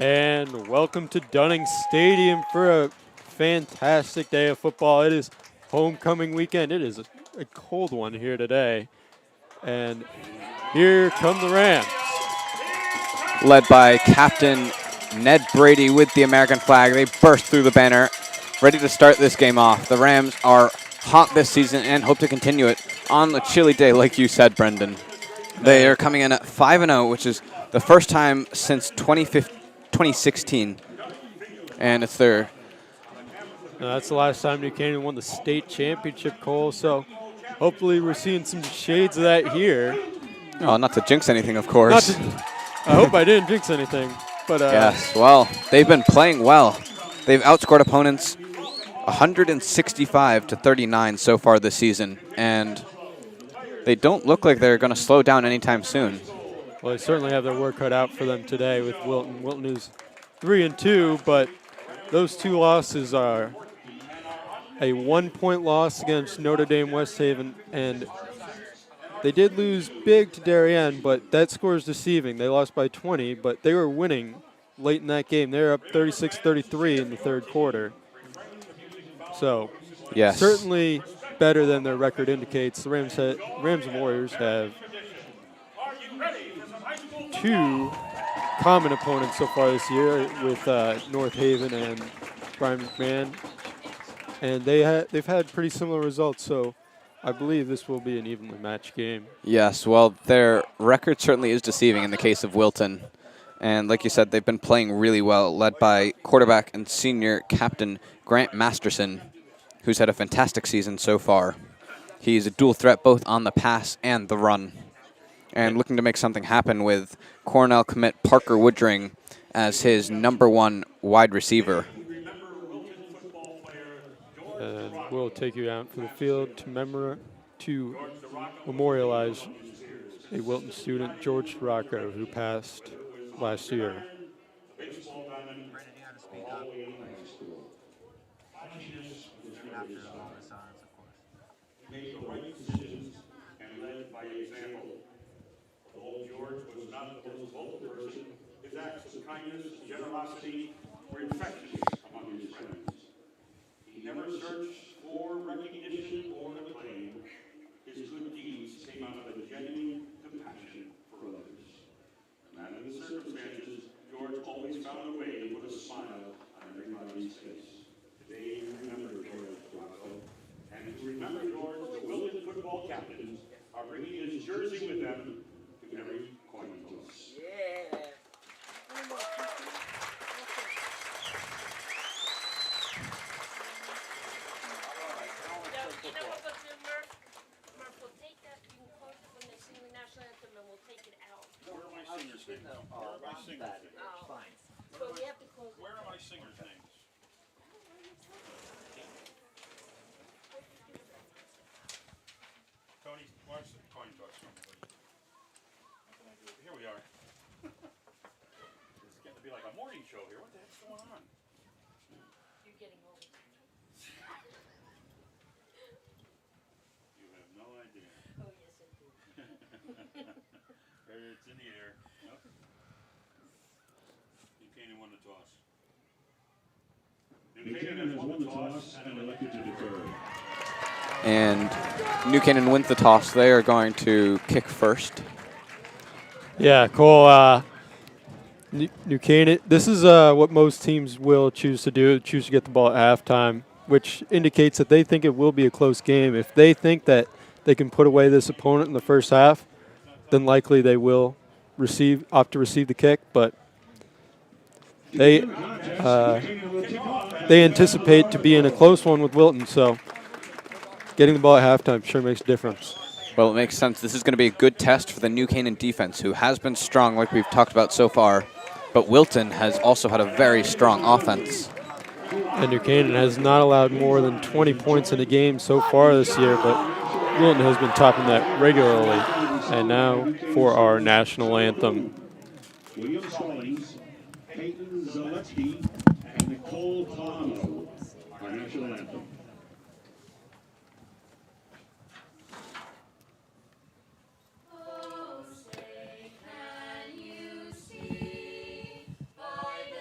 And welcome to Dunning Stadium for a fantastic day of football. It is homecoming weekend. It is a cold one here today. And here come the Rams. Led by Captain Ned Brady with the American flag. They burst through the banner, ready to start this game off. The Rams are hot this season and hope to continue it on a chilly day, like you said, Brendan. They are coming in at 5-0, which is the first time since 2016, and it's their... That's the last time New Canaan won the state championship, Cole, so hopefully we're seeing some shades of that here. Oh, not to jinx anything, of course. I hope I didn't jinx anything. But yes, well, they've been playing well. They've outscored opponents 165-39 so far this season, and they don't look like they're going to slow down anytime soon. Well, they certainly have their work cut out for them today with Wilton. Wilton is 3-2, but those two losses are a 1-point loss against Notre Dame West Haven, and they did lose big to Darien, but that score is deceiving. They lost by 20, but they were winning late in that game. They were up 36-33 in the third quarter. So, yes, certainly better than their record indicates. The Rams and Warriors have two common opponents so far this year with North Haven and Brian McMahon, and they've had pretty similar results. So, I believe this will be an evenly matched game. Yes, well, their record certainly is deceiving in the case of Wilton. And like you said, they've been playing really well, led by quarterback and senior captain Grant Masterson, who's had a fantastic season so far. He's a dual threat both on the pass and the run, and looking to make something happen with Cornell commit Parker Woodring as his #1 wide receiver. And we'll take you out for the field to memorialize a Wilton student, George Rocco, who passed last year. Made the right decisions and led by example. Although George was not the most vocal person, his acts of kindness and generosity were infectious among his friends. He never searched for recognition or acclaim. His good deeds came out of a genuine compassion for others. No matter the circumstances, George always found a way to put a smile on everybody's face. Today, we remember George Russo. And to remember George, the Wilton football captains are bringing his jersey with them to every coin toss. Yeah. Where are my singers' names? Tony, watch the coin toss. Here we are. It's getting to be like a morning show here. What the heck's going on? You're getting old. You have no idea. Oh, yes, I do. It's in the air. Nope. New Canaan won the toss. New Canaan has won the toss and elected to defer. And New Canaan wins the toss. They are going to kick first. Yeah, Cole. New Canaan, this is what most teams will choose to do, choose to get the ball at halftime, which indicates that they think it will be a close game. If they think that they can put away this opponent in the first half, then likely they will opt to receive the kick. But they anticipate to be in a close one with Wilton, so getting the ball at halftime sure makes a difference. Well, it makes sense. This is going to be a good test for the New Canaan defense, who has been strong like we've talked about so far. But Wilton has also had a very strong offense. And New Canaan has not allowed more than 20 points in a game so far this year, but Wilton has been topping that regularly. And now for our national anthem. William Stallings, Peyton Zaleski, and Nicole Palamo, our national anthem. Oh, say, can you see by the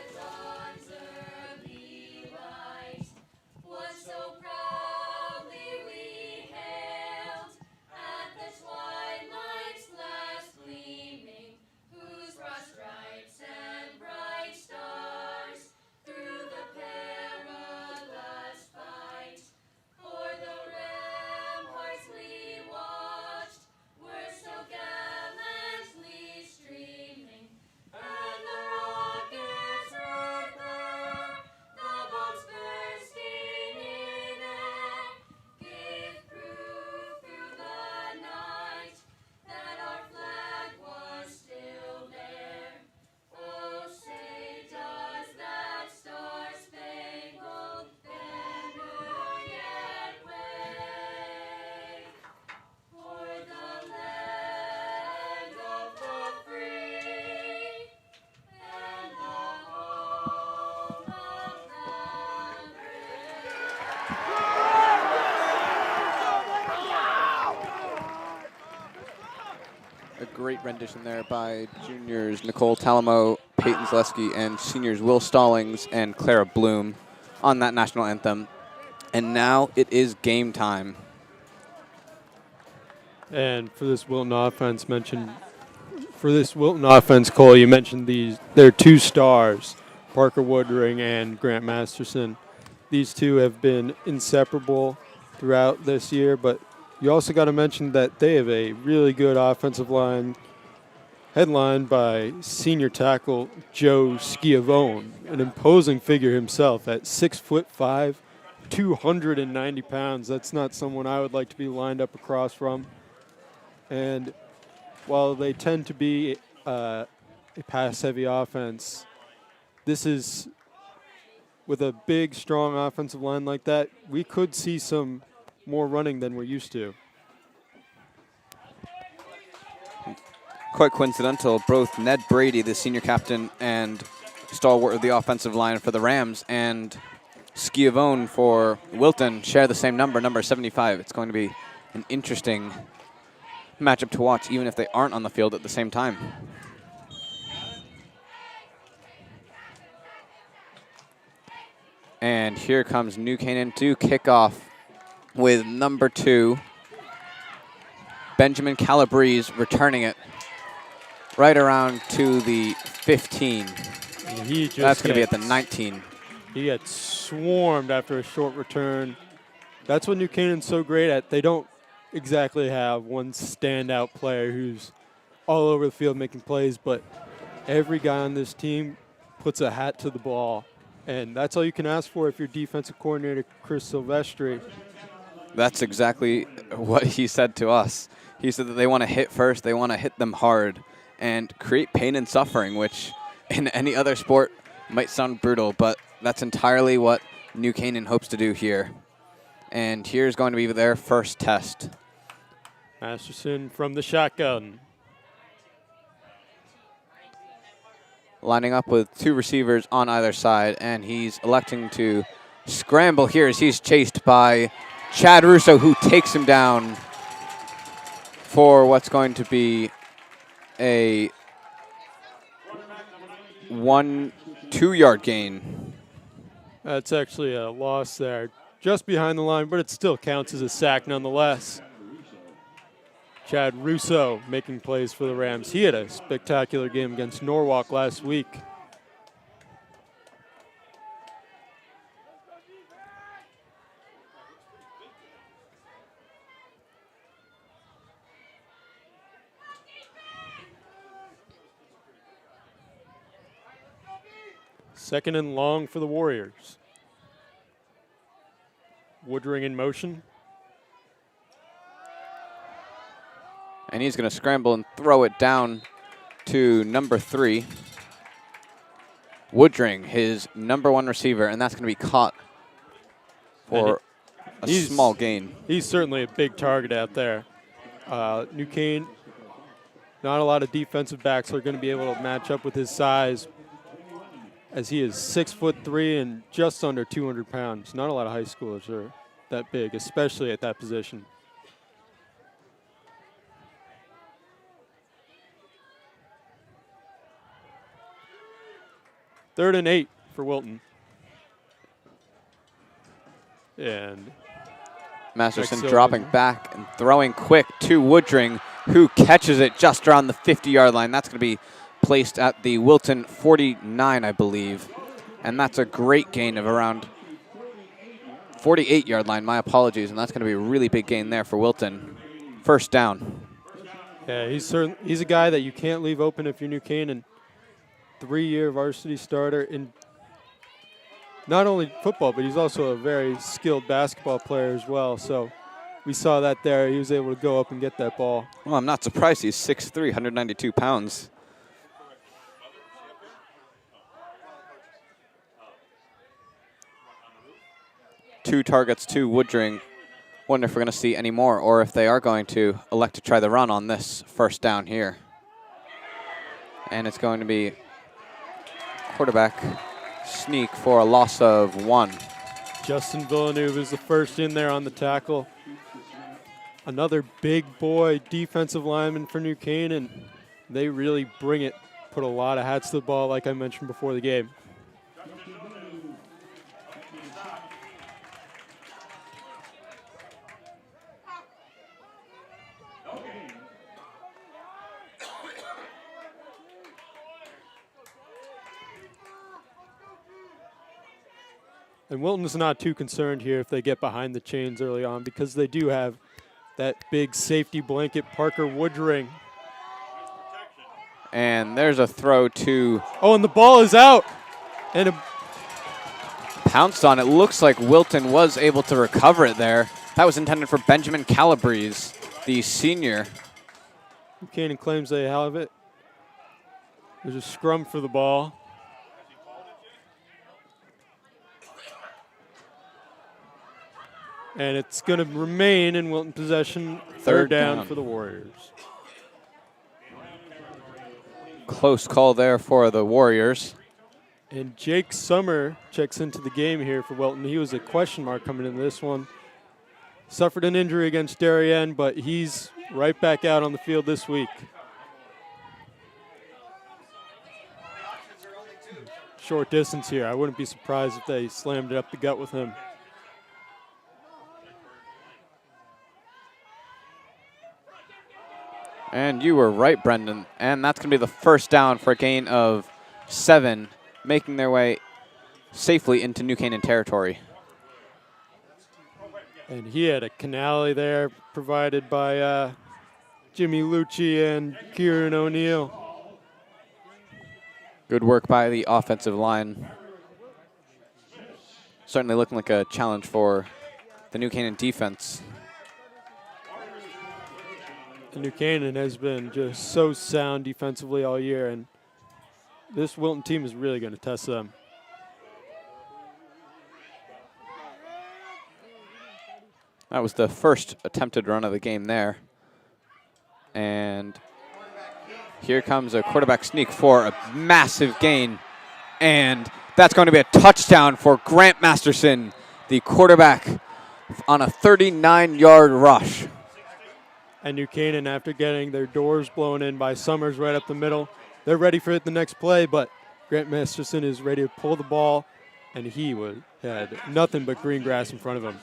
A great rendition there by juniors Nicole Talamo, Peyton Zaleski, and seniors Will Stallings and Clara Bloom on that national anthem. And now it is game time. And for this Wilton offense, Cole, you mentioned their two stars, Parker Woodring and Grant Masterson. These two have been inseparable throughout this year, but you also got to mention that they have a really good offensive line headlined by senior tackle Joe Schiavone, an imposing figure himself at 6'5", 290 pounds. That's not someone I would like to be lined up across from. And while they tend to be a pass-heavy offense, this is, with a big, strong offensive line like that, we could see some more running than we're used to. Quite coincidental, both Ned Brady, the senior captain and stalwart of the offensive line for the Rams, and Schiavone for Wilton share the same number 75. It's going to be an interesting matchup to watch, even if they aren't on the field at the same time. And here comes New Canaan to kick off with number 2, Benjamin Calabrese, returning it right around to the 15. That's going to be at the 19. He gets swarmed after a short return. That's what New Canaan's so great at. They don't exactly have one standout player who's all over the field making plays, but every guy on this team puts a hat to the ball. And that's all you can ask for if you're defensive coordinator Chris Silvestri. That's exactly what he said to us. He said that they want to hit first, they want to hit them hard, and create pain and suffering, which in any other sport might sound brutal, but that's entirely what New Canaan hopes to do here. And here's going to be their first test. Masterson from the shotgun. Lining up with 2 receivers on either side, and he's electing to scramble here as he's chased by Chad Russo, who takes him down for what's going to be a 2-yard gain. That's actually a loss there, just behind the line, but it still counts as a sack nonetheless. Chad Russo making plays for the Rams. He had a spectacular game against Norwalk last week. Second and long for the Warriors. Woodring in motion. And he's going to scramble and throw it down to number 3. Woodring, his number 1 receiver, and that's going to be caught for a small gain. He's certainly a big target out there. New Canaan, not a lot of defensive backs are going to be able to match up with his size, as he is 6'3" and just under 200 pounds. Not a lot of high schoolers are that big, especially at that position. Third and 8 for Wilton. And Masterson dropping back and throwing quick to Woodring, who catches it just around the 50-yard line. That's going to be placed at the Wilton 49, I believe. And that's a great gain of around 48-yard line. My apologies. And that's going to be a really big gain there for Wilton. First down. Yeah, he's a guy that you can't leave open if you're New Canaan. 3-year varsity starter in not only football, but he's also a very skilled basketball player as well. So we saw that there. He was able to go up and get that ball. Well, I'm not surprised. He's 6'3", 192 pounds. Two targets to Woodring. Wonder if we're going to see any more, or if they are going to elect to try the run on this first down here. And it's going to be quarterback sneak for a loss of 1. Justin Villeneuve is the first in there on the tackle. another big boy defensive lineman for New Canaan. They really bring it, put a lot of hats to the ball, like I mentioned before the game. And Wilton's not too concerned here if they get behind the chains early on because they do have that big safety blanket, Parker Woodring. And there's a throw to... Oh, and the ball is out. And pounced on. It looks like Wilton was able to recover it there. That was intended for Benjamin Calabrese, the senior. Canaan claims they have it. There's a scrum for the ball. And it's going to remain in Wilton possession. Third down for the Warriors. Close call there for the Warriors. And Jake Summer checks into the game here for Wilton. He was a question mark coming into this one. Suffered an injury against Darien, but he's right back out on the field this week. Short distance here. I wouldn't be surprised if they slammed it up the gut with him. And you were right, Brendan. And that's going to be the first down for a gain of 7, making their way safely into New Canaan territory. And he had a canale there provided by Jimmy Lucci and Kieran O'Neill. Good work by the offensive line. Certainly looking like a challenge for the New Canaan defense. New Canaan has been just so sound defensively all year, and this Wilton team is really going to test them. That was the first attempted run of the game there. And here comes a quarterback sneak for a massive gain. And that's going to be a touchdown for Grant Masterson, the quarterback, on a 39-yard rush. And New Canaan, after getting their doors blown in by Summers right up the middle, they're ready for it the next play, but Grant Masterson is ready to pull the ball, and he had nothing but green grass in front of him.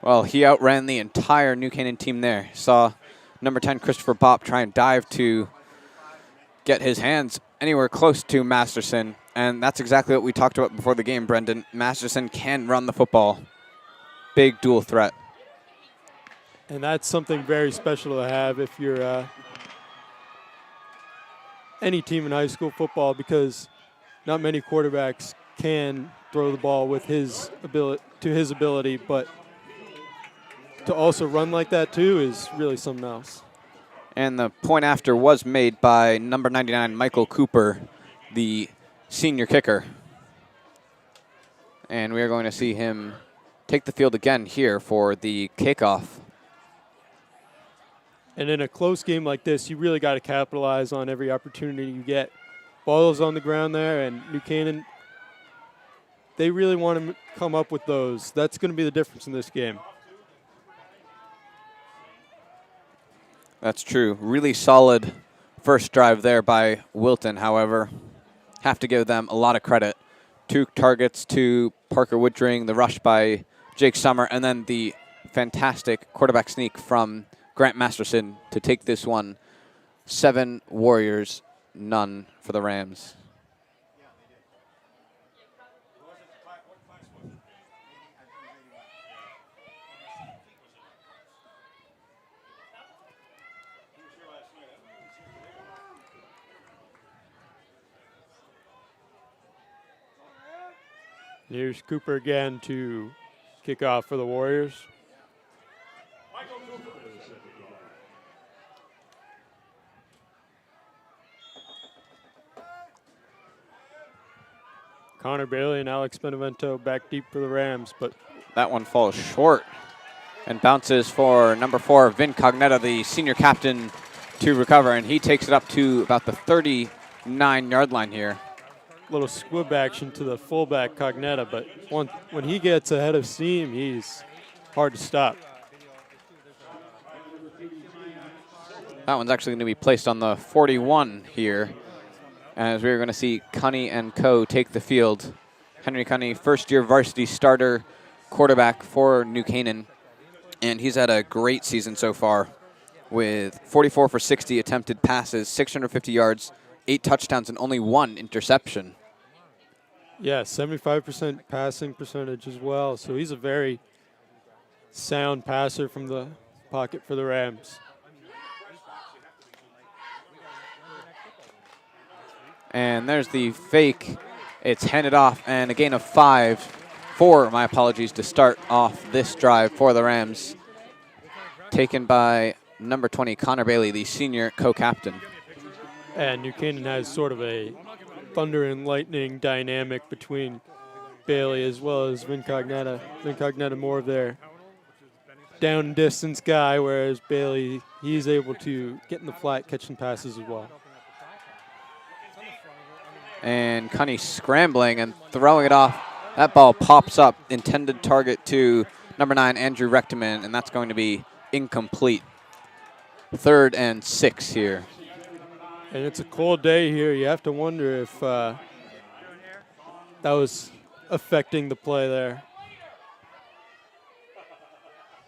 Well, he outran the entire New Canaan team there. Saw number 10, Christopher Bopp, try and dive to get his hands anywhere close to Masterson, and that's exactly what we talked about before the game, Brendan. Masterson can run the football. Big dual threat. And that's something very special to have if you're any team in high school football, because not many quarterbacks can throw the ball with his ability, but to also run like that too is really something else. And the point after was made by number 99, Michael Cooper, the senior kicker. And we are going to see him take the field again here for the kickoff. And in a close game like this, you really got to capitalize on every opportunity you get. Ball is on the ground there, and New Canaan, they really want to come up with those. That's going to be the difference in this game. That's true. Really solid first drive there by Wilton, however. Have to give them a lot of credit. 2 targets to Parker Woodring, the rush by Jake Summer, and then the fantastic quarterback sneak from Grant Masterson to take this one. 7 Warriors, none for the Rams. Here's Cooper again to kick off for the Warriors. Conor Bailey and Alex Benevento back deep for the Rams, but that one falls short and bounces for number 4, Vin Cognetta, the senior captain, to recover, and he takes it up to about the 39-yard line here. Little squib action to the fullback Cognetta, but when he gets ahead of steam, he's hard to stop. That one's actually going to be placed on the 41 here, as we're going to see Cunny and Co. take the field. Henry Cunny, first-year varsity starter quarterback for New Canaan, and he's had a great season so far with 44 for 60 attempted passes, 650 yards, 8 touchdowns, and only 1 interception. Yeah, 75% passing percentage as well. So he's a very sound passer from the pocket for the Rams. And there's the fake. It's handed off, and a gain of 4, my apologies, to start off this drive for the Rams. Taken by number 20, Conor Bailey, the senior co-captain. And New Canaan has sort of a thunder and lightning dynamic between Bailey as well as Vincognetta. Vincognetta more of their down distance guy, whereas Bailey, he's able to get in the flat, catching passes as well. And Cunny scrambling and throwing it off. That ball pops up, intended target to number 9, Andrew Rechteman, and that's going to be incomplete. 3rd and 6 here. And it's a cold day here. You have to wonder if that was affecting the play there.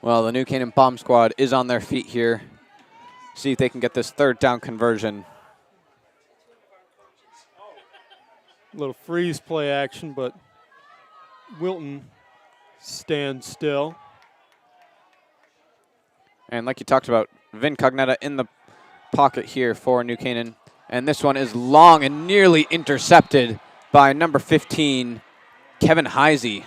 Well, the New Canaan Bomb Squad is on their feet here. See if they can get this 3rd down conversion. A little freeze play action, but Wilton stands still. And like you talked about, Vincognetta in the pocket here for New Canaan. And this one is long and nearly intercepted by number 15, Kevin Heisey.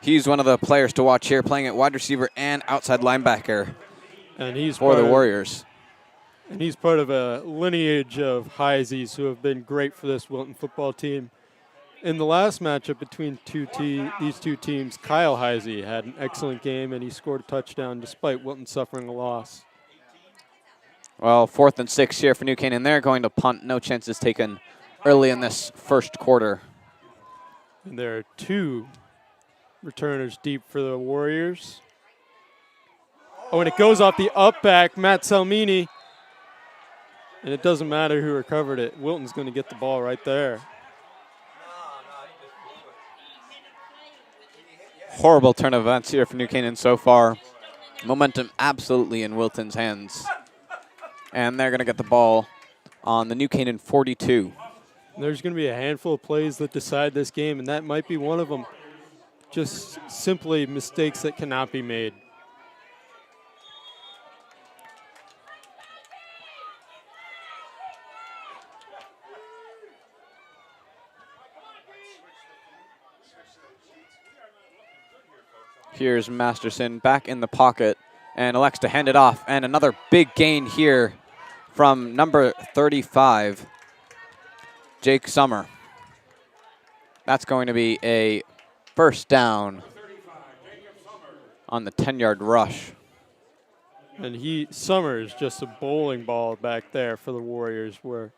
He's one of the players to watch here, playing at wide receiver and outside linebacker And he's for the Warriors. And he's part of a lineage of Heiseys who have been great for this Wilton football team. In the last matchup between these two teams, Kyle Heisey had an excellent game, and he scored a touchdown despite Wilton suffering a loss. Well, 4th and 6 here for New Canaan. They're going to punt. No chances taken early in this first quarter. And there are 2 returners deep for the Warriors. Oh, and it goes off the up back, Matt Salmini. And it doesn't matter who recovered it. Wilton's going to get the ball right there. Horrible turn of events here for New Canaan so far. Momentum absolutely in Wilton's hands. And they're going to get the ball on the New Canaan 42. There's going to be a handful of plays that decide this game, and that might be one of them. Just simply mistakes that cannot be made. Here's Masterson back in the pocket and elects to hand it off. And another big gain here from number 35, Jake Summer. That's going to be a first down on the 10-yard rush. And Summer is just a bowling ball back there for the Warriors, where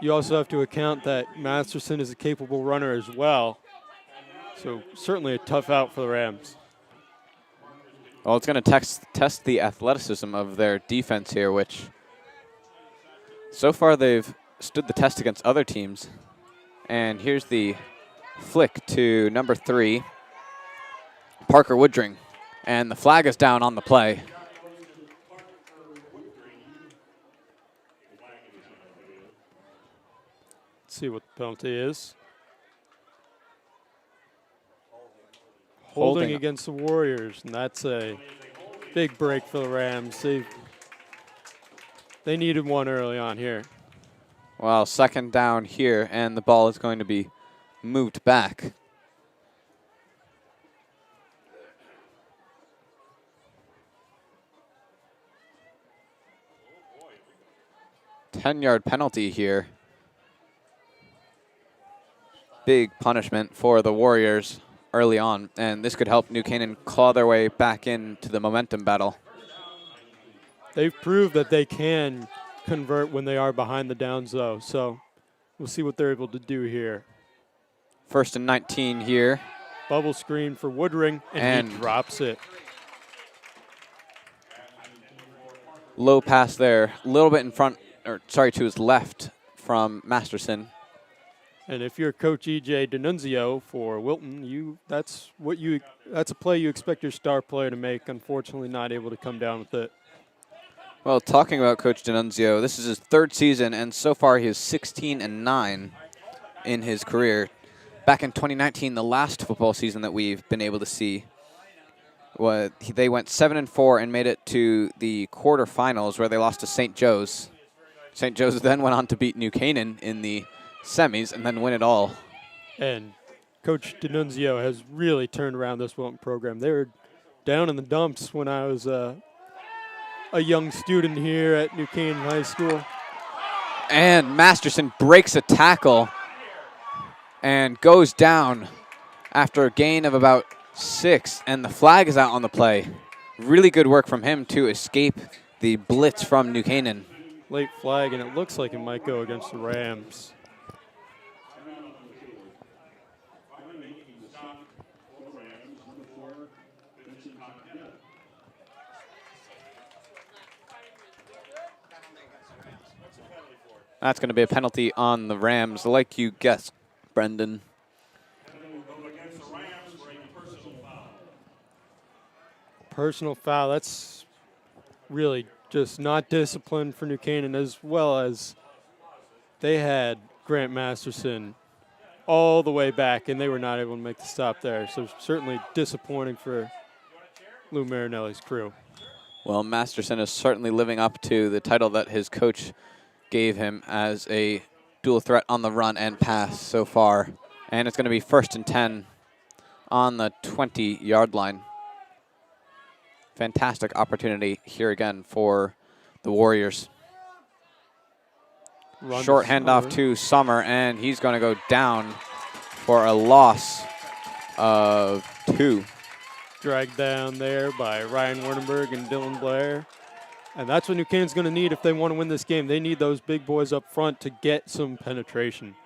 you also have to account that Masterson is a capable runner as well. So certainly a tough out for the Rams. Well, it's going to test the athleticism of their defense here, which so far they've stood the test against other teams. And here's the flick to number 3, Parker Woodring. And the flag is down on the play. Let's see what the penalty is. Holding against the Warriors, and that's a big break for the Rams. They needed one early on here. Well, 2nd down here, and the ball is going to be moved back. Ten-yard penalty here. Big punishment for the Warriors early on, and this could help New Canaan claw their way back into the momentum battle. They've proved that they can convert when they are behind the downs, though, so we'll see what they're able to do here. 1st and 19 here. Bubble screen for Woodring, and he drops it. Low pass there, a little bit in front, or sorry, to his left from Masterson. And if you're Coach E.J. D'Annunzio for Wilton, that's a play you expect your star player to make. Unfortunately, not able to come down with it. Well, talking about Coach D'Annunzio, this is his 3rd season, and so far he is 16-9 in his career. Back in 2019, the last football season that we've been able to see, they went 7-4 and made it to the quarterfinals where they lost to St. Joe's. St. Joe's then went on to beat New Canaan in the semis and then win it all. And Coach D'Annunzio has really turned around this Wilton program. They were down in the dumps when I was a young student here at New Canaan High School. And Masterson breaks a tackle and goes down after a gain of about 6, and the flag is out on the play. Really good work from him to escape the blitz from New Canaan. Late flag, and it looks like it might go against the Rams. That's going to be a penalty on the Rams, like you guessed, Brendan. Personal foul, that's really just not disciplined for New Canaan, as well as they had Grant Masterson all the way back, and they were not able to make the stop there. So certainly disappointing for Lou Marinelli's crew. Well, Masterson is certainly living up to the title that his coach gave him as a dual threat on the run and pass so far. And it's going to be 1st and 10 on the 20-yard line. Fantastic opportunity here again for the Warriors. Short handoff to Summer, and he's going to go down for a loss of 2. Dragged down there by Ryan Werdenberg and Dylan Blair. And that's what New Canaan's going to need if they want to win this game. They need those big boys up front to get some penetration.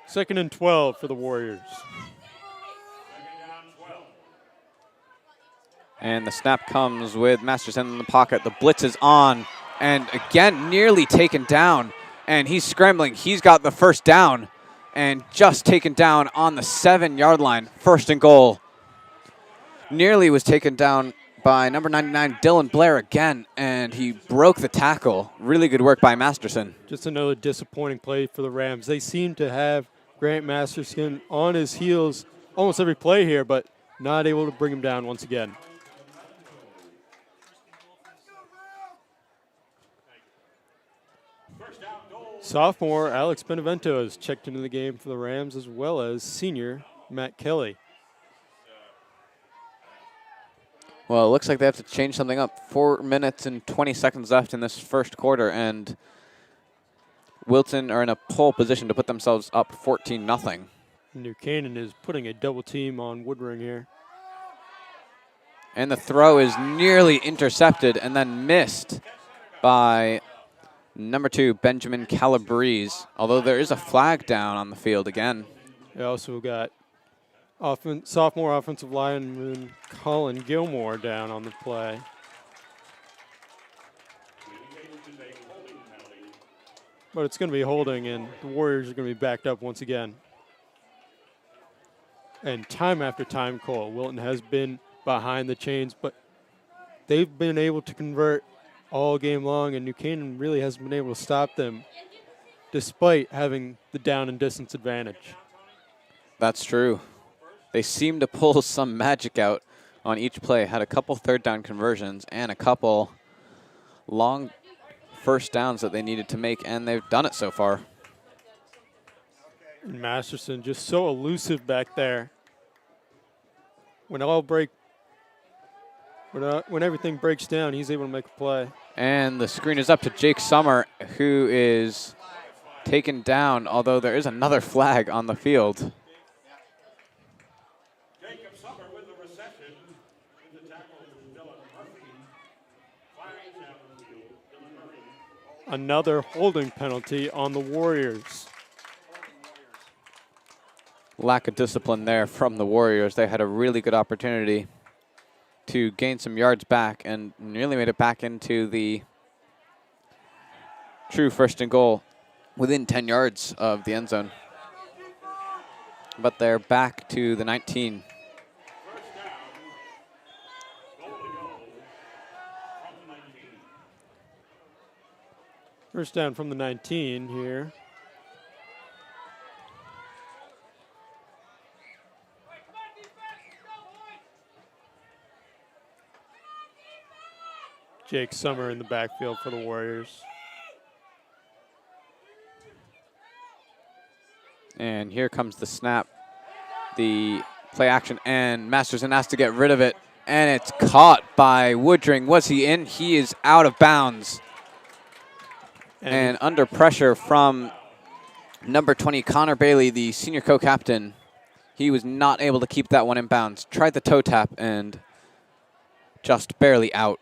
Second and 12 for the Warriors. And the snap comes with Masterson in the pocket. The blitz is on, and again, nearly taken down. And he's scrambling. He's got the first down, and just taken down on the 7-yard line. 1st and goal. Nearly was taken down by number 99, Dylan Blair again, and he broke the tackle. Really good work by Masterson. Just another disappointing play for the Rams. They seem to have Grant Masterson on his heels almost every play here, but not able to bring him down once again. Sophomore Alex Benevento has checked into the game for the Rams, as well as senior Matt Kelly. Well, it looks like they have to change something up. 4 minutes and 20 seconds left in this first quarter, and Wilton are in a pole position to put themselves up 14-0. New Canaan is putting a double team on Woodring here. And the throw is nearly intercepted and then missed by number 2, Benjamin Calabrese, although there is a flag down on the field again. They also got sophomore offensive lineman Colin Gilmore down on the play. But it's going to be holding, and the Warriors are going to be backed up once again. And time after time, Cole, Wilton has been behind the chains, but they've been able to convert all game long, and New Canaan really hasn't been able to stop them despite having the down and distance advantage. That's true. They seem to pull some magic out on each play. Had a couple 3rd down conversions and a couple long first downs that they needed to make, and they've done it so far. And Masterson just so elusive back there. When everything breaks down, he's able to make a play. And the screen is up to Jake Summer, who is taken down, although there is another flag on the field. another holding penalty on the Warriors. Lack of discipline there from the Warriors. They had a really good opportunity to gain some yards back and nearly made it back into the true first and goal within 10 yards of the end zone. But they're back to the 19. First down from the 19 here. Jake Summer in the backfield for the Warriors. And here comes the snap, the play action, and Masterson has to get rid of it. And it's caught by Woodring. Was he in? He is out of bounds. And under pressure from number 20, Conor Bailey, the senior co-captain. He was not able to keep that one in bounds. Tried the toe tap and just barely out.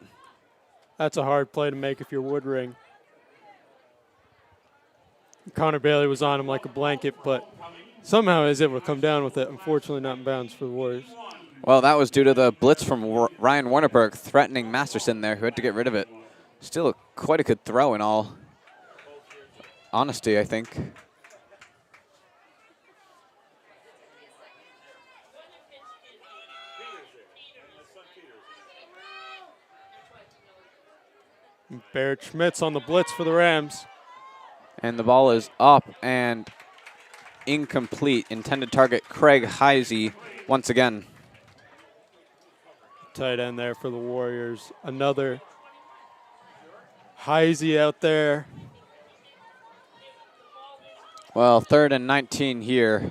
That's a hard play to make if you're Woodring. Conor Bailey was on him like a blanket, but somehow he was able to come down with it. Unfortunately, not in bounds for the Warriors. Well, that was due to the blitz from Ryan Warnerberg threatening Masterson there, who had to get rid of it. Still quite a good throw in all honesty, I think. Barrett Schmitz on the blitz for the Rams. And the ball is up and incomplete. Intended target, Craig Heisey, once again. Tight end there for the Warriors. Another Heisey out there. Well, 3rd and 19 here.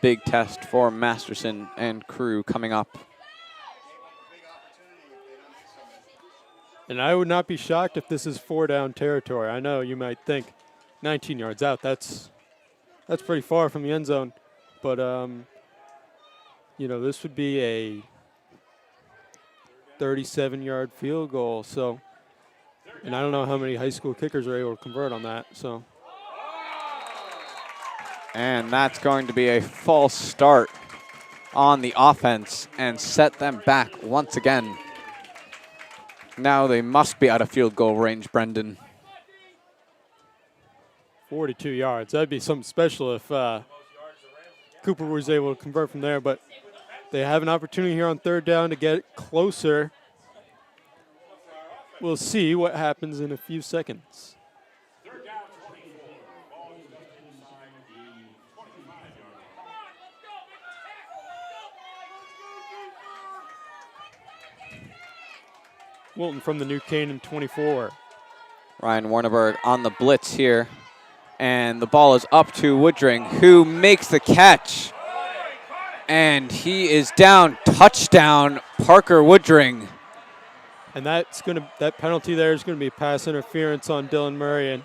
Big test for Masterson and crew coming up. And I would not be shocked if this is 4-down territory. I know you might think 19 yards out, that's pretty far from the end zone. But, you know, this would be a 37-yard field goal. So, and I don't know how many high school kickers are able to convert on that. So. And that's going to be a false start on the offense and set them back once again. Now they must be out of field goal range, Brendan. 42 yards. That'd be something special if Cooper was able to convert from there. But they have an opportunity here on 3rd down to get closer. We'll see what happens in a few seconds. Wilton from the New Canaan 24. Ryan Warnerberg on the blitz here. And the ball is up to Woodring, who makes the catch. And he is down. Touchdown, Parker Woodring. And that penalty there is going to be pass interference on Dylan Murray. And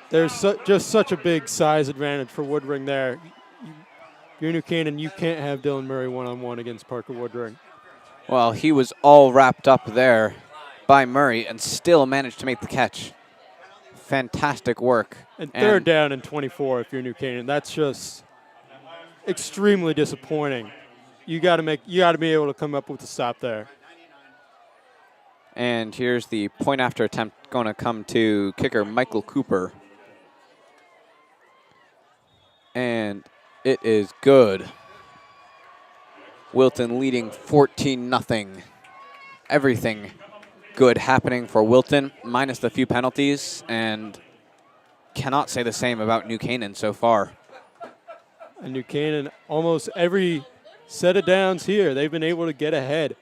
there's just such a big size advantage for Woodring there. If you're New Canaan, you can't have Dylan Murray one-on-one against Parker Woodring. Well, he was all wrapped up there by Murray and still managed to make the catch. Fantastic work. And 3rd down and 24 if you're New Canaan. That's just extremely disappointing. You got to be able to come up with a stop there. And here's the point after attempt going to come to kicker Michael Cooper. And it is good. Wilton leading 14-0. Everything good happening for Wilton, minus the few penalties, and cannot say the same about New Canaan so far. And New Canaan, almost every set of downs here, they've been able to get ahead.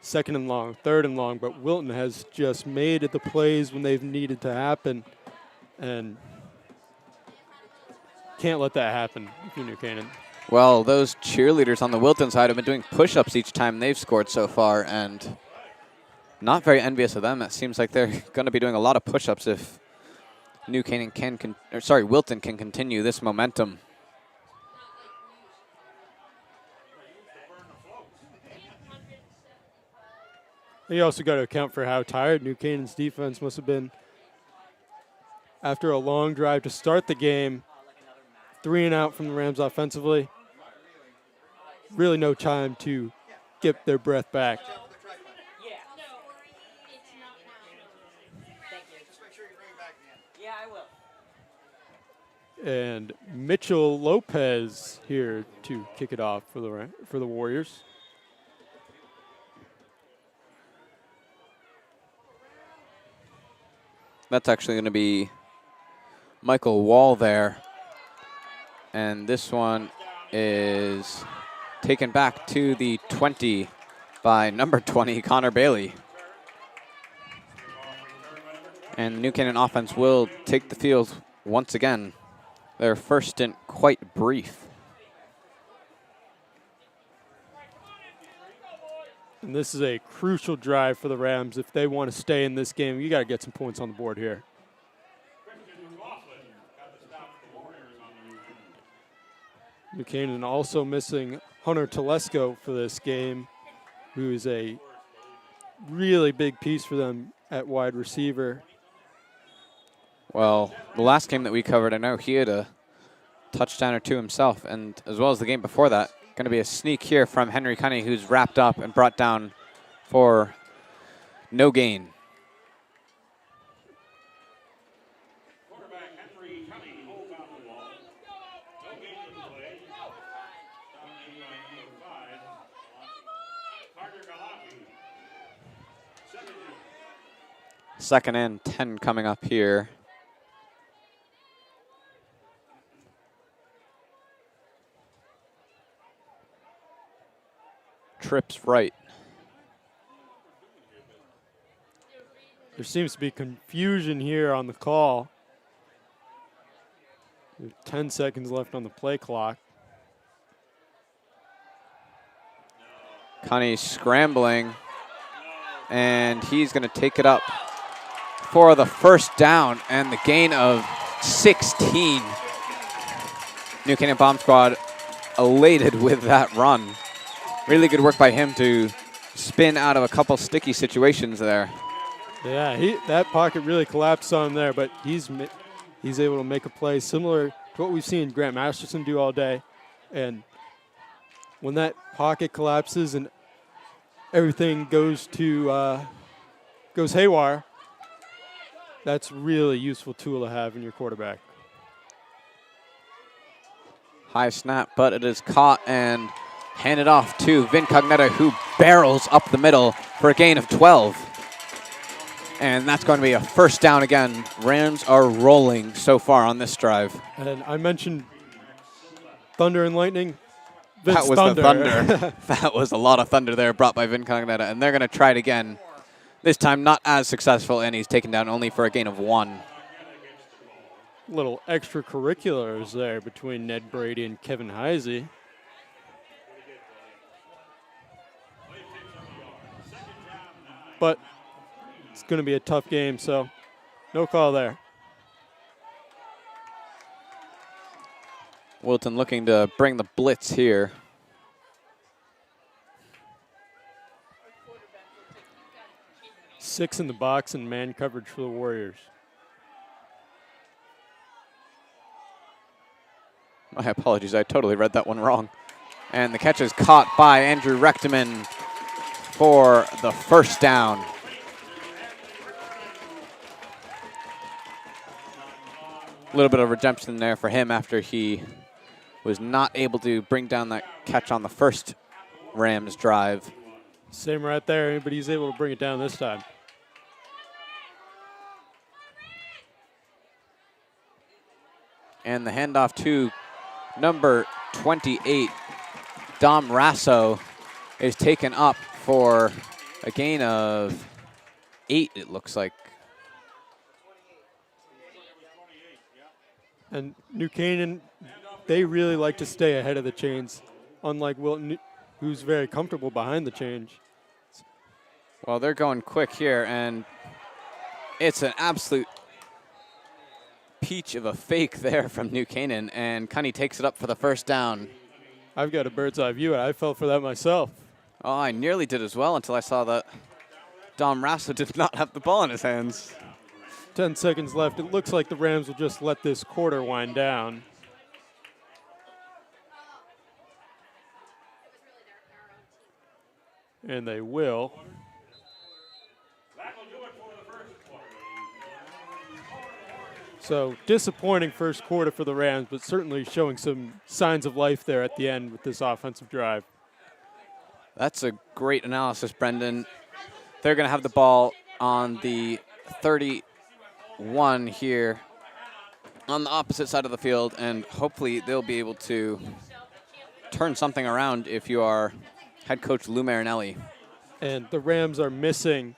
2nd and long, 3rd and long, but Wilton has just made it the plays when they've needed to happen, and can't let that happen if you're New Canaan. Well, those cheerleaders on the Wilton side have been doing push-ups each time they've scored so far, and not very envious of them. It seems like they're going to be doing a lot of push-ups if Wilton can continue this momentum. You also got to account for how tired New Canaan's defense must have been after a long drive to start the game. 3 and out from the Rams offensively. Really no time to get their breath back. And Mitchell Lopez here to kick it off for the Warriors. That's actually going to be Michael Wall there. And this one is taken back to the 20 by number 20, Conor Bailey. And the New Canaan offense will take the field once again. Their first stint quite brief. And this is a crucial drive for the Rams. If they want to stay in this game, you got to get some points on the board here. New Canaan also missing Hunter Telesco for this game, who is a really big piece for them at wide receiver. Well, the last game that we covered, I know he had a touchdown or two himself, and as well as the game before that, going to be a sneak here from Henry Cunny, who's wrapped up and brought down for no gain. Quarterback Henry Cunny holds on the ball. No gain to the play. Dominated by number 5, Carter Galapi. Second and 10 coming up here. Trips right. There seems to be confusion here on the call. There's 10 seconds left on the play clock. Cunny scrambling, and he's going to take it up for the first down and the gain of 16. New Canaan Bomb Squad elated with that run. Really good work by him to spin out of a couple sticky situations there. Yeah, that pocket really collapsed on him there, but he's able to make a play similar to what we've seen Grant Masterson do all day. And when that pocket collapses and everything goes haywire, that's really a useful tool to have in your quarterback. High snap, but it is caught and handed off to Vin Cognetta, who barrels up the middle for a gain of 12. And that's going to be a first down again. Rams are rolling so far on this drive. And I mentioned thunder and lightning. Vince That was thunder. the thunder. That was a lot of thunder there brought by Vin Cognetta. And they're going to try it again. This time not as successful, and he's taken down only for a gain of 1. Little extracurriculars there between Ned Brady and Kevin Heisey. But it's going to be a tough game, so no call there. Wilton looking to bring the blitz here. Six in the box and man coverage for the Warriors. My apologies, I totally read that one wrong. And the catch is caught by Andrew Rechteman for the first down. A little bit of redemption there for him after he was not able to bring down that catch on the first Rams drive. Same right there, but he's able to bring it down this time. And the handoff to number 28, Dom Russo, is taken up for a gain of 8, it looks like. And New Canaan, they really like to stay ahead of the chains, unlike Wilton, who's very comfortable behind the chains. Well, they're going quick here, and it's an absolute peach of a fake there from New Canaan, and Cunny takes it up for the first down. I've got a bird's eye view, and I fell for that myself. Oh, I nearly did as well until I saw that Dom Russo did not have the ball in his hands. 10 seconds left. It looks like the Rams will just let this quarter wind down. And they will. So disappointing first quarter for the Rams, but certainly showing some signs of life there at the end with this offensive drive. That's a great analysis, Brendan. They're going to have the ball on the 31 here on the opposite side of the field, and hopefully they'll be able to turn something around if you are head coach Lou Marinelli. And the Rams are missing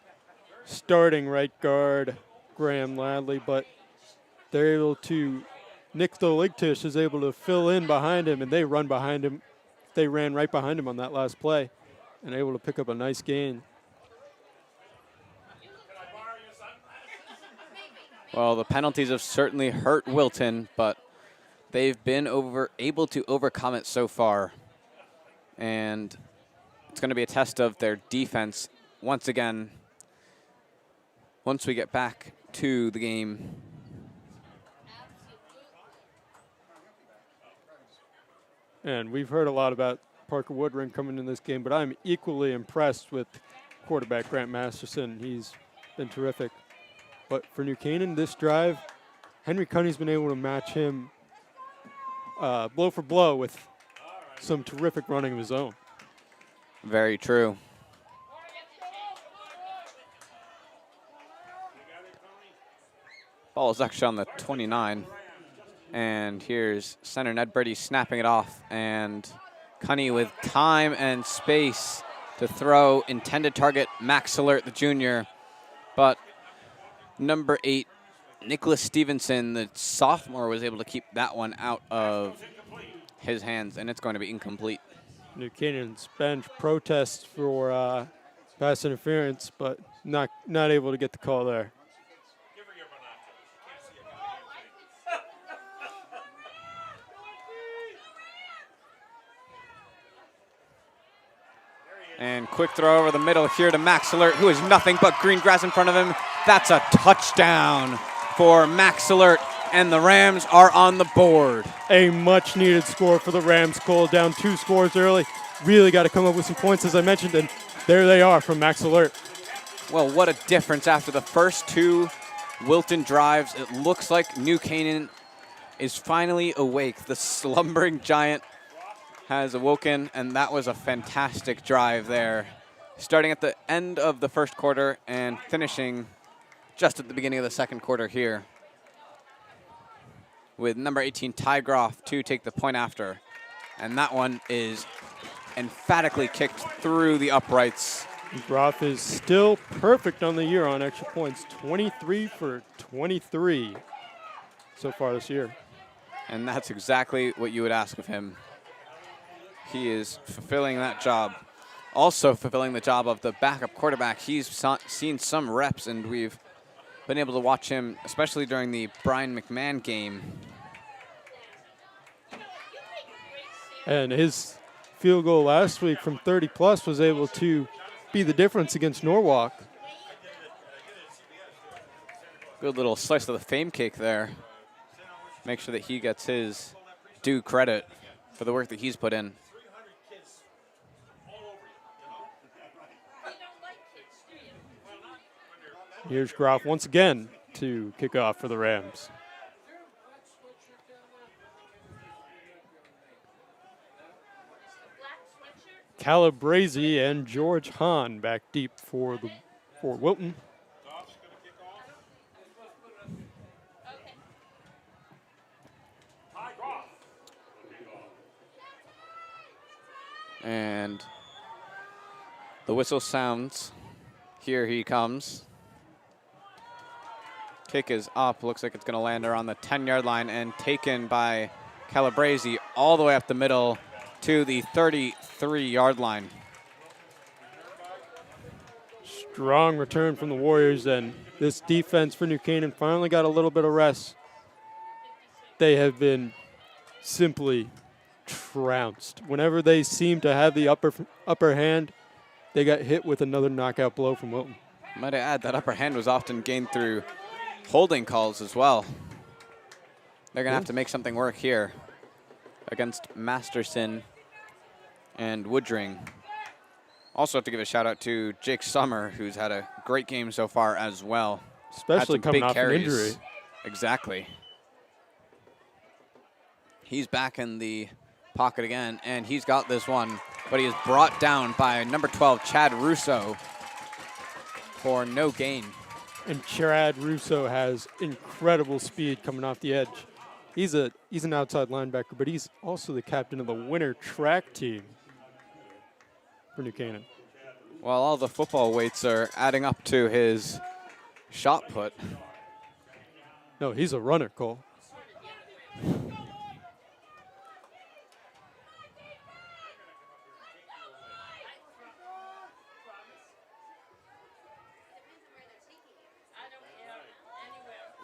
starting right guard Graham Ladley, but they're able to, Nick Stoligtish is able to fill in behind him, and they run behind him. They ran right behind him on that last play and able to pick up a nice gain. Well, the penalties have certainly hurt Wilton, but they've been able to overcome it so far. And it's going to be a test of their defense once again once we get back to the game. And we've heard a lot about Parker Woodring coming in this game, but I'm equally impressed with quarterback Grant Masterson. He's been terrific. But for New Canaan, this drive, Henry Cunney's been able to match him blow for blow with some terrific running of his own. Very true. Ball is actually on the 29. And here's center Ned Brady snapping it off. And Cunney with time and space to throw. Intended target, Max Alert, the junior. But number 8, Nicholas Stevenson, the sophomore, was able to keep that one out of his hands, and it's going to be incomplete. New Canaan's bench protests for pass interference, but not able to get the call there. And quick throw over the middle here to Max Alert, who has nothing but green grass in front of him. That's a touchdown for Max Alert, and the Rams are on the board. A much-needed score for the Rams. Cole down 2 scores early. Really got to come up with some points, as I mentioned, and there they are from Max Alert. Well, what a difference after the first 2 Wilton drives. It looks like New Canaan is finally awake. The slumbering giant has awoken, and that was a fantastic drive there. Starting at the end of the first quarter and finishing just at the beginning of the second quarter here, with number 18, Ty Groff, to take the point after. And that one is emphatically kicked through the uprights. Groff is still perfect on the year on extra points, 23 for 23 so far this year. And that's exactly what you would ask of him. He is fulfilling that job. Also fulfilling the job of the backup quarterback. He's seen some reps, and we've been able to watch him, especially during the Brian McMahon game. And his field goal last week from 30-plus was able to be the difference against Norwalk. Good little slice of the fame cake there. Make sure that he gets his due credit for the work that he's put in. Here's Groff once again to kick off for the Rams. Calabrese and George Hahn back deep for Wilton. And the whistle sounds. Here he comes. Kick is up. Looks like it's going to land around the 10-yard line and taken by Calabrese all the way up the middle to the 33-yard line. Strong return from the Warriors, and this defense for New Canaan finally got a little bit of rest. They have been simply trounced. Whenever they seem to have the upper hand, they got hit with another knockout blow from Wilton. Might I add that upper hand was often gained through holding calls as well. They're going to have to make something work here against Masterson and Woodring. Also have to give a shout out to Jake Summer, who's had a great game so far as well. Especially coming off an injury. Exactly. He's back in the pocket again, and he's got this one, but he is brought down by number 12, Chad Russo, for no gain. And Chad Russo has incredible speed coming off the edge. He's an outside linebacker, but he's also the captain of the winter track team for New Canaan. Well, all the football weights are adding up to his shot put. No, he's a runner, Cole.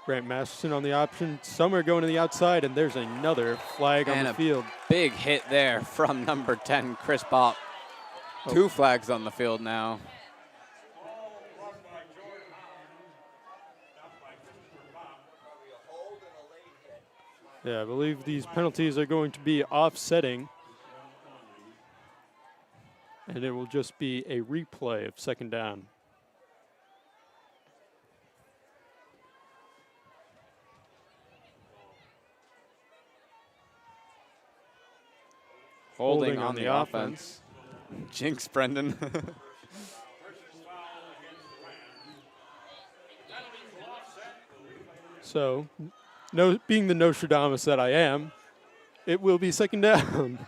Grant Masterson on the option. Summer going to the outside, and there's another flag on the field. Big hit there from number 10, Chris Bopp. 2 flags on the field now. Yeah, I believe these penalties are going to be offsetting. And it will just be a replay of second down. Holding on the offense. Jinx, Brendan. So, being the Nostradamus that I am, it will be second down.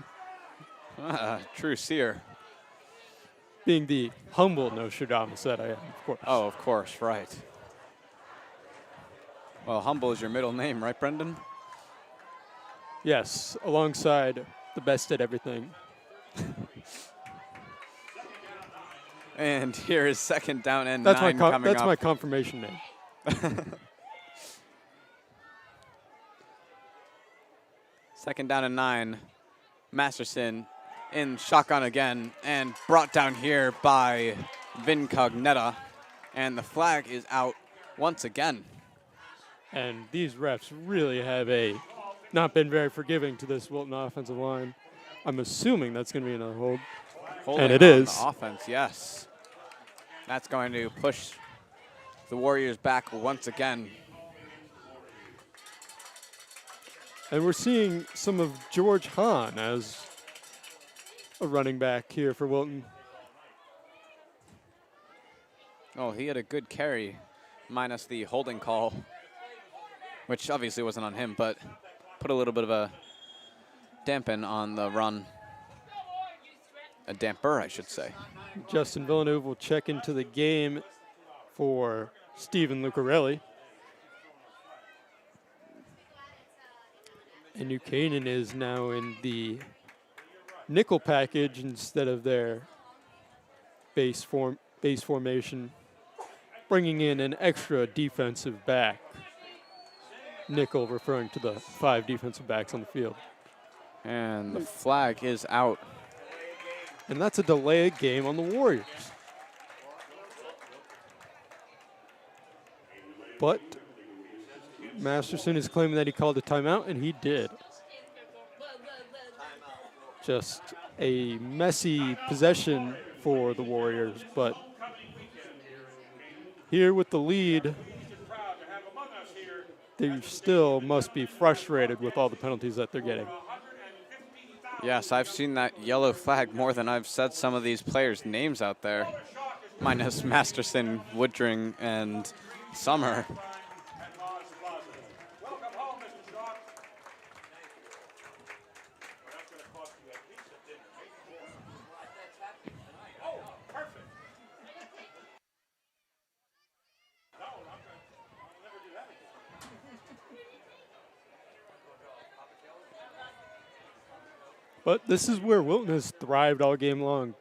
True seer. Being the humble Nostradamus that I am, of course. Oh, of course, right. Well, humble is your middle name, right, Brendan? Yes, alongside the best at everything. And here is second down and that's 9 coming that's up. my confirmation name. Second down and 9. Masterson in shotgun again and brought down here by Vincognetta. And the flag is out once again. And these refs really have not been very forgiving to this Wilton offensive line. I'm assuming that's going to be another hold. Holding and it on is. The offense, yes. That's going to push the Warriors back once again. And we're seeing some of George Hahn as a running back here for Wilton. Oh, he had a good carry, minus the holding call, which obviously wasn't on him, but put a little bit of a dampen on the run. A damper, I should say. Justin Villeneuve will check into the game for Stephen Lucarelli. And New Canaan is now in the nickel package instead of their base formation, bringing in an extra defensive back. Nickel referring to the 5 defensive backs on the field. And the flag is out. And that's a delayed game on the Warriors. But Masterson is claiming that he called a timeout, and he did. Just a messy possession for the Warriors, but here with the lead, they still must be frustrated with all the penalties that they're getting. Yes, I've seen that yellow flag more than I've said some of these players' names out there, minus Masterson, Woodring, and Summer. But this is where Wilton has thrived all game long.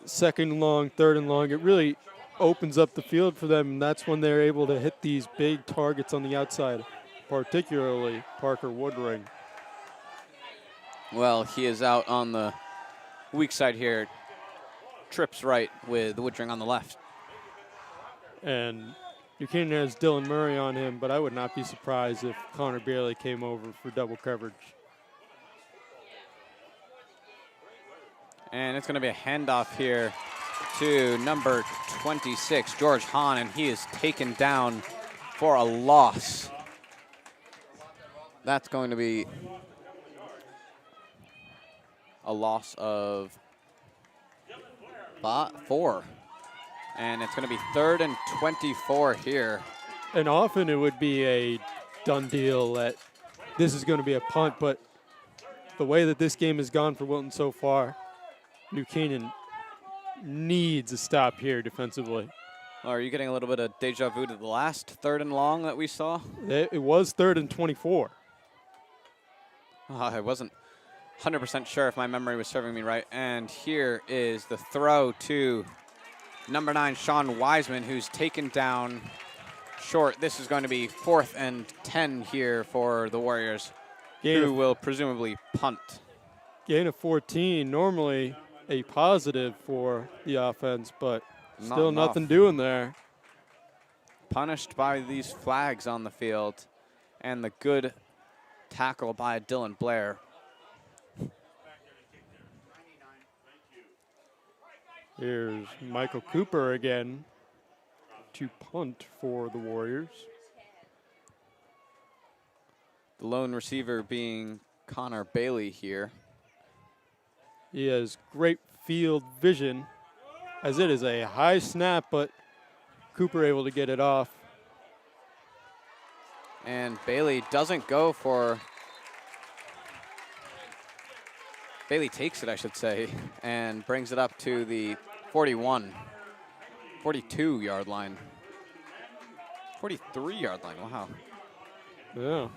Second and long, third and long, it really opens up the field for them, and that's when they're able to hit these big targets on the outside, particularly Parker Woodring. Well, he is out on the weak side here. Trips right with Woodring on the left. And Buchanan has Dylan Murray on him, but I would not be surprised if Conor Bailey came over for double coverage. And it's going to be a handoff here to number 26, George Hahn, and he is taken down for a loss. That's going to be a loss of 4. And it's going to be 3rd and 24 here. And often it would be a done deal that this is going to be a punt, but the way that this game has gone for Wilton so far, New Canaan needs a stop here defensively. Are you getting a little bit of deja vu to the last 3rd and long that we saw? It was 3rd and 24. I wasn't 100% sure if my memory was serving me right. And here is the throw to number 9, Sean Wiseman, who's taken down short. This is going to be 4th and 10 here for the Warriors, who will presumably punt. Gain of 14, normally a positive for the offense, but still nothing doing there. Punished by these flags on the field and the good tackle by Dylan Blair. Here's Michael Cooper again to punt for the Warriors. The lone receiver being Conor Bailey here. He has great field vision, as it is a high snap, but Cooper able to get it off. And Bailey doesn't go for... Bailey takes it, I should say, and brings it up to the 42-yard line. 43-yard line, wow. Yeah.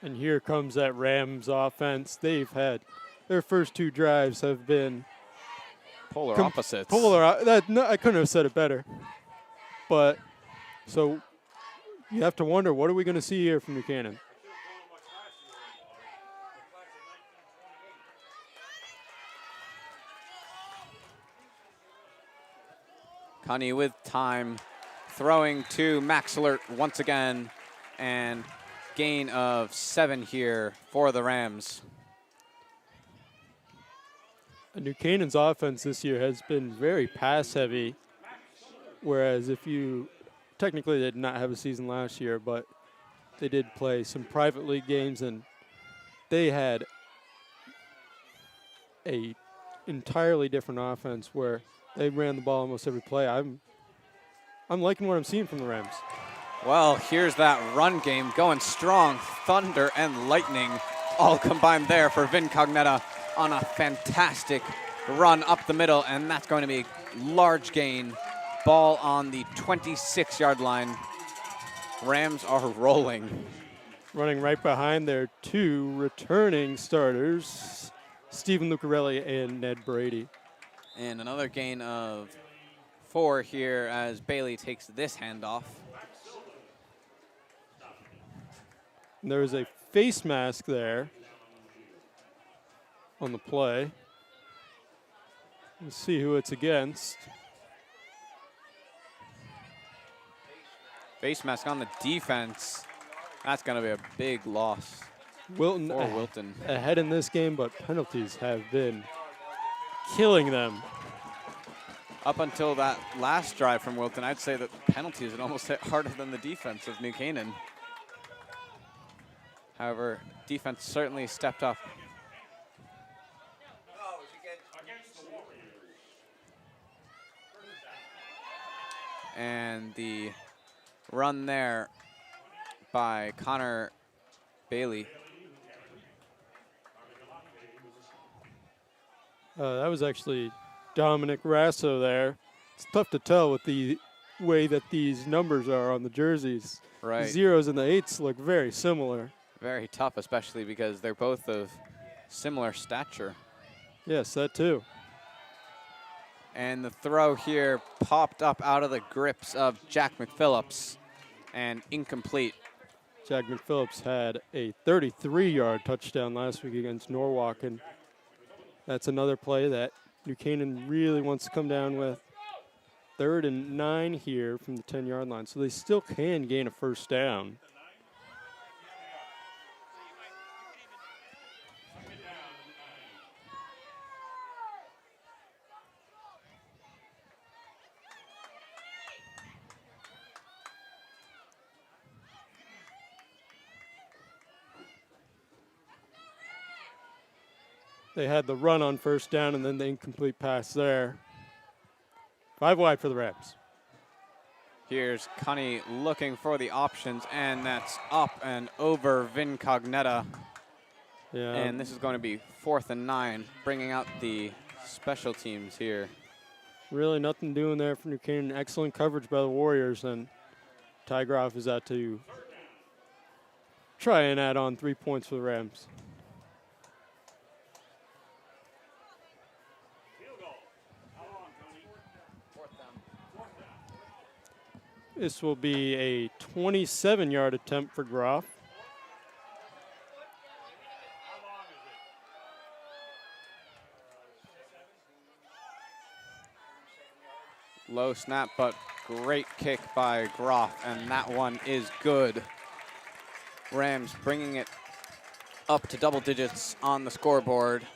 And here comes that Rams offense. They've had, their first 2 drives have been polar opposites. I couldn't have said it better. But, so you have to wonder, what are we going to see here from New Canaan? Connie with time, throwing to Max Alert once again, and gain of 7 here for the Rams. New Canaan's offense this year has been very pass heavy, whereas if you technically they did not have a season last year, but they did play some private league games and they had a entirely different offense where they ran the ball almost every play. I'm liking what I'm seeing from the Rams. Well, here's that run game going strong. Thunder and lightning all combined there for Vin Cognetta on a fantastic run up the middle, and that's going to be a large gain. Ball on the 26-yard line. Rams are rolling. Running right behind their 2 returning starters, Stephen Lucarelli and Ned Brady. And another gain of 4 here as Bailey takes this handoff. And there is a face mask there on the play. Let's see who it's against. Face mask on the defense. That's going to be a big loss Wilton for Wilton. Ahead in this game, but penalties have been killing them. Up until that last drive from Wilton, I'd say that penalties had almost hit harder than the defense of New Canaan. However, defense certainly stepped up. And the run there by Conor Bailey. That was actually Dominic Russo there. It's tough to tell with the way that these numbers are on the jerseys. Right. The 0s and the 8s look very similar. Very tough, especially because they're both of similar stature. Yes, that too. And the throw here popped up out of the grips of Jack McPhillips and incomplete. Jack McPhillips had a 33-yard touchdown last week against Norwalk, and That's another play that New Canaan really wants to come down with. 3rd and 9 here from the 10-yard line, so they still can gain a first down. They had the run on first down and then the incomplete pass there. 5 wide for the Rams. Here's Cunny looking for the options, and that's up and over Vin Cognetta. Yeah. And this is going to be 4th and 9, bringing out the special teams here. Really nothing doing there for New Canaan. Excellent coverage by the Warriors, and Tygroff is out to try and add on 3 points for the Rams. This will be a 27-yard attempt for Groff. Low snap, but great kick by Groff, and that one is good. Rams bringing it up to double digits on the scoreboard,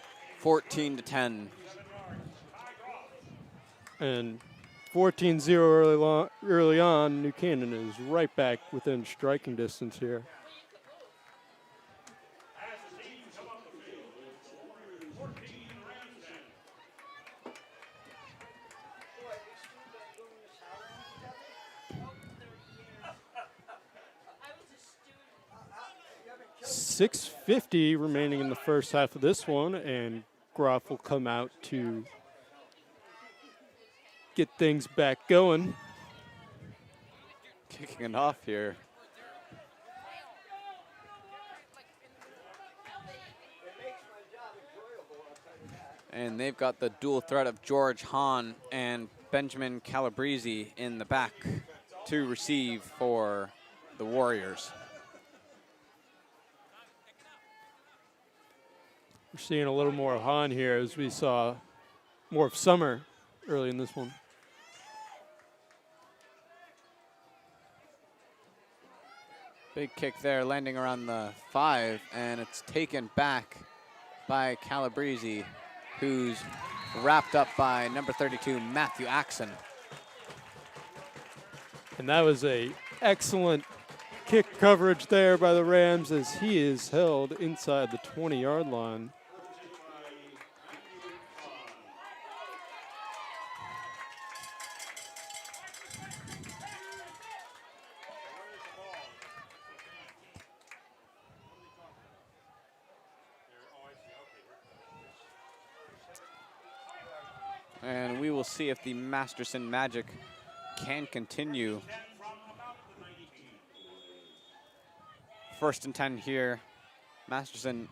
14-10. And 14-0 early on. New Canaan is right back within striking distance here. .650 remaining in the first half of this one, and Groff will come out to get things back going. Kicking it off here. And they've got the dual threat of George Hahn and Benjamin Calabrese in the back to receive for the Warriors. We're seeing a little more of Hahn here, as we saw more of Summer early in this one. Big kick there, landing around the 5, and it's taken back by Calabrese, who's wrapped up by number 32, Matthew Axon. And that was a excellent kick coverage there by the Rams, as he is held inside the 20-yard line. And we will see if the Masterson magic can continue. 1st and 10 here. Masterson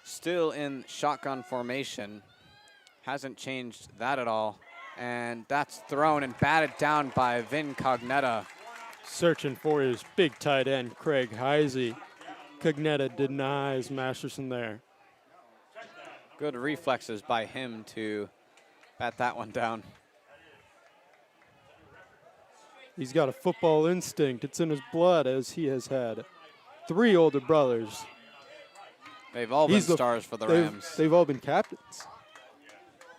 still in shotgun formation. Hasn't changed that at all. And that's thrown and batted down by Vin Cognetta. Searching for his big tight end, Craig Heisey. Cognetta denies Masterson there. Good reflexes by him to bat that one down. He's got a football instinct. It's in his blood, as he has had 3 older brothers. They've all been stars for the Rams. They've all been captains.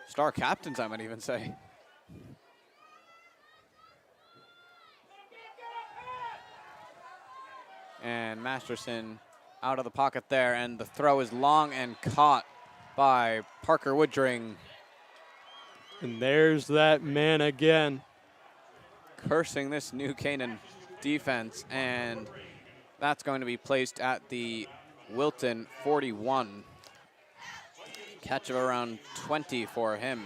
Star captains, I might even say. And Masterson out of the pocket there, and the throw is long and caught by Parker Woodring. And there's that man again. Cursing this New Canaan defense, and that's going to be placed at the Wilton 41. Catch of around 20 for him.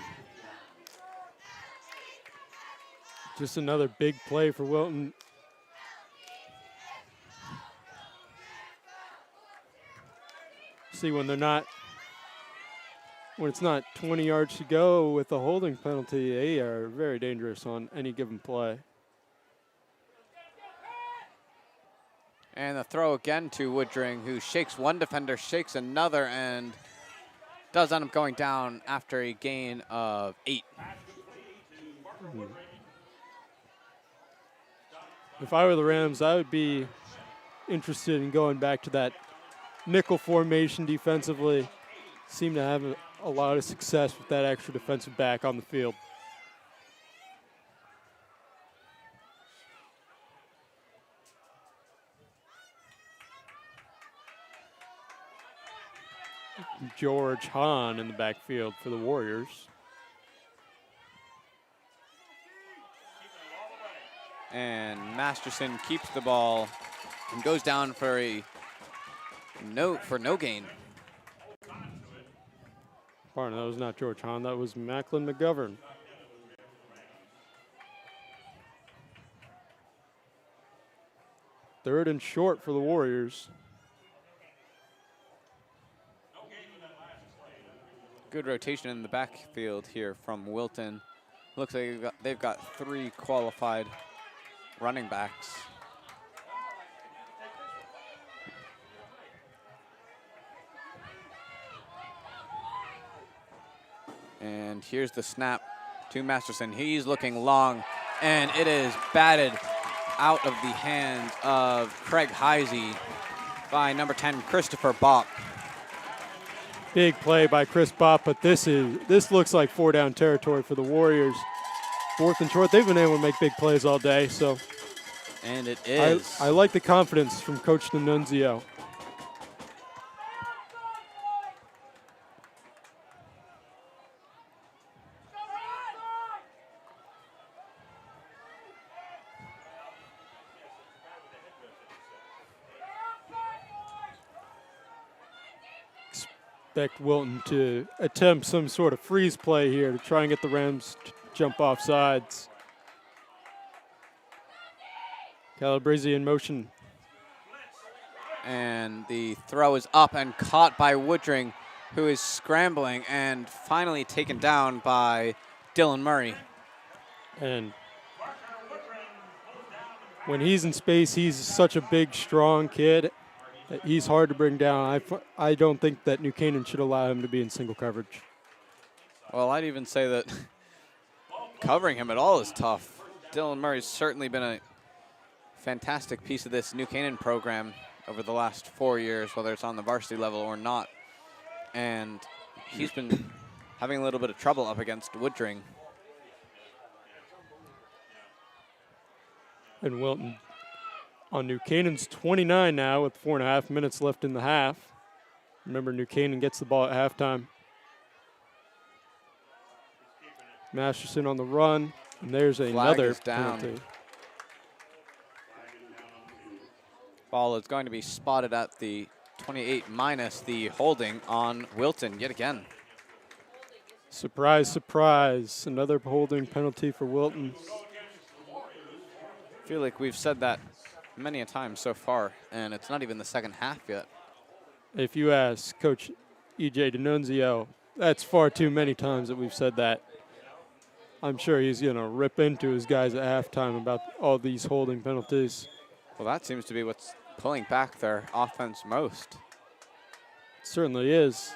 Just another big play for Wilton. See, when it's not 20 yards to go with a holding penalty, they are very dangerous on any given play. And the throw again to Woodring, who shakes one defender, shakes another, and does end up going down after a gain of 8. If I were the Rams, I would be interested in going back to that nickel formation defensively. Seem to have a lot of success with that extra defensive back on the field. George Hahn in the backfield for the Warriors. And Masterson keeps the ball and goes down for no gain. Pardon, that was not George Hahn, that was Macklin McGovern. Third and short for the Warriors. Good rotation in the backfield here from Wilton. Looks like they've got 3 qualified running backs. And here's the snap to Masterson. He's looking long, and it is batted out of the hands of Craig Heisey by number 10, Christopher Bopp. Big play by Chris Bopp, but this looks like 4-down territory for the Warriors. 4th and short. They've been able to make big plays all day, so. And it is. I like the confidence from Coach D'Annunzio. Expect Wilton to attempt some sort of freeze play here to try and get the Rams to jump off sides. Calabrese in motion. And the throw is up and caught by Woodring, who is scrambling and finally taken down by Dylan Murray. And when he's in space, he's such a big, strong kid. He's hard to bring down. I don't think that New Canaan should allow him to be in single coverage. Well, I'd even say that covering him at all is tough. Dylan Murray's certainly been a fantastic piece of this New Canaan program over the last 4 years, whether it's on the varsity level or not. And he's been having a little bit of trouble up against Woodring. And Wilton on New Canaan's 29 now with 4.5 minutes left in the half. Remember, New Canaan gets the ball at halftime. Masterson on the run, and there's another penalty. Ball is going to be spotted at the 28 minus the holding on Wilton yet again. Surprise, surprise. Another holding penalty for Wilton. I feel like we've said that many a time so far, and it's not even the second half yet. If you ask Coach E.J. D'Annunzio, that's far too many times that we've said that. I'm sure he's going to rip into his guys at halftime about all these holding penalties. Well, that seems to be what's pulling back their offense most. It certainly is.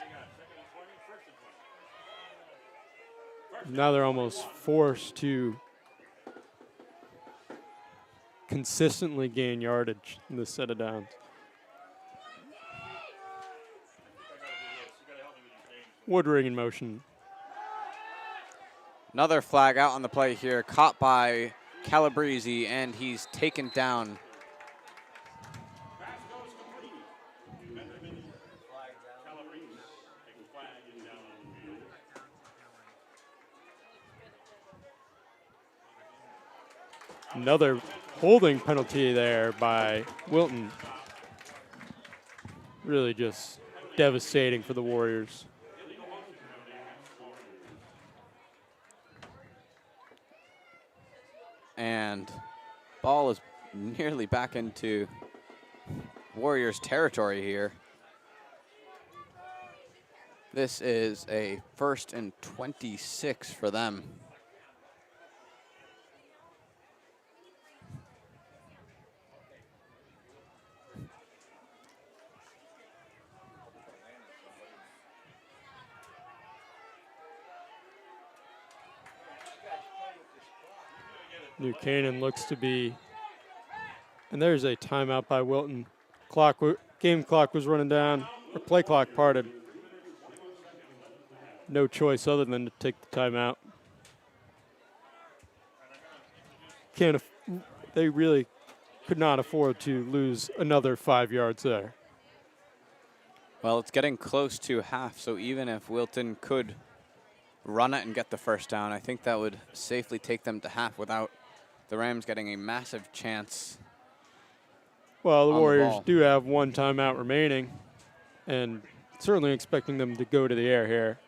Now they're almost forced to consistently gain yardage in this set of downs. Woodring in motion. Another flag out on the play here, caught by Calabrese, and he's taken down. Another holding penalty there by Wilton. Really just devastating for the Warriors. And ball is nearly back into Warriors territory here. This is a 1st and 26 for them. New Canaan looks to be, and there's a timeout by Wilton. Game clock was running down, or play clock parted. No choice other than to take the timeout. They really could not afford to lose another 5 yards there. Well, it's getting close to half, so even if Wilton could run it and get the first down, I think that would safely take them to half without the Rams getting a massive chance. Well, the on the Warriors ball. do have one timeout remaining, and certainly expecting them to go to the air here.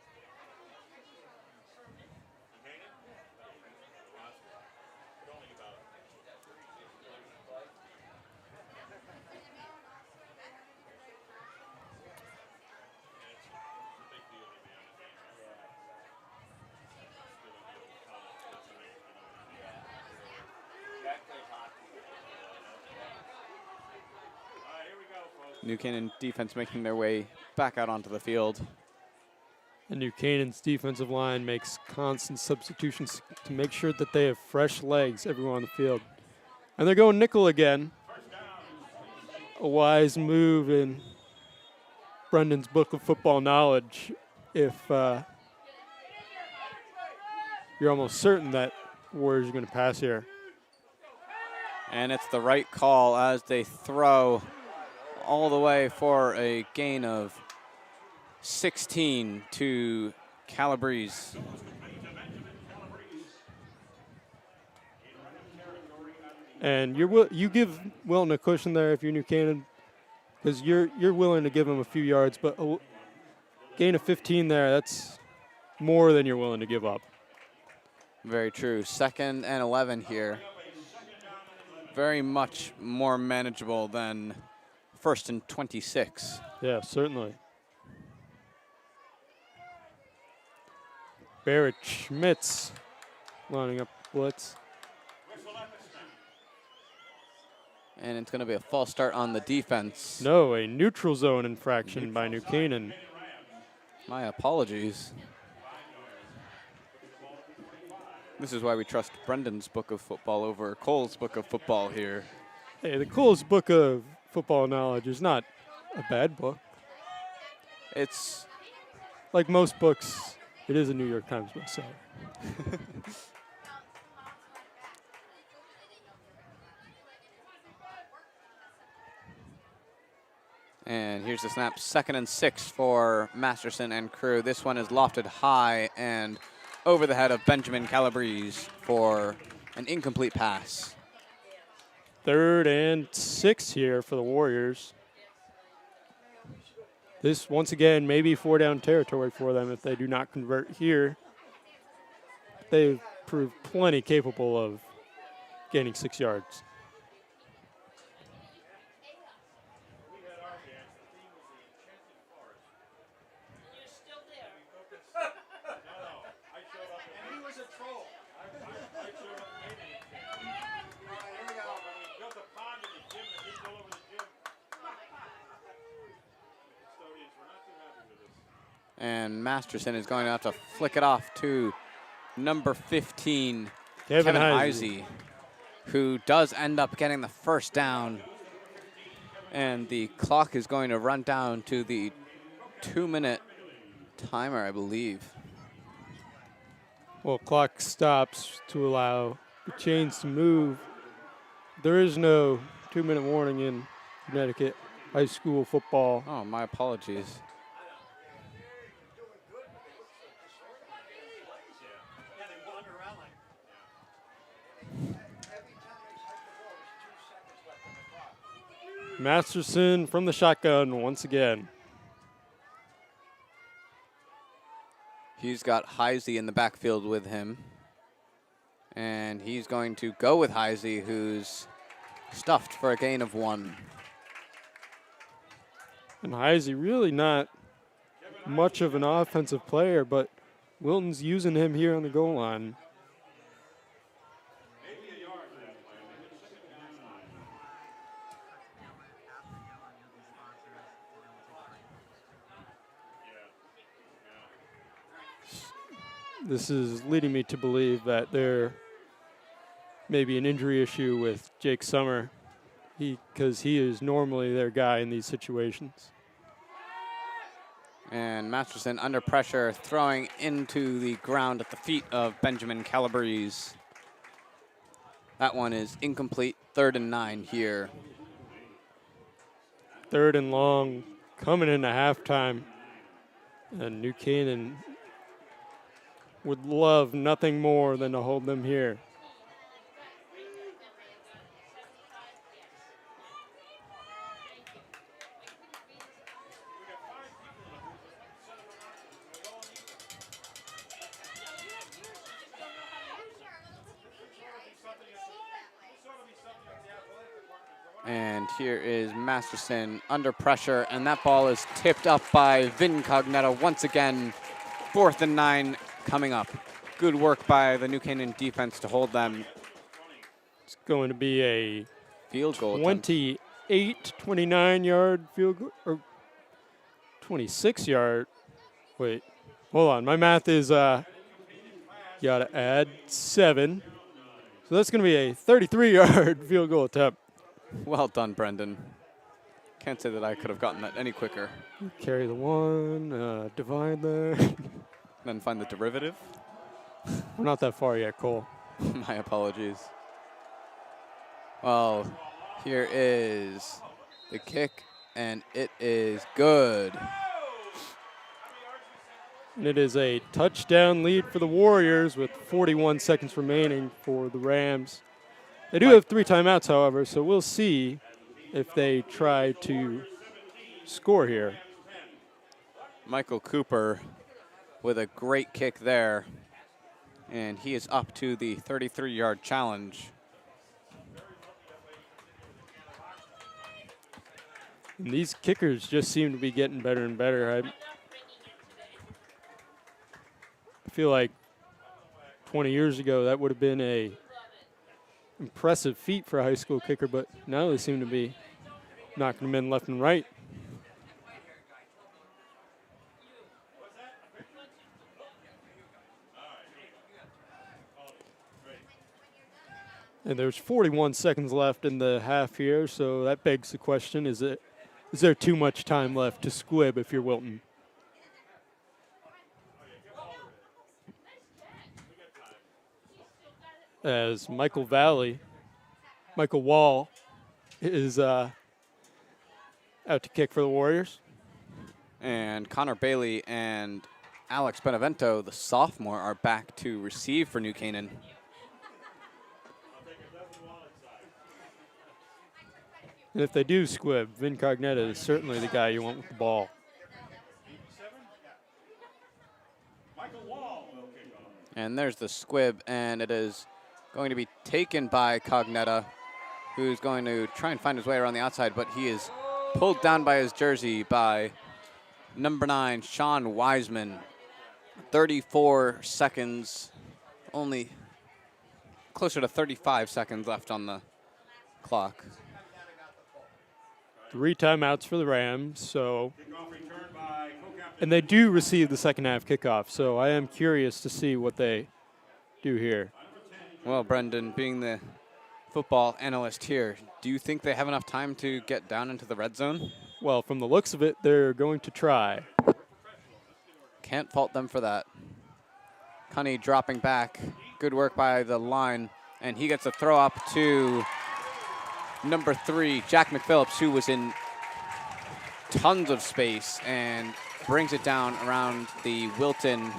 New Canaan defense making their way back out onto the field. And New Canaan's defensive line makes constant substitutions to make sure that they have fresh legs everywhere on the field. And they're going nickel again. A wise move in Brendan's book of football knowledge. If you're almost certain that Warriors are going to pass here. And it's the right call as they throw all the way for a gain of 16 to Calabrese. And you give Wilton a cushion there if you're New Canaan, because you're willing to give him a few yards, but a gain of 15 there, that's more than you're willing to give up. Very true. 2nd and 11 here. Very much more manageable than 1st and 26. Yeah, certainly. Barrett Schmitz lining up blitz. And it's going to be a false start on the defense. No, a neutral zone infraction by New Canaan. My apologies. This is why we trust Brendan's book of football over Cole's book of football here. Hey, the Cole's book of football knowledge is not a bad book. It's like most books, it is a New York Times bestseller. And here's the snap. 2nd and 6 for Masterson and crew. This one is lofted high and over the head of Benjamin Calabrese for an incomplete pass. 3rd and 6 here for the Warriors. This, once again, may be 4-down territory for them if they do not convert here. They've proved plenty capable of gaining 6 yards. And Masterson is going to have to flick it off to number 15, Kevin Heisey, who does end up getting the first down. And the clock is going to run down to the 2-minute timer, I believe. Well, clock stops to allow the chains to move. There is no 2-minute warning in Connecticut high school football. Oh, my apologies. Masterson from the shotgun once again. He's got Heisey in the backfield with him. And he's going to go with Heisey, who's stuffed for a gain of 1. And Heisey really not much of an offensive player, but Wilton's using him here on the goal line. This is leading me to believe that they're maybe an injury issue with Jake Summer, because he is normally their guy in these situations. And Masterson under pressure, throwing into the ground at the feet of Benjamin Calabrese. That one is incomplete, 3rd and 9 here. 3rd and long, coming into halftime. And New Canaan would love nothing more than to hold them here. And here is Masterson under pressure, and that ball is tipped up by Vincognetta once again. 4th and 9 coming up. Good work by the New Canaan defense to hold them. It's going to be a Field goal. 29-yard field goal, or 26-yard. Wait, hold on. My math is, got to add 7. So that's going to be a 33-yard field goal attempt. Well done, Brendan. Can't say that I could have gotten that any quicker. Carry the 1, divide there. Then find the derivative. We're not that far yet, Cole. My apologies. Well, here is the kick, and it is good. And it is a touchdown lead for the Warriors with 41 seconds remaining for the Rams. They do have 3 timeouts, however, so we'll see if they try to score here. Michael Cooper with a great kick there, and he is up to the 33-yard challenge. And these kickers just seem to be getting better and better. I feel like 20 years ago that would have been a impressive feat for a high school kicker, but now they seem to be knocking them in left and right. And there's 41 seconds left in the half here, so that begs the question, is there too much time left to squib if you're Wilton? As Michael Wall is out to kick for the Warriors. And Conor Bailey and Alex Benevento, the sophomore, are back to receive for New Canaan. And if they do squib, Vincognetta is certainly the guy you want with the ball. And there's the squib, and it is going to be taken by Cognetta, who's going to try and find his way around the outside, but he is pulled down by his jersey by number 9, Sean Wiseman. 34 seconds, only closer to 35 seconds left on the clock. 3 timeouts for the Rams, so, and they do receive the second half kickoff, so I am curious to see what they do here. Well, Brendan, being the football analyst here, do you think they have enough time to get down into the red zone? Well, from the looks of it, they're going to try. Can't fault them for that. Cunny dropping back. Good work by the line, and he gets a throw up to number 3, Jack McPhillips, who was in tons of space and brings it down around the Wilton.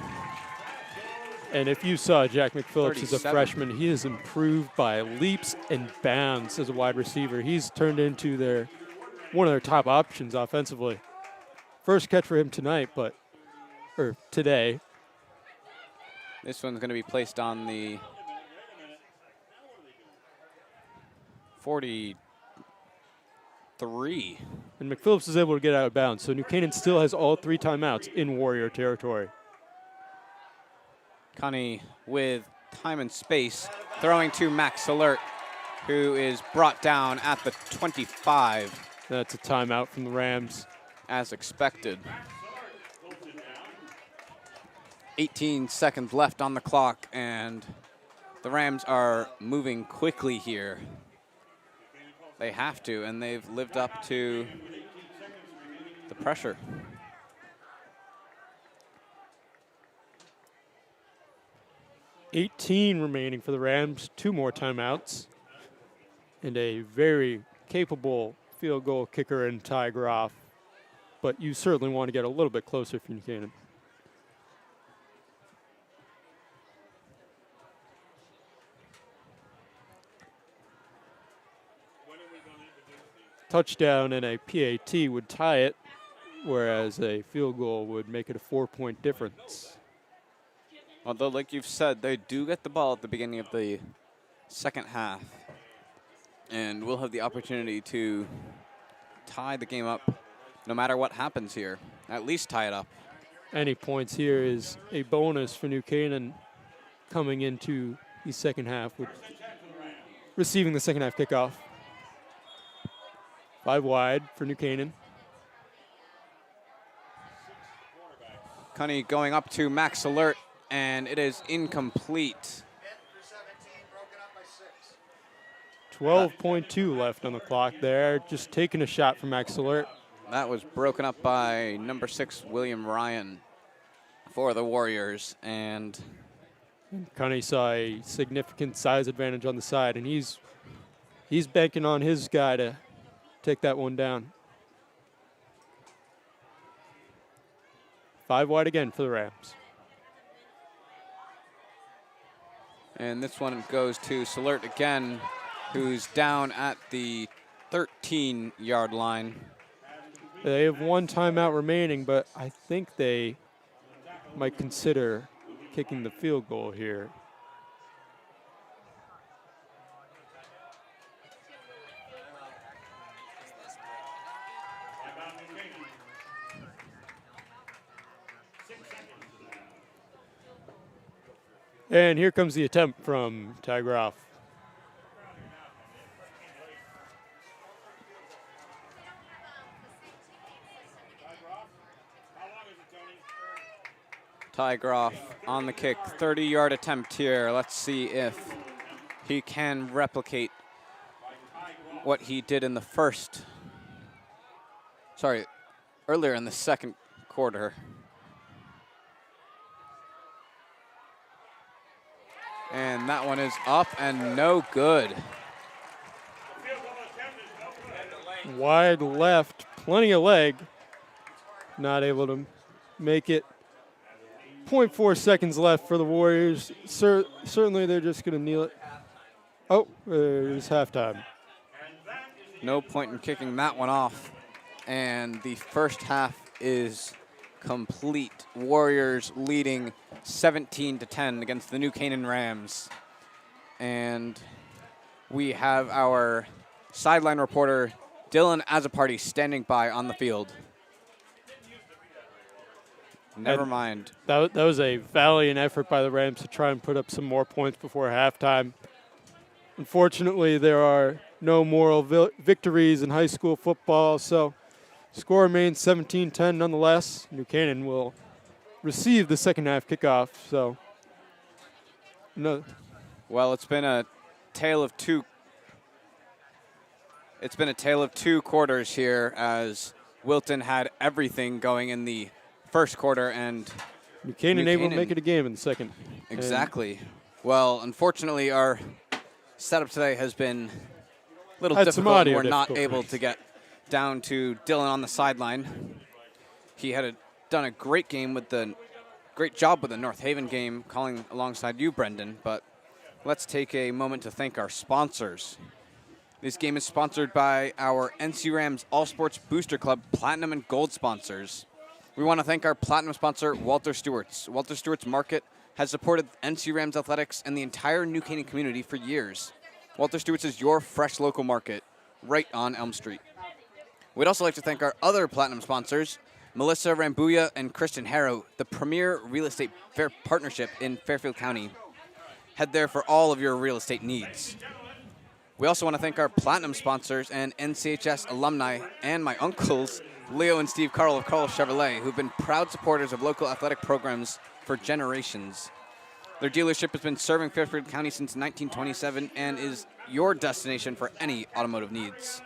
And if you saw Jack McPhillips as a 37. freshman, he has improved by leaps and bounds as a wide receiver. He's turned into one of their top options offensively. First catch for him tonight, or today. This one's going to be placed on the 43. And McPhillips is able to get out of bounds. So New Canaan still has all 3 timeouts in Warrior territory. Cunny with time and space, throwing to Max Alert, who is brought down at the 25. That's a timeout from the Rams. As expected. 18 seconds left on the clock, and The Rams are moving quickly here. They have to, and they've lived up to the pressure. $18 remaining for the Rams, 2 more timeouts, and a very capable field goal kicker in Ty Groff. But you certainly want to get a little bit closer if you can. Touchdown and a PAT would tie it, whereas a field goal would make it a 4-point difference. Although, like you've said, they do get the ball at the beginning of the second half, and we'll have the opportunity to tie the game up no matter what happens here. At least tie it up. Any points here is a bonus for New Canaan coming into the second half with receiving the second half kickoff. 5 wide for New Canaan. Cunny going up to Max Alert, and it is incomplete. 12.2 left on the clock there. Just taking a shot from Max Alert. That was broken up by number 6, William Ryan, for the Warriors. And Cunny saw a significant size advantage on the side, and he's banking on his guy to take that one down. 5 wide again for the Rams. And this one goes to Salert again, who's down at the 13-yard line. They have 1 timeout remaining, but I think they might consider kicking the field goal here. And here comes the attempt from Ty Groff. Ty Groff on the kick, 30-yard attempt here. Let's see if he can replicate what he did in the earlier in the second quarter. And that one is up and no good. Wide left, plenty of leg. Not able to make it. 0.4 seconds left for the Warriors. Certainly they're just going to kneel it. Oh, it's halftime. No point in kicking that one off. And the first half is complete. Warriors leading 17-10 against the New Canaan Rams. And we have our sideline reporter, Dylan Azaparty, standing by on the field. Never mind. That was a valiant effort by the Rams to try and put up some more points before halftime. Unfortunately, there are no moral victories in high school football, so score remains 17-10 nonetheless. New Canaan will receive the second half kickoff. So, no. Well, it's been a tale of two. It's been a tale of 2 quarters here, as Wilton had everything going in the first quarter, and New Canaan able to make it a game in the second. Exactly. Well, unfortunately, our setup today has been a little Had difficult. We're not able to get down to Dylan on the sideline. He had done a great job with the North Haven game, calling alongside you, Brendan. But let's take a moment to thank our sponsors. This game is sponsored by our NC Rams All Sports Booster Club Platinum and Gold sponsors. We want to thank our Platinum sponsor, Walter Stewart's. Walter Stewart's Market has supported NC Rams athletics and the entire New Canaan community for years. Walter Stewart's is your fresh local market, right on Elm Street. We'd also like to thank our other Platinum sponsors, Melissa Rambuya and Kristen Harrow, the premier real estate fair partnership in Fairfield County. Head there for all of your real estate needs. We also want to thank our Platinum sponsors and NCHS alumni and my uncles, Leo and Steve Carl of Carl Chevrolet, who've been proud supporters of local athletic programs for generations. Their dealership has been serving Fairfield County since 1927 and is your destination for any automotive needs.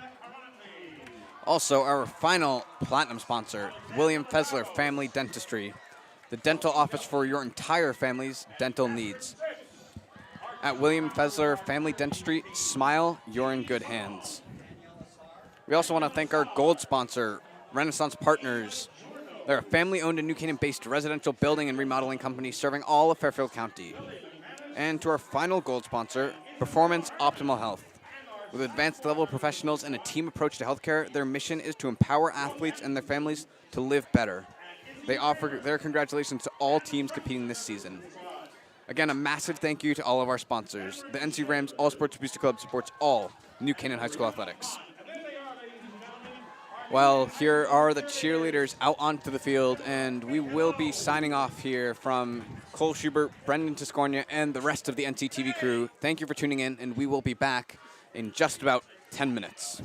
Also, our final platinum sponsor, William Fessler Family Dentistry, the dental office for your entire family's dental needs. At William Fessler Family Dentistry, smile, you're in good hands. We also want to thank our gold sponsor, Renaissance Partners. They're a family-owned and New Canaan-based residential building and remodeling company serving all of Fairfield County. And to our final gold sponsor, Performance Optimal Health. With advanced level professionals and a team approach to healthcare, their mission is to empower athletes and their families to live better. They offer their congratulations to all teams competing this season. Again, a massive thank you to all of our sponsors. The NC Rams All Sports Booster Club supports all New Canaan High School athletics. Well, here are the cheerleaders out onto the field, and we will be signing off here from Cole Schubert, Brendan Tiscornia, and the rest of the NCTV crew. Thank you for tuning in, and we will be back in just about 10 minutes.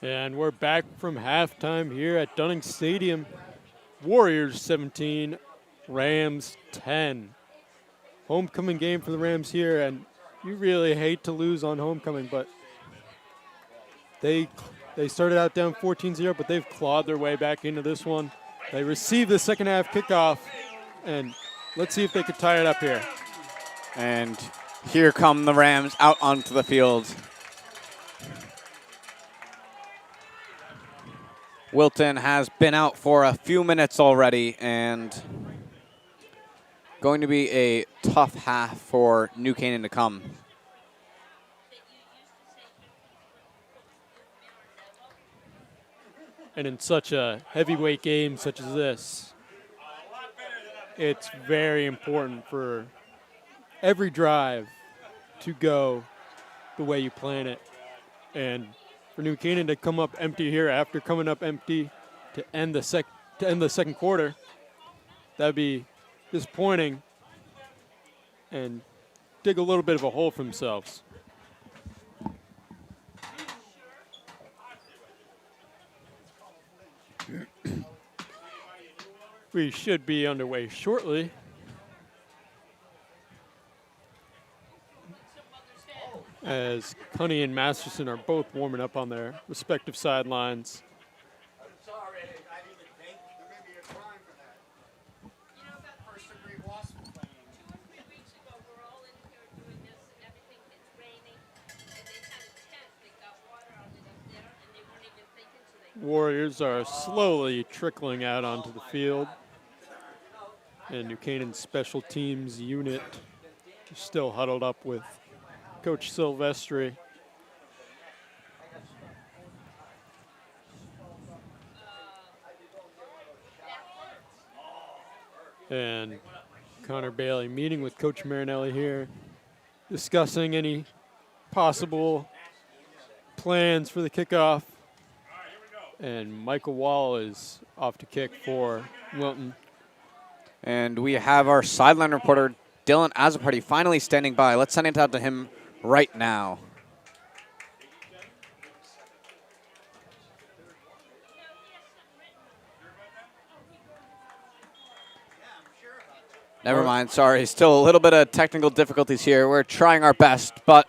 And we're back from halftime here at Dunning Stadium. Warriors 17, Rams 10. Homecoming game for the Rams here, and you really hate to lose on homecoming, but they started out down 14-0, but they've clawed their way back into this one. They received the second half kickoff, and let's see if they could tie it up here. And here come the Rams out onto the field. Wilton has been out for a few minutes already, and going to be a tough half for New Canaan to come. And in such a heavyweight game such as this, it's very important for every drive to go the way you plan it. And for New Canaan to come up empty here after coming up empty to end the second quarter, that'd be disappointing and dig a little bit of a hole for themselves. We should be underway shortly. As Cunny and Masterson are both warming up on their respective sidelines. Sorry, I didn't think there may be a crime for that. You know that first degree loss claim. 2 or 3 weeks ago, we're all in here doing this, and everything gets raining, and they had a tent that got water on it up there, and they weren't even thinking, so they. Warriors are slowly trickling out onto the field. And New Canaan's special teams unit is still huddled up with Coach Silvestri. And Conor Bailey meeting with Coach Marinelli here, discussing any possible plans for the kickoff. And Michael Wall is off to kick for Wilton. And we have our sideline reporter, Dylan Azaparty, finally standing by. Let's send it out to him right now. Never mind, sorry. Still a little bit of technical difficulties here. We're trying our best, but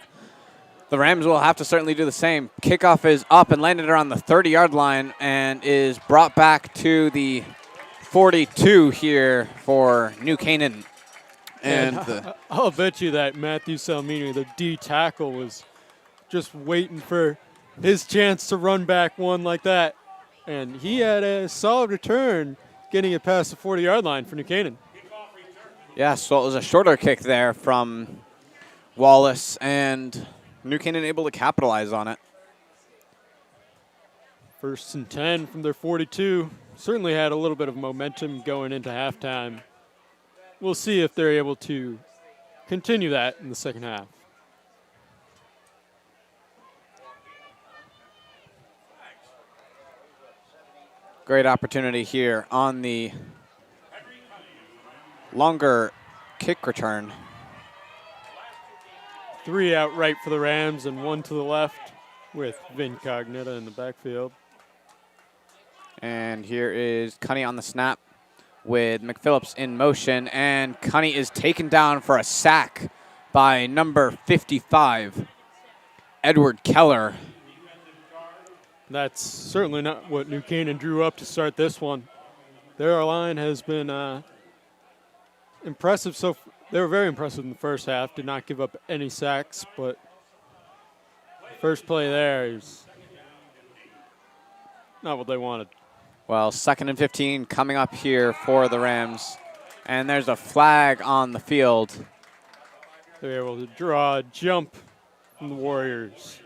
the Rams will have to certainly do the same. Kickoff is up and landed around the 30-yard line and is brought back to the 42 here for New Canaan. And I'll bet you that Matthew Salmini, the D tackle, was just waiting for his chance to run back one like that. And he had a solid return getting it past the 40-yard line for New Canaan. yeah, so it was a shorter kick there from Wallace, and New Canaan able to capitalize on it. 1st and 10 from their 42. Certainly had a little bit of momentum going into halftime. We'll see if they're able to continue that in the second half. Great opportunity here on the longer kick return. 3 out right for the Rams and 1 to the left with Vin Cognita in the backfield. And here is Cunny on the snap with McPhillips in motion, and Cunny is taken down for a sack by number 55, Edward Keller. That's certainly not what New Canaan drew up to start this one. Their line has been impressive. They were very impressive in the first half, did not give up any sacks, but first play there is not what they wanted. Well, 2nd and 15 coming up here for the Rams. And there's a flag on the field. They're able to draw a jump from the Warriors.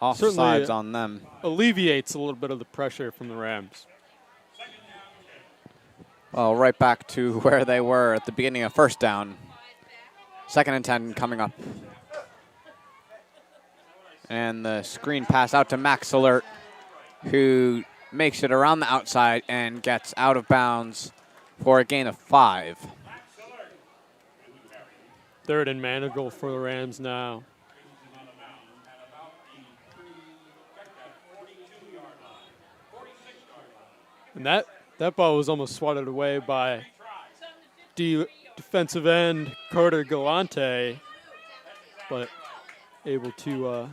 Offsides on them. Alleviates a little bit of the pressure from the Rams. Well, right back to where they were at the beginning of first down. 2nd and 10 coming up. And the screen pass out to Max Alert, who makes it around the outside and gets out of bounds for a gain of 5. 3rd and manageable for the Rams now. And that ball was almost swatted away by defensive end Carter Galante, but able to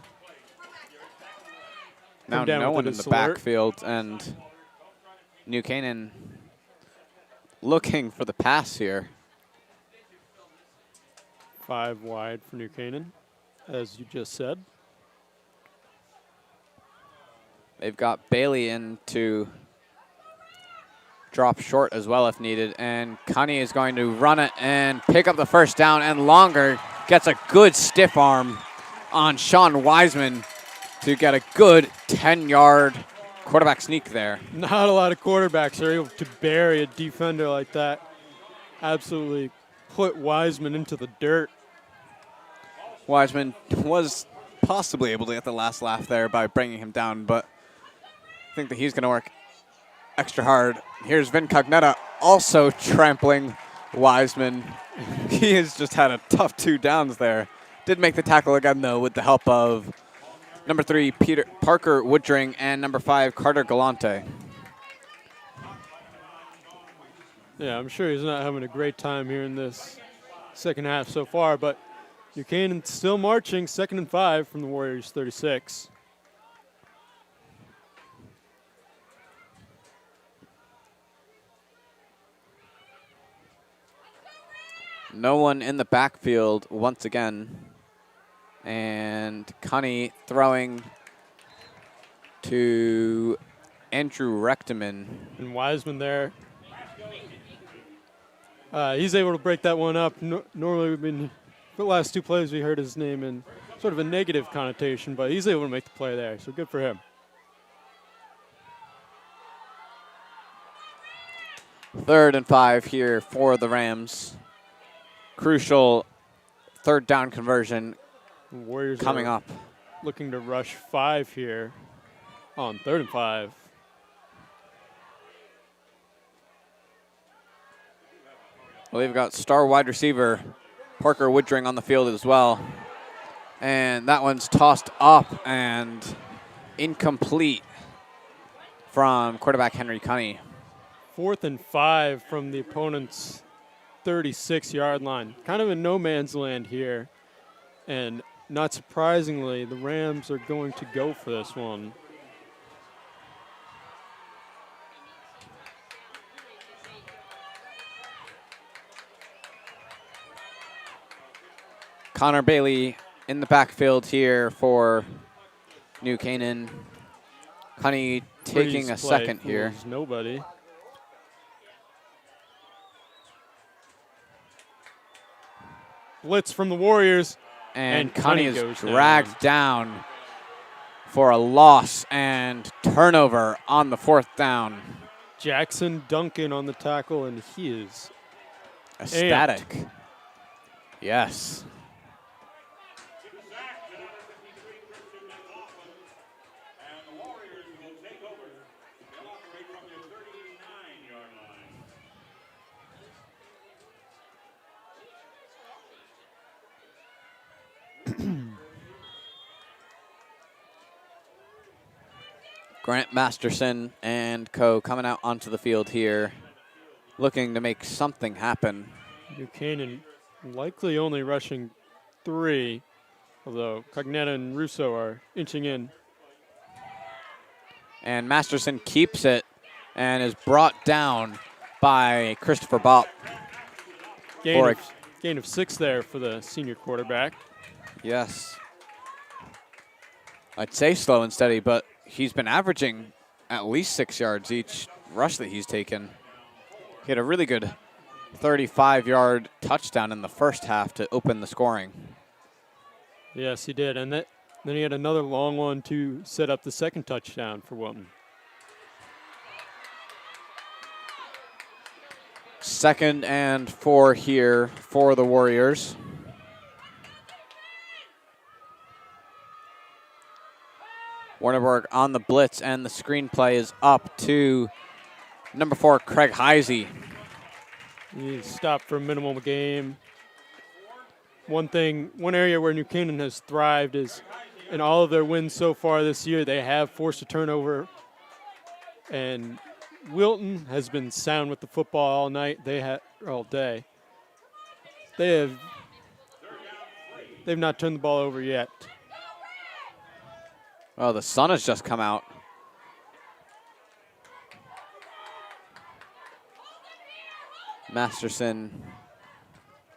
Now down no with one it in the as alert. backfield, and New Canaan looking for the pass here. 5 wide for New Canaan, as you just said. They've got Bailey in to drop short as well if needed, and Connie is going to run it and pick up the first down, and Longer gets a good stiff arm on Sean Wiseman to get a good 10-yard quarterback sneak there. Not a lot of quarterbacks are able to bury a defender like that. Absolutely put Wiseman into the dirt. Wiseman was possibly able to get the last laugh there by bringing him down, but I think that he's going to work extra hard. Here's Vin Cognetta also trampling Wiseman. He has just had a tough 2 downs there. Did make the tackle again, though, with the help of number 3, Parker Woodring, and number 5, Carter Galante. Yeah, I'm sure he's not having a great time here in this second half so far, but Buchanan still marching, 2nd and 5 from the Warriors 36. No one in the backfield once again. And Connie throwing to Andrew Rechteman. And Wiseman there. He's able to break that one up. Normally we've been, for the last 2 plays we heard his name in sort of a negative connotation, but he's able to make the play there, so good for him. 3rd and 5 here for the Rams. Crucial 3rd down conversion Warriors coming up. Looking to rush 5 here on 3rd and 5. Well, they've got star wide receiver Parker Woodring on the field as well. And that one's tossed up and incomplete from quarterback Henry Cunny. 4th and 5 from the opponent's 36-yard line. Kind of in no man's land here. And not surprisingly, the Rams are going to go for this one. Conor Bailey in the backfield here for New Canaan. Cunny taking a second here. Nobody. Blitz from the Warriors. And Cunny Cunny is goes dragged down for a loss and turnover on the 4th down. Jackson Duncan on the tackle, and he is Ecstatic. Yes. And the Warriors will take over. They'll operate from their 39-yard line. Grant Masterson and co coming out onto the field here, looking to make something happen. Buchanan likely only rushing 3, although Cognetta and Russo are inching in. And Masterson keeps it and is brought down by Christopher Bopp. Gain of 6 there for the senior quarterback. Yes. I'd say slow and steady, but he's been averaging at least 6 yards each rush that he's taken. He had a really good 35-yard touchdown in the first half to open the scoring. Yes, he did. And then he had another long one to set up the second touchdown for Wilton. 2nd and 4 here for the Warriors. Warnerberg on the blitz, and the screenplay is up to number 4, Craig Heisey. He stopped for a minimal game. One area where New Canaan has thrived is in all of their wins so far this year, they have forced a turnover, and Wilton has been sound with the football all night. All day. They've not turned the ball over yet. Oh, the sun has just come out. Masterson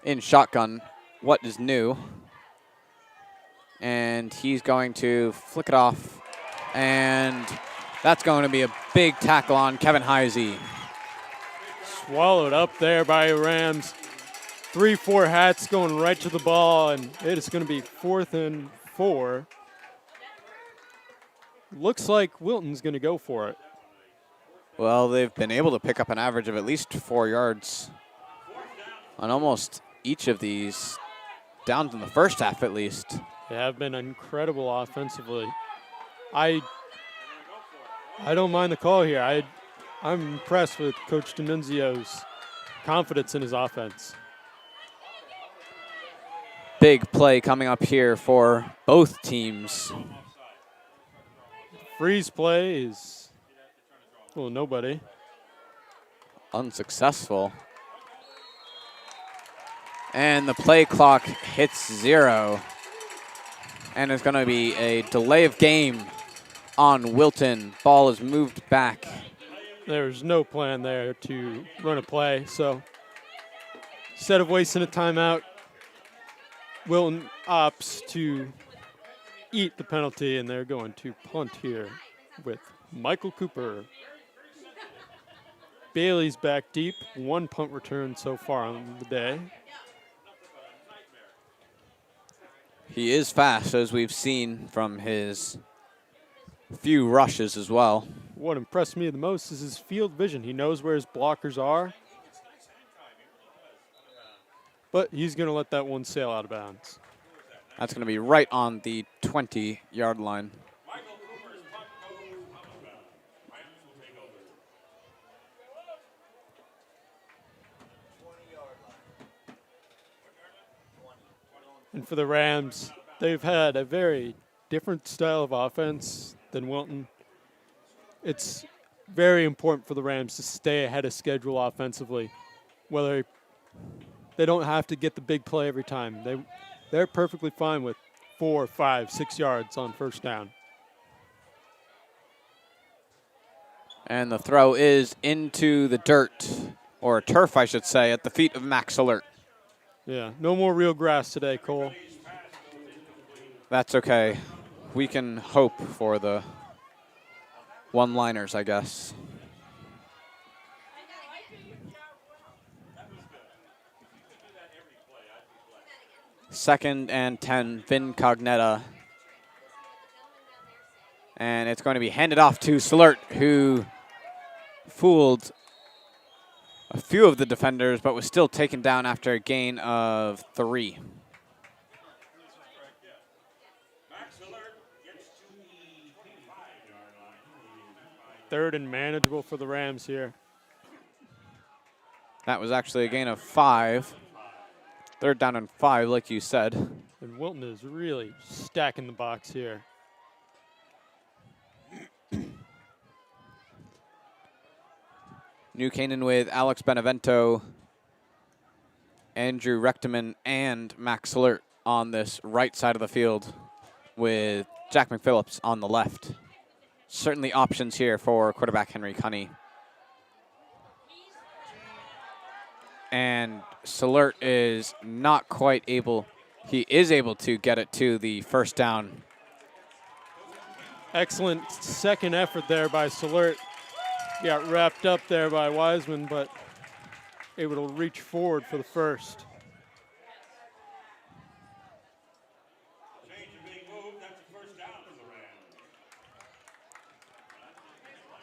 in shotgun. What is new? And he's going to flick it off. And that's going to be a big tackle on Kevin Heisey. Swallowed up there by Rams. 3-4 hats going right to the ball, and it is going to be 4th and 4. Looks like Wilton's going to go for it. Well, they've been able to pick up an average of at least 4 yards on almost each of these downs in the first half at least. They have been incredible offensively. I don't mind the call here. I'm impressed with Coach D'Annunzio's confidence in his offense. Big play coming up here for both teams. Freeze play is, well, nobody. Unsuccessful. And the play clock hits 0. And it's going to be a delay of game on Wilton. Ball is moved back. There's no plan there to run a play, so instead of wasting a timeout, Wilton opts to eat the penalty, and they're going to punt here with Michael Cooper. Bailey's back deep. 1 punt return so far on the day. He is fast, as we've seen from his few rushes as well. What impressed me the most is his field vision. He knows where his blockers are, but he's going to let that one sail out of bounds. That's going to be right on the 20-yard line. And for the Rams, they've had a very different style of offense than Wilton. It's very important for the Rams to stay ahead of schedule offensively. Whether they don't have to get the big play every time. They're perfectly fine with 4, 5, 6 yards on first down. And the throw is into the dirt, or turf, I should say, at the feet of Max Alert. Yeah, no more real grass today, Cole. That's okay. We can hope for the one-liners, I guess. Second and 10, Vin Cognetta. And it's going to be handed off to Slurt, who fooled a few of the defenders, but was still taken down after a gain of 3. Third and manageable for the Rams here. That was actually a gain of 5. Third down and 5, like you said. And Wilton is really stacking the box here. New Canaan with Alex Benevento, Andrew Rechteman, and Max Alert on this right side of the field with Jack McPhillips on the left. Certainly options here for quarterback Henry Cunney. And Salert is not quite able. He is able to get it to the first down. Excellent second effort there by Salert. Got wrapped up there by Wiseman, but able to reach forward for the first.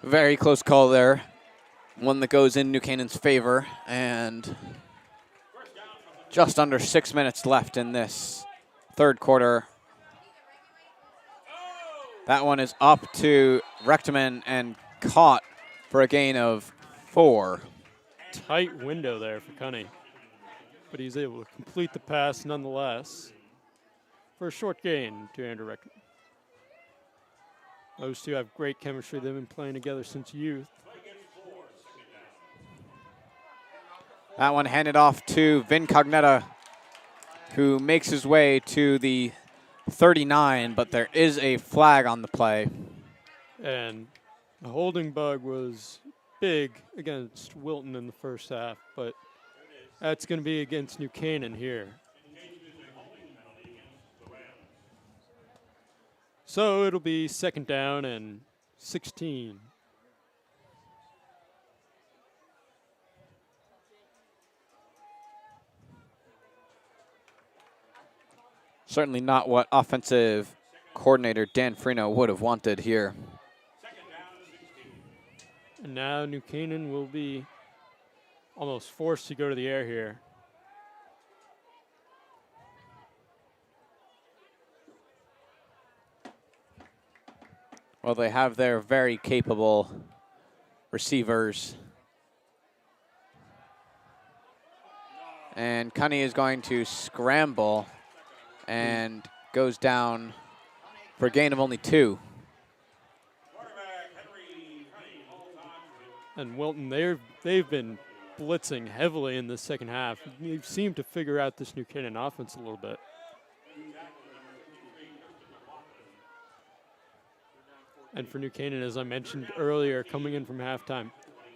Very close call there. One that goes in New Canaan's favor, and just under 6 minutes left in this third quarter. That one is up to Rechteman and caught for a gain of 4. Tight window there for Cunney, but he's able to complete the pass nonetheless for a short gain to Andrew Rechteman. Those two have great chemistry. They've been playing together since youth. That one handed off to Vin Cognetta, who makes his way to the 39, but there is a flag on the play. And the holding bug was big against Wilton in the first half, but that's going to be against New Canaan here. So it'll be 2nd down and 16. Certainly not what offensive coordinator Dan Freno would have wanted here. And now New Canaan will be almost forced to go to the air here. Well, they have their very capable receivers. And Cunny is going to scramble and goes down for a gain of only 2. And Wilton, they've been blitzing heavily in the second half. They've seemed to figure out this New Canaan offense a little bit. And for New Canaan, as I mentioned earlier, coming in from halftime,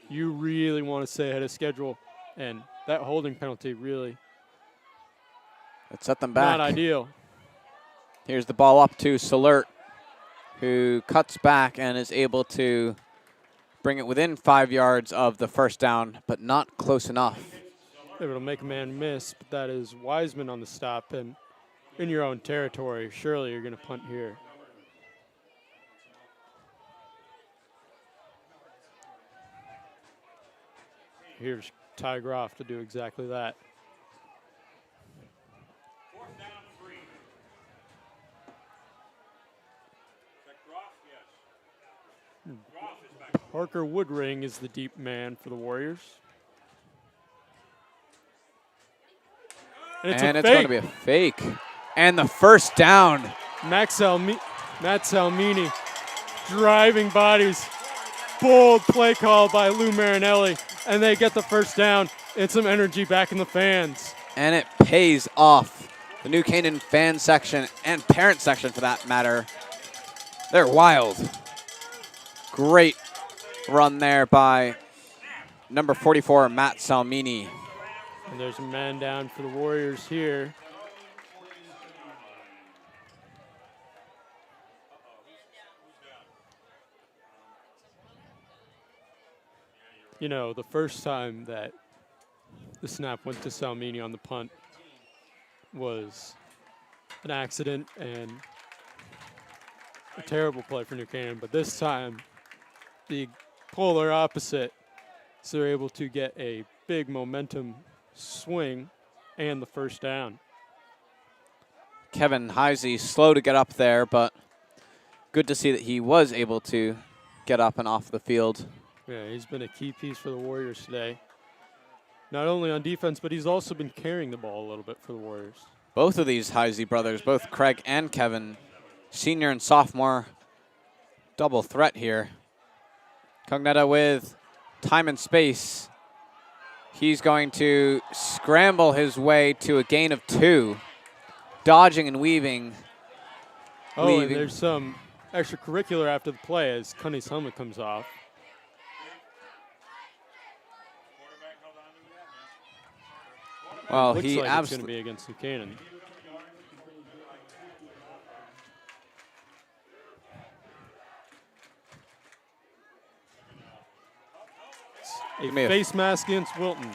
you really want to stay ahead of schedule. And that holding penalty really It set them back. not ideal. Here's the ball up to Salert, who cuts back and is able to bring it within 5 yards of the first down, but not close enough. Able to make a man miss, but that is Wiseman on the stop. And in your own territory, surely you're going to punt here. Here's Ty Groff to do exactly that. 4th down 3. Is that Groff? Yes. Groff is back. Parker Woodring is the deep man for the Warriors. And it's It's going to be a fake. And the first down. Matt Salmini driving bodies. Bold play call by Lou Marinelli. And they get the first down and some energy back in the fans. And it pays off. The New Canaan fan section and parent section, for that matter, they're wild. Great run there by number 44, Matt Salmini. And there's a man down for the Warriors here. You know, the first time that the snap went to Salmini on the punt was an accident and a terrible play for New Canaan. But this time, the polar opposite. So they're able to get a big momentum swing and the first down. Kevin Heisey slow to get up there, but good to see that he was able to get up and off the field. Yeah, he's been a key piece for the Warriors today. Not only on defense, but he's also been carrying the ball a little bit for the Warriors. Both of these Heisey brothers, both Craig and Kevin, senior and sophomore, double threat here. Cognetta with time and space. He's going to scramble his way to a gain of 2, dodging and weaving. Oh, and there's some extracurricular after the play as Cunny's helmet comes off. Well, Looks he like it's going to absolutely be against New Canaan. A face mask against Wilton.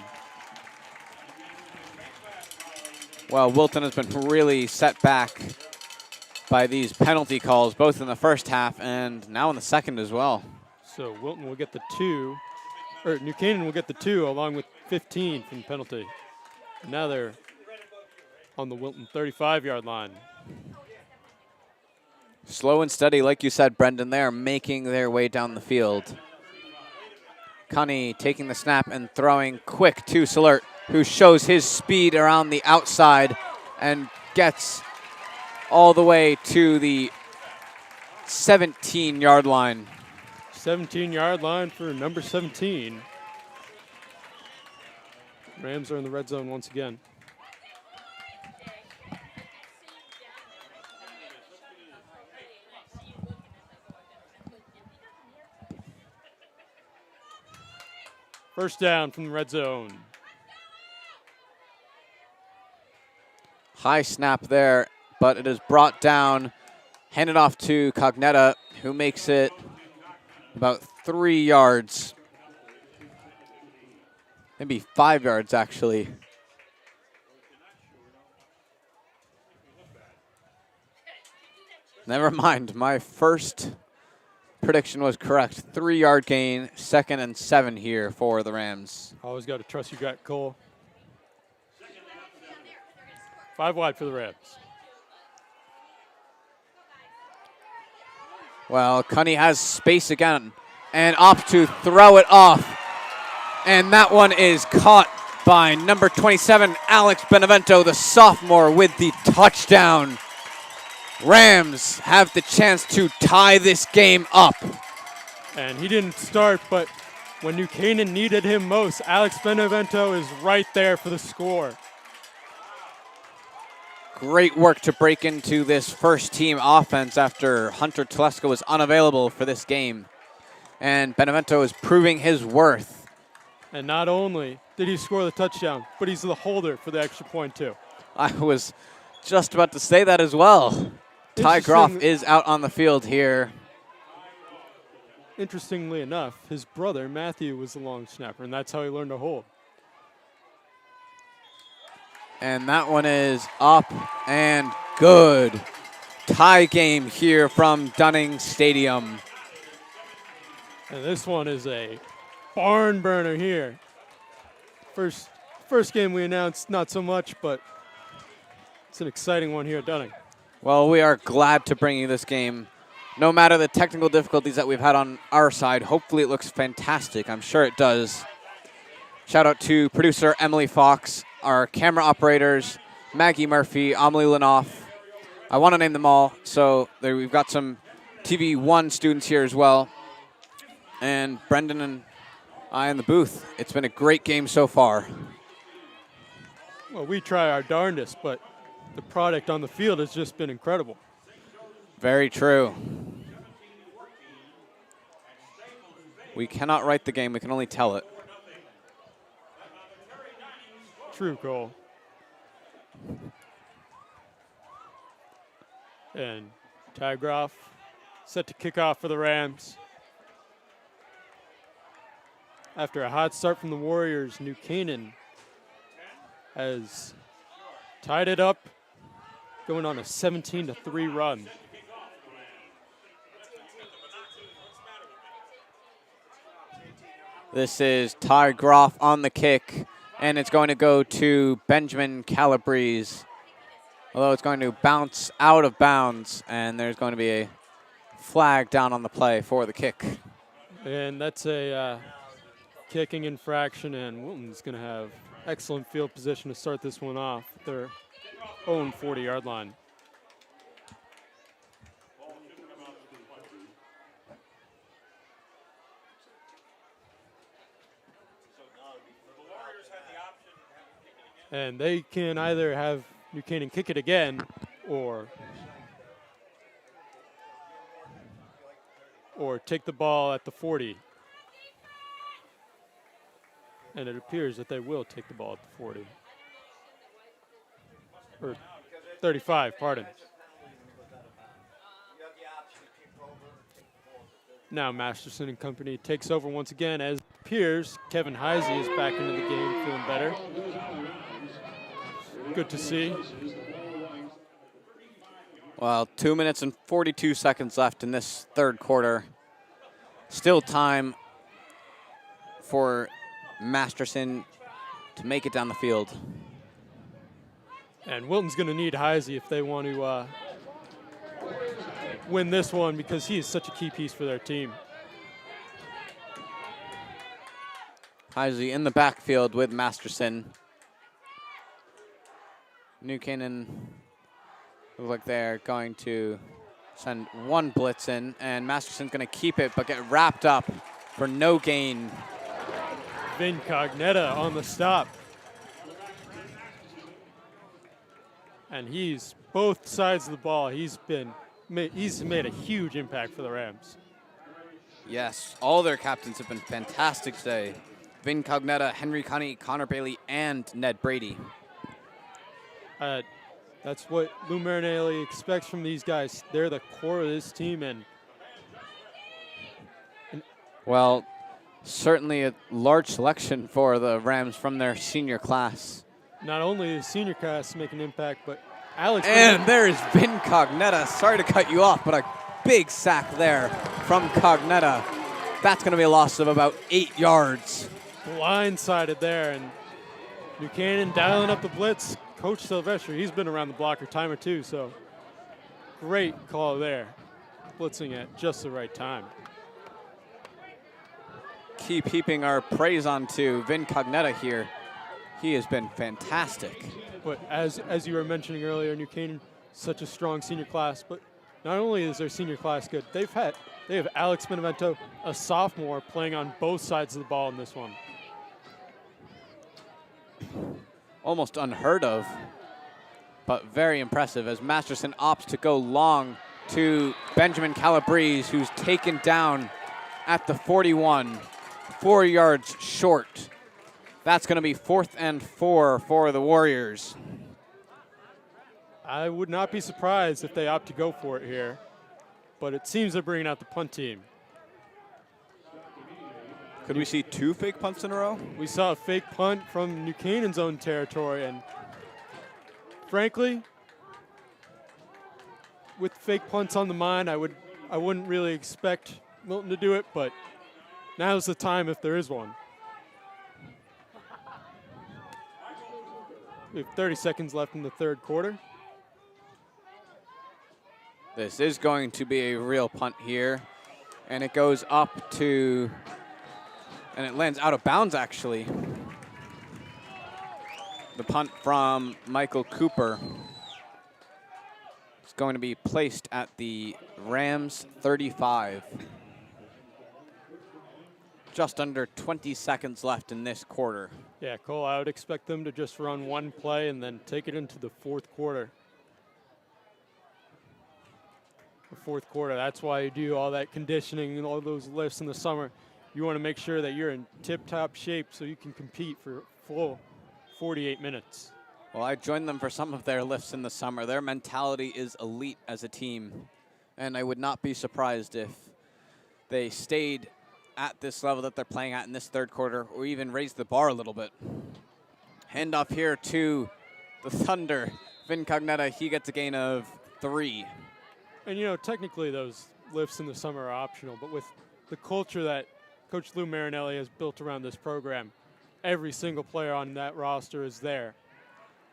Well, Wilton has been really set back by these penalty calls, both in the first half and now in the second as well. So Wilton will get the 2, or New Canaan will get the 2 along with 15 from penalty. And now they're on the Wilton 35-yard line. Slow and steady, like you said, Brendan, they are making their way down the field. Cunny taking the snap and throwing quick to Salert, who shows his speed around the outside and gets all the way to the 17-yard line. 17-yard line for number 17. Rams are in the red zone once again. First down from the red zone. High snap there, but it is brought down, handed off to Cognetta, who makes it about 3 yards. Maybe 5 yards, actually. Never mind, my first prediction was correct. 3-yard gain, 2nd and 7 here for the Rams. Always got to trust your gut, Cole. 5 wide for the Rams. Well, Cunny has space again and opts to throw it off. And that one is caught by number 27, Alex Benevento, the sophomore, with the touchdown. Rams have the chance to tie this game up. And he didn't start, but when New Canaan needed him most, Alex Benevento is right there for the score. Great work to break into this first-team offense after Hunter Teleska was unavailable for this game. And Benevento is proving his worth. And not only did he score the touchdown, but he's the holder for the extra point, too. I was just about to say that as well. Ty Groff is out on the field here. Interestingly enough, his brother, Matthew, was the long snapper, and that's how he learned to hold. And that one is up and good. Tie game here from Dunning Stadium. And this one is a barn burner here. First game we announced, not so much, but it's an exciting one here at Dunning. Well, we are glad to bring you this game. No matter the technical difficulties that we've had on our side, hopefully it looks fantastic. I'm sure it does. Shout out to producer Emily Fox, our camera operators, Maggie Murphy, Amelie Lenoff. I want to name them all. So there we've got some TV1 students here as well. And Brendan and I in the booth. It's been a great game so far. Well, we try our darndest, but the product on the field has just been incredible. Very true. We cannot write the game. We can only tell it. True, Cole. And Ty Groff set to kick off for the Rams. After a hot start from the Warriors, New Canaan has tied it up, going on a 17-3 run. This is Ty Groff on the kick, and it's going to go to Benjamin Calabrese. Although it's going to bounce out of bounds, and there's going to be a flag down on the play for the kick. And that's a kicking infraction, and Wilton's going to have excellent field position to start this one off at their own 40-yard line. And they can either have New Canaan kick it again or take the ball at the 40. And it appears that they will take the ball at the 40. Or 35, pardon. Now Masterson and company takes over once again as Piers. Kevin Heisey is back into the game, feeling better. Good to see. Well, 2 minutes and 42 seconds left in this third quarter. Still time for Masterson to make it down the field. And Wilton's going to need Heisey if they want to win this one, because he is such a key piece for their team. Heisey in the backfield with Masterson. New Canaan look like they're going to send one blitz in, and Masterson's going to keep it but get wrapped up for no gain. Vin Cognetta on the stop. And he's both sides of the ball. He's made a huge impact for the Rams. Yes, all their captains have been fantastic today. Vin Cognetta, Henry Cunny, Conor Bailey, and Ned Brady. That's what Lou Marinelli expects from these guys. They're the core of this team, and Well, certainly a large selection for the Rams from their senior class. not only the senior class make an impact, but Alex. And there's Vin Cognetta. Sorry to cut you off, but a big sack there from Cognetta. That's going to be a loss of about 8 yards. Blindsided there, and Buchanan dialing up the blitz. Coach Sylvester, he's been around the block a time or two, so great call there. Blitzing at just the right time. Keep heaping our praise onto Vin Cognetta here. He has been fantastic. But as you were mentioning earlier, New Canaan, such a strong senior class, but not only is their senior class good, they have Alex Benevento, a sophomore, playing on both sides of the ball in this one. Almost unheard of, but very impressive as Masterson opts to go long to Benjamin Calabrese, who's taken down at the 41, 4 yards short. That's going to be 4th and 4 for the Warriors. I would not be surprised if they opt to go for it here, but it seems they're bringing out the punt team. Could we see 2 fake punts in a row? We saw a fake punt from New Canaan's own territory, and frankly, with fake punts on the mind, I wouldn't really expect Wilton to do it, but now's the time if there is one. We have 30 seconds left in the third quarter. This is going to be a real punt here, and it goes up to, and it lands out of bounds actually. The punt from Michael Cooper is going to be placed at the Rams 35. Just under 20 seconds left in this quarter. Yeah, Cole, I would expect them to just run one play and then take it into the fourth quarter. The fourth quarter, that's why you do all that conditioning and all those lifts in the summer. You want to make sure that you're in tip-top shape so you can compete for full 48 minutes. Well, I joined them for some of their lifts in the summer. Their mentality is elite as a team, and I would not be surprised if they stayed at this level that they're playing at in this third quarter, or even raised the bar a little bit. Handoff here to the Thunder. Vin Cognetta, he gets a gain of 3. And, you know, technically those lifts in the summer are optional, but with the culture that Coach Lou Marinelli has built around this program, every single player on that roster is there.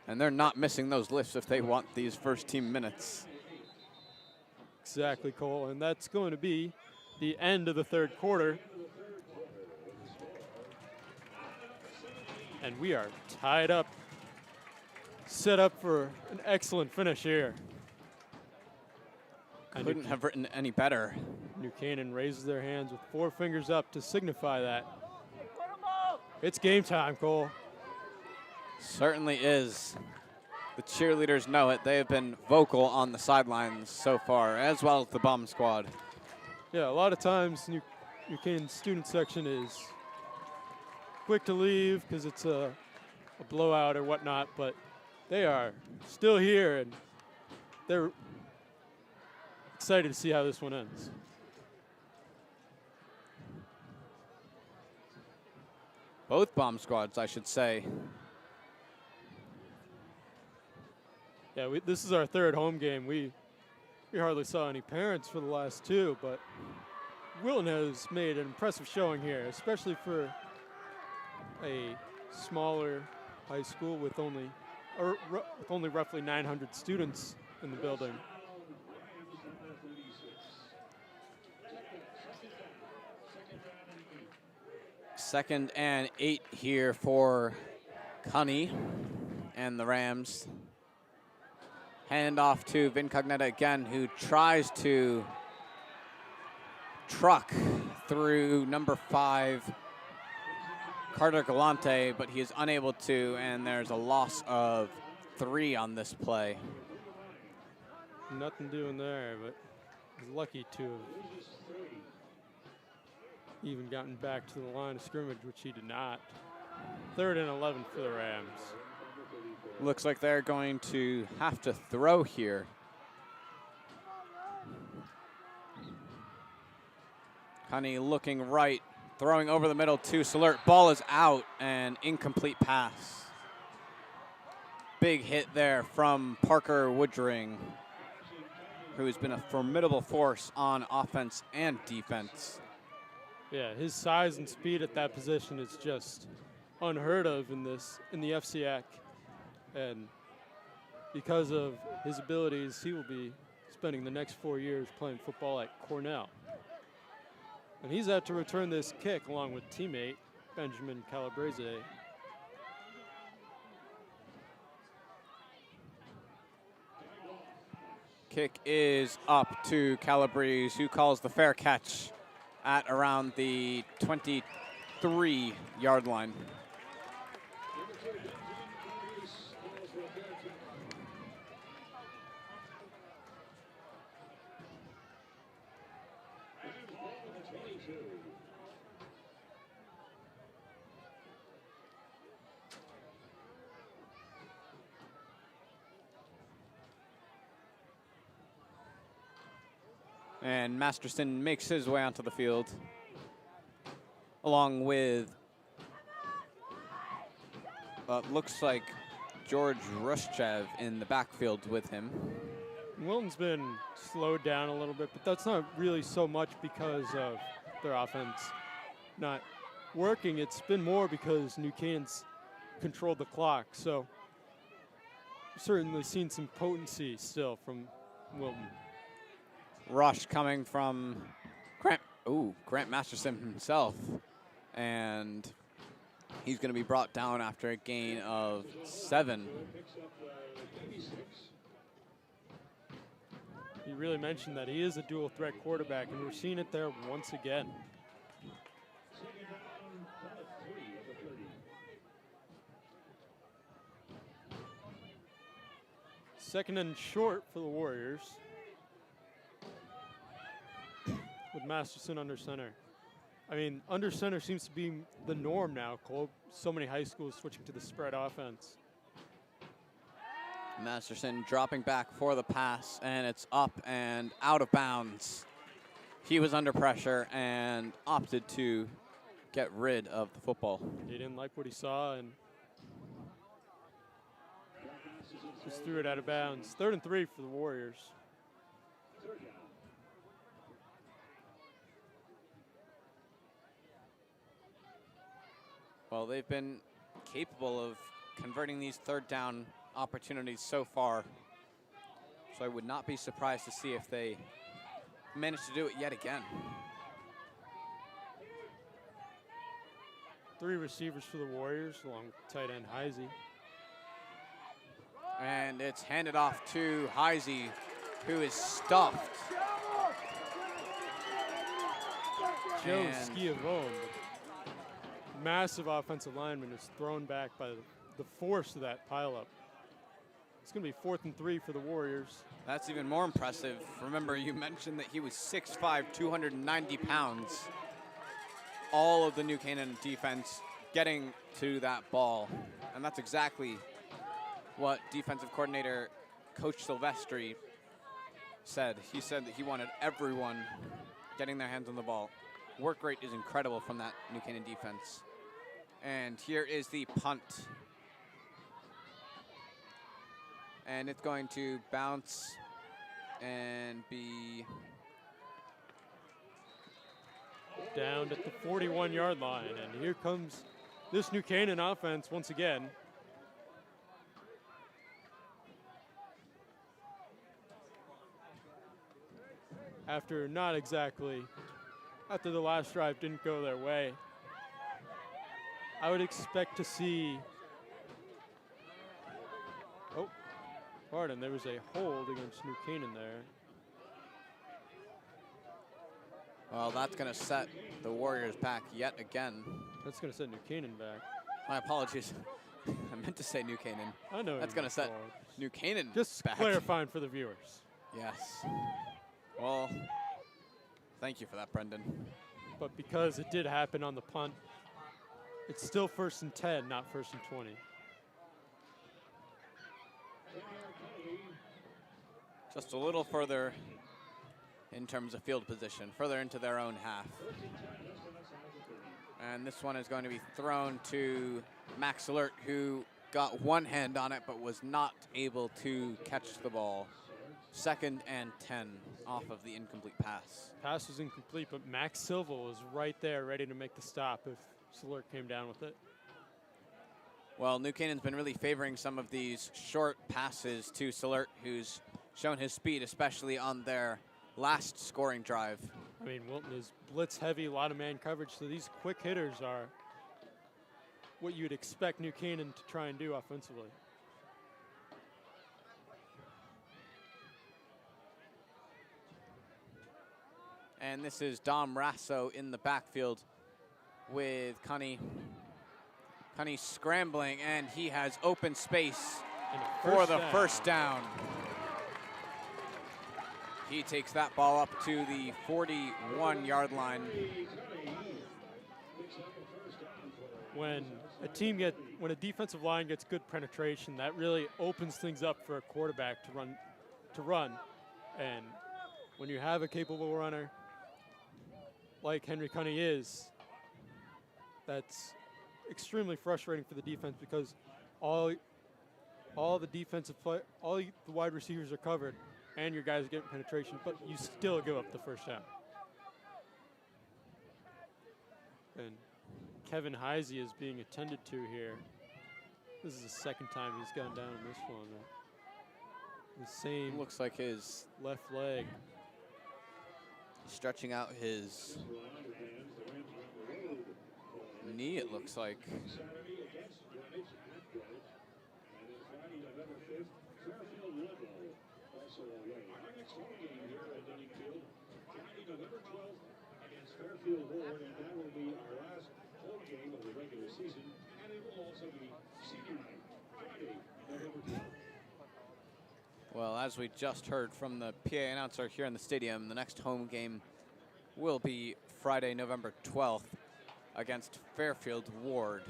And they're not missing those lifts if they want these first team minutes. Exactly, Cole, and that's going to be the end of the third quarter. And we are tied up, set up for an excellent finish here. And Couldn't have written any better. New Canaan raises their hands with 4 fingers up to signify that. It's game time, Cole. Certainly is. The cheerleaders know it. They have been vocal on the sidelines so far, as well as the bomb squad. Yeah, a lot of times New Canaan's student section is quick to leave because it's a blowout or whatnot, but they are still here and they're excited to see how this one ends. Both bomb squads, I should say. Yeah, this is our third home game. We hardly saw any parents for the last 2, but Wilton has made an impressive showing here, especially for a smaller high school with only roughly 900 students in the building. Second and 8 here for Cunny and the Rams. Hand off to Vin Cognetta again, who tries to truck through number 5, Carter Galante, but he is unable to, and there's a loss of 3 on this play. Nothing doing there, but he's lucky to have even gotten back to the line of scrimmage, which he did not. 3rd and 11 for the Rams. Looks like they're going to have to throw here. Honey looking right, throwing over the middle to Salert. Ball is out and incomplete pass. Big hit there from Parker Woodring, who has been a formidable force on offense and defense. Yeah, his size and speed at that position is just unheard of in the FCAC. And because of his abilities, he will be spending the next 4 years playing football at Cornell. And he's had to return this kick along with teammate Benjamin Calabrese. Kick is up to Calabrese, who calls the fair catch at around the 23-yard line. And Masterson makes his way onto the field, along with looks like George Ruschev in the backfield with him. Wilton's been slowed down a little bit, but that's not really so much because of their offense not working. It's been more because New Canaan's controlled the clock. So certainly seen some potency still from Wilton. Rush coming from Grant Masterson himself, and he's going to be brought down after a gain of 7. You really mentioned that he is a dual threat quarterback, and we're seeing it there once again. Second and short for the Warriors, with Masterson under center. I mean, under center seems to be the norm now, Cole. So many high schools switching to the spread offense. Masterson dropping back for the pass, and it's up and out of bounds. He was under pressure and opted to get rid of the football. He didn't like what he saw and just threw it out of bounds. 3rd and 3 for the Warriors. Well, they've been capable of converting these 3rd down opportunities so far. So I would not be surprised to see if they manage to do it yet again. 3 receivers for the Warriors, along with tight end Heisey. And it's handed off to Heisey, who is stuffed. Joe And Schiavone, massive offensive lineman, is thrown back by the force of that pileup. It's going to be 4th and 3 for the Warriors. that's even more impressive. Remember, you mentioned that he was 6'5", 290 pounds. All of the New Canaan defense getting to that ball. And that's exactly what defensive coordinator Coach Silvestri said. He said that he wanted everyone getting their hands on the ball. Work rate is incredible from that New Canaan defense. And here is the punt. And it's going to bounce and be Down at the 41-yard line. And here comes this New Canaan offense once again. After the last drive didn't go their way. I would expect to see, there was a hold against New Canaan there. Well, that's going to set the Warriors back yet again. That's going to set New Canaan back. My apologies. I meant to say New Canaan. I know. That's you going to meant set forward. New Canaan Just back. clarifying for the viewers. Yes. Well, thank you for that, Brendan. But because it did happen on the punt, it's still 1st and 10, not 1st and 20. Just a little further in terms of field position, further into their own half. And this one is going to be thrown to Max Alert, who got one hand on it but was not able to catch the ball. 2nd and 10 off of the incomplete pass. Pass was incomplete, but Max Silva was right there ready to make the stop if Salert came down with it. Well, New Canaan's been really favoring some of these short passes to Salert, who's shown his speed, especially on their last scoring drive. I mean, Wilton is blitz heavy, a lot of man coverage, so these quick hitters are what you'd expect New Canaan to try and do offensively. And this is Dom Russo in the backfield with Connie. Connie scrambling, and he has open space for the first down. He takes that ball up to the 41-yard line. When a defensive line gets good penetration, that really opens things up for a quarterback to run. And when you have a capable runner like Henry Cunny is, that's extremely frustrating for the defense because all the wide receivers are covered and your guys are getting penetration, but you still give up the first down. And Kevin Heisey is being attended to here. This is the 2nd time he's gone down in this one. The same Looks like his left leg. stretching out his knee, it looks like. Also away. Our next home game here at Denny Field, Friday, November 12th against Fairfield Ward, and that will be our last home game of the regular season, and it will also be senior night, Friday, November 12th. Well, as we just heard from the PA announcer here in the stadium, the next home game will be Friday, November 12th against Fairfield Ward.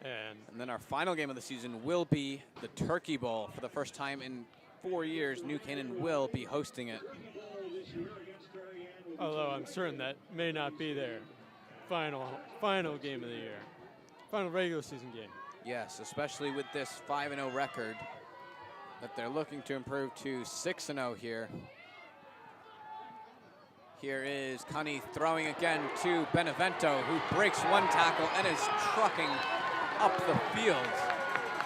And then our final game of the season will be the Turkey Bowl. For the first time in 4 years, New Canaan will be hosting it. although I'm certain that may not be their final game of the year, final regular season game. Yes, especially with this 5-0 record that they're looking to improve to 6-0 here. Here is Cunny throwing again to Benevento, who breaks one tackle and is trucking up the field.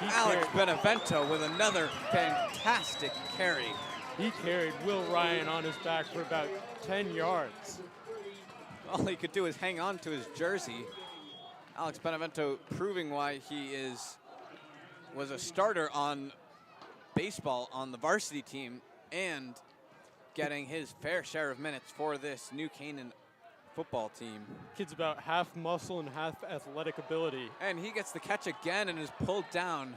Alex Benevento with another fantastic carry. He carried Will Ryan on his back for about 10 yards. All he could do is hang on to his jersey. Alex Benevento proving why he was a starter on baseball on the varsity team and getting his fair share of minutes for this New Canaan football team. Kid's about half muscle and half athletic ability. And he gets the catch again and is pulled down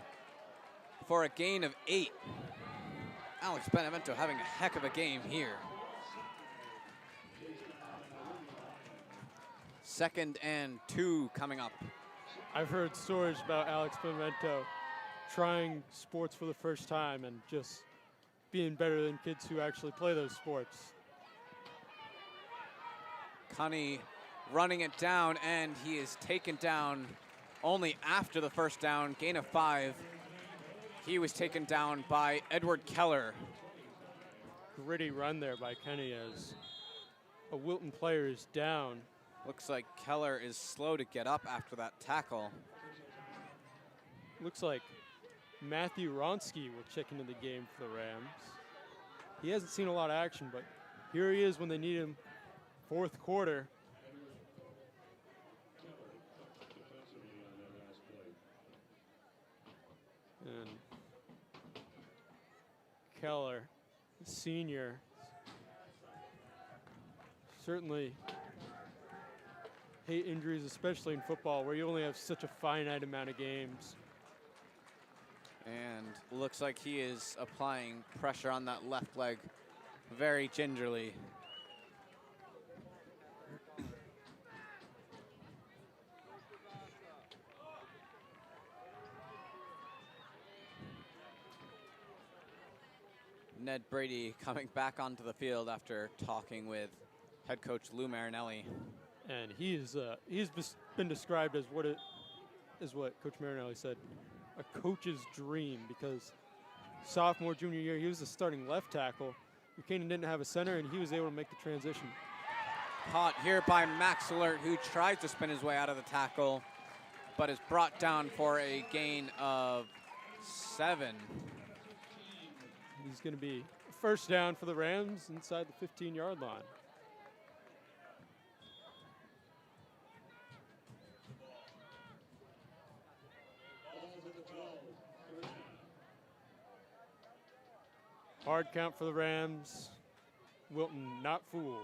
for a gain of 8. Alex Benevento having a heck of a game here. 2nd and 2 coming up. I've heard stories about Alex Benevento trying sports for the first time and just being better than kids who actually play those sports. Cunny running it down, and he is taken down only after the first down, gain of 5. He was taken down by Edward Keller. Gritty run there by Kenny as a Wilton player is down. Looks like Keller is slow to get up after that tackle. Looks like Matthew Ronsky will check into the game for the Rams. He hasn't seen a lot of action, but here he is when they need him. 4th quarter. And Keller, the senior, certainly hate injuries, especially in football, where you only have such a finite amount of games. And looks like he is applying pressure on that left leg very gingerly. Ned Brady coming back onto the field after talking with head coach Lou Marinelli. And he's been described as what Coach Marinelli said, a coach's dream, because sophomore, junior year, he was the starting left tackle. Canaan didn't have a center, and he was able to make the transition. Caught here by Max Alert, who tries to spin his way out of the tackle, but is brought down for a gain of 7. He's going to be first down for the Rams inside the 15-yard line. Hard count for the Rams. Wilton not fooled.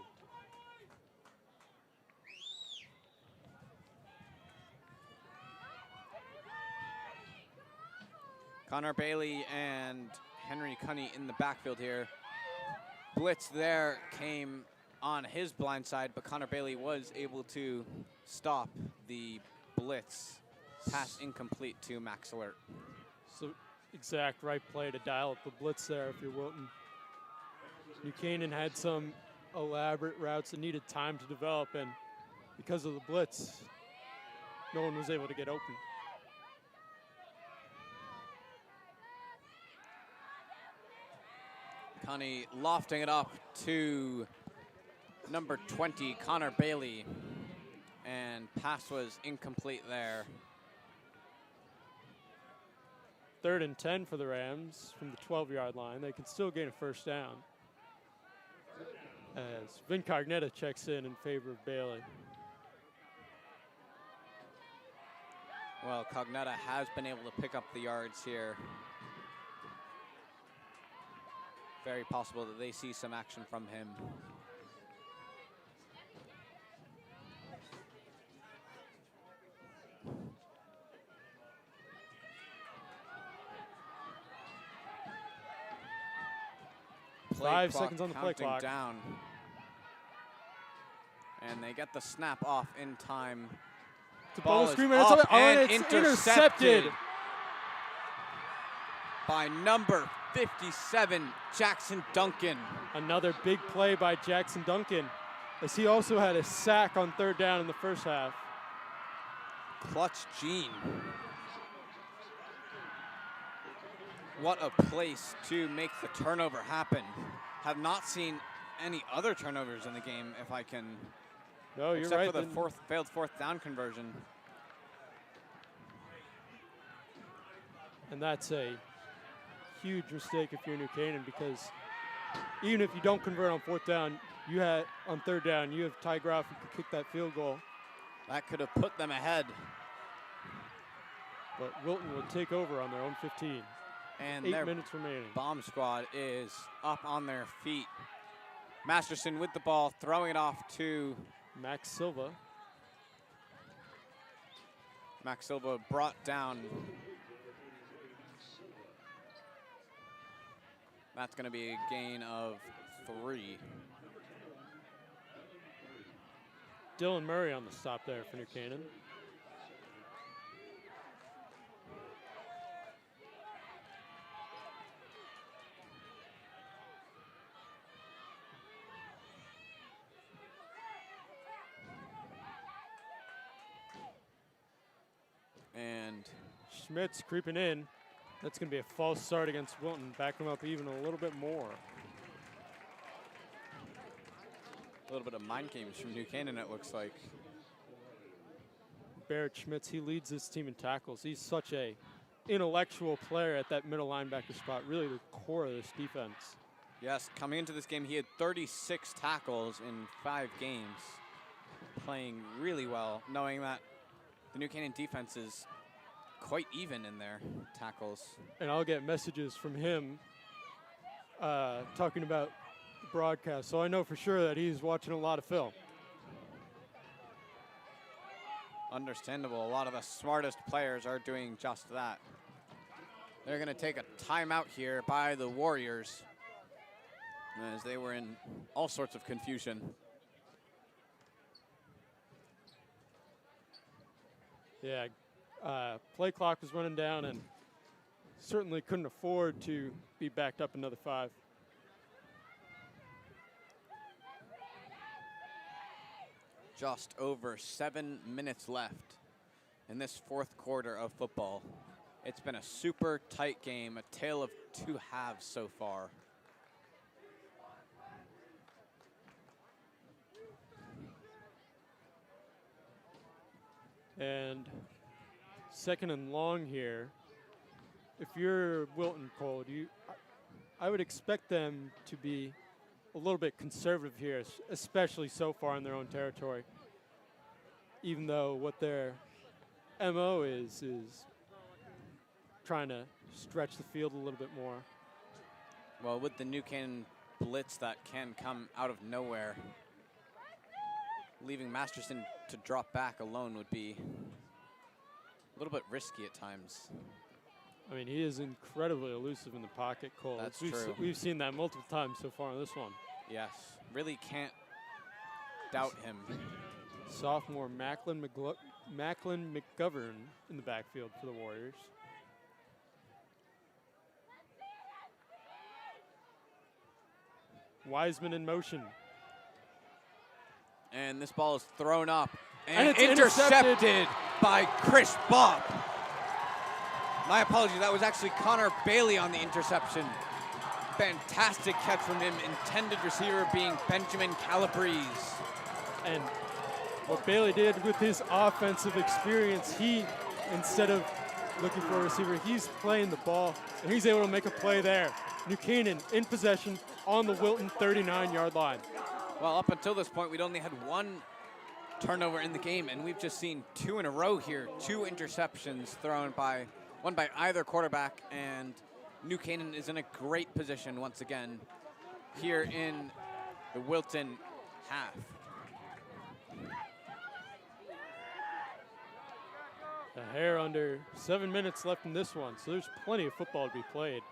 Conor Bailey and Henry Cunney in the backfield here. Blitz there came on his blind side, but Conor Bailey was able to stop the blitz. Pass incomplete to Max Alert. So exact right play to dial up the blitz there if you're Wilton. Canaan had some elaborate routes that needed time to develop, and because of the blitz, no one was able to get open. Cunney lofting it up to number 20, Conor Bailey, and pass was incomplete there. 3rd and 10 for the Rams from the 12-yard line. They can still gain a first down as Vin Cognetta checks in favor of Bailey. Well, Cognetta has been able to pick up the yards here. Very possible that they see some action from him. Five seconds on the play clock. Down. And they get the snap off in time. It's a Ball ball is screamer. up and it's intercepted by number 57, Jackson Duncan. Another big play by Jackson Duncan, as he also had a sack on 3rd down in the first half. Clutch Gene. What a place to make the turnover happen. Have not seen any other turnovers in the game, if I can. No, you're except right. for the failed fourth down conversion. And that's a huge mistake if you're New Canaan, because even if you don't convert on 4th down, on 3rd down, you have Ty Groff who could kick that field goal. That could have put them ahead. But Wilton will take over on their own 15. And 8 minutes remaining. Bomb squad is up on their feet. Masterson with the ball, throwing it off to Max Silva. Max Silva brought down. That's going to be a gain of 3. Dylan Murray on the stop there for New Canaan. And Schmidt's creeping in. That's going to be a false start against Wilton. Back him up even a little bit more. a little bit of mind games from New Canaan, it looks like. Barrett Schmitz, he leads this team in tackles. He's such a intellectual player at that middle linebacker spot, really the core of this defense. Yes, coming into this game, he had 36 tackles in 5 games, playing really well, knowing that the New Canaan defense is quite even in their tackles. And I'll get messages from him talking about the broadcast, so I know for sure that he's watching a lot of film. Understandable. A lot of the smartest players are doing just that. They're going to take a timeout here by the Warriors, as they were in all sorts of confusion. Yeah, play clock was running down and certainly couldn't afford to be backed up another 5. Just over 7 minutes left in this fourth quarter of football. It's been a super tight game, a tale of 2 halves so far. And second and long here. If you're Wilton, Cole, I would expect them to be a little bit conservative here, especially so far in their own territory. Even though what their MO is trying to stretch the field a little bit more. Well, with the New Canaan blitz that can come out of nowhere, leaving Masterson to drop back alone would be a little bit risky at times. I mean, he is incredibly elusive in the pocket, Cole. That's true. We've seen that multiple times so far in this one. Yes, really can't doubt him. Sophomore Macklin McGovern in the backfield for the Warriors. Wiseman in motion. And this ball is thrown up And and it's intercepted by Chris Bob. My apologies, that was actually Conor Bailey on the interception. Fantastic catch from him, intended receiver being Benjamin Calabrese. And what Bailey did with his offensive experience, instead of looking for a receiver, he's playing the ball, and he's able to make a play there. New Canaan in possession on the Wilton 39-yard line. Well, up until this point, we'd only had 1 turnover in the game, and we've just seen 2 in a row here. 2 interceptions thrown by one by either quarterback, and New Canaan is in a great position once again here in the Wilton half. A hair under 7 minutes left in this one, so there's plenty of football to be played.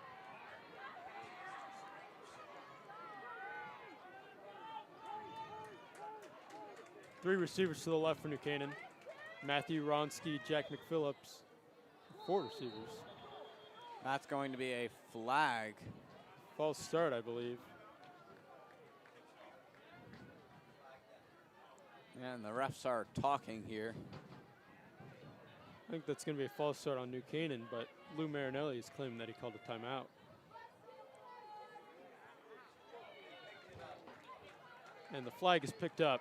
Three receivers to the left for New Canaan. Matthew Ronsky, Jack McPhillips. 4 receivers. That's going to be a flag. False start, I believe. And the refs are talking here. I think that's going to be a false start on New Canaan, but Lou Marinelli is claiming that he called a timeout. And the flag is picked up.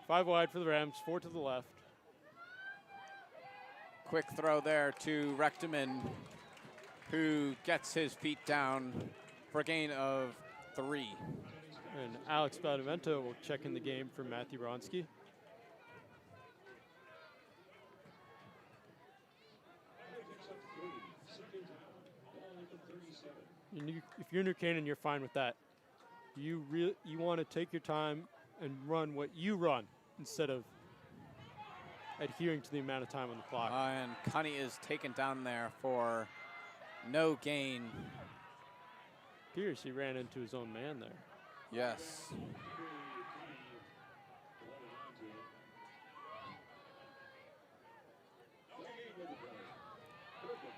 Five wide for the Rams, 4 to the left. Quick throw there to Rechteman, who gets his feet down for a gain of 3. And Alex Benevento will check in the game for Matthew Ronsky. If you're New Canaan, you're fine with that. You want to take your time and run what you run instead of adhering to the amount of time on the clock. And Connie is taken down there for no gain. Appears he ran into his own man there. Yes.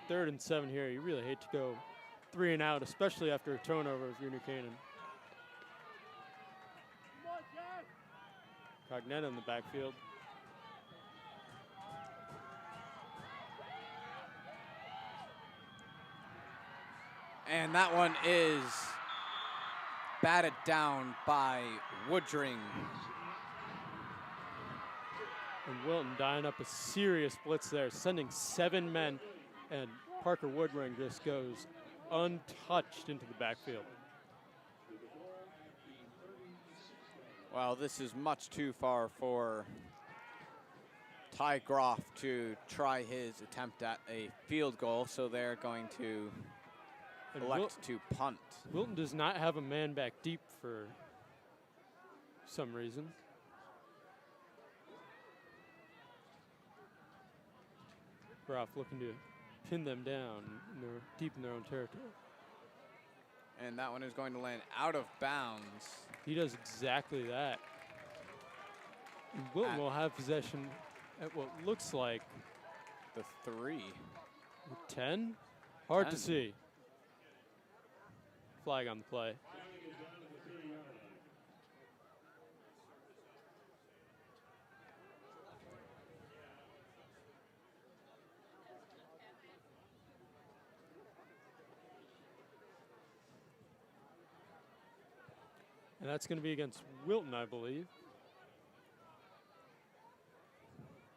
Third and 7 here. You really hate to go 3 and out, especially after a turnover if you're New Canaan. Cognetta in the backfield. And that one is batted down by Woodring. And Wilton dying up a serious blitz there, sending 7 men, and Parker Woodring just goes untouched into the backfield. Well, this is much too far for Ty Groff to try his attempt at a field goal, so they're going to elect to punt. Wilton does not have a man back deep for some reason. Kickoff looking to pin them down. They're deep in their own territory. And that one is going to land out of bounds. He does exactly that. And Wilton will have possession at what looks like The 3. 10. Hard 10. to see. Flag on the play. And that's going to be against Wilton, I believe.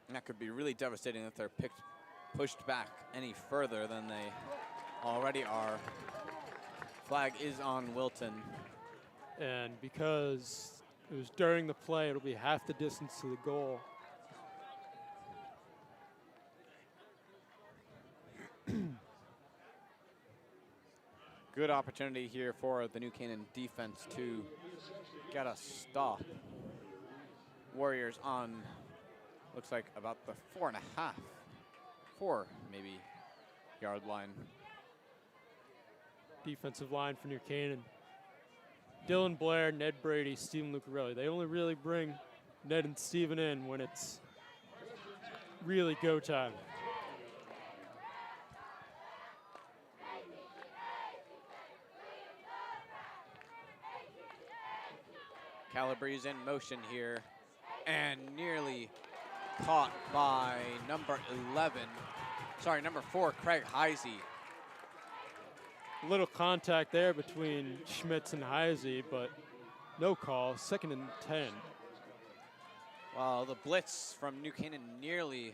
And that could be really devastating if they're pushed back any further than they already are. Flag is on Wilton. And because it was during the play, it'll be half the distance to the goal. Good opportunity here for the New Canaan defense to get a stop. Warriors on, looks like about the 4 maybe yard line. Defensive line for New Canaan. Dylan Blair, Ned Brady, Steven Lucarelli. They only really bring Ned and Steven in when it's really go time. Calabrese in motion here and nearly caught by number 4, Craig Heisey. Little contact there between Schmitz and Heisey, but no call. 2nd and 10. Well, the blitz from New Canaan nearly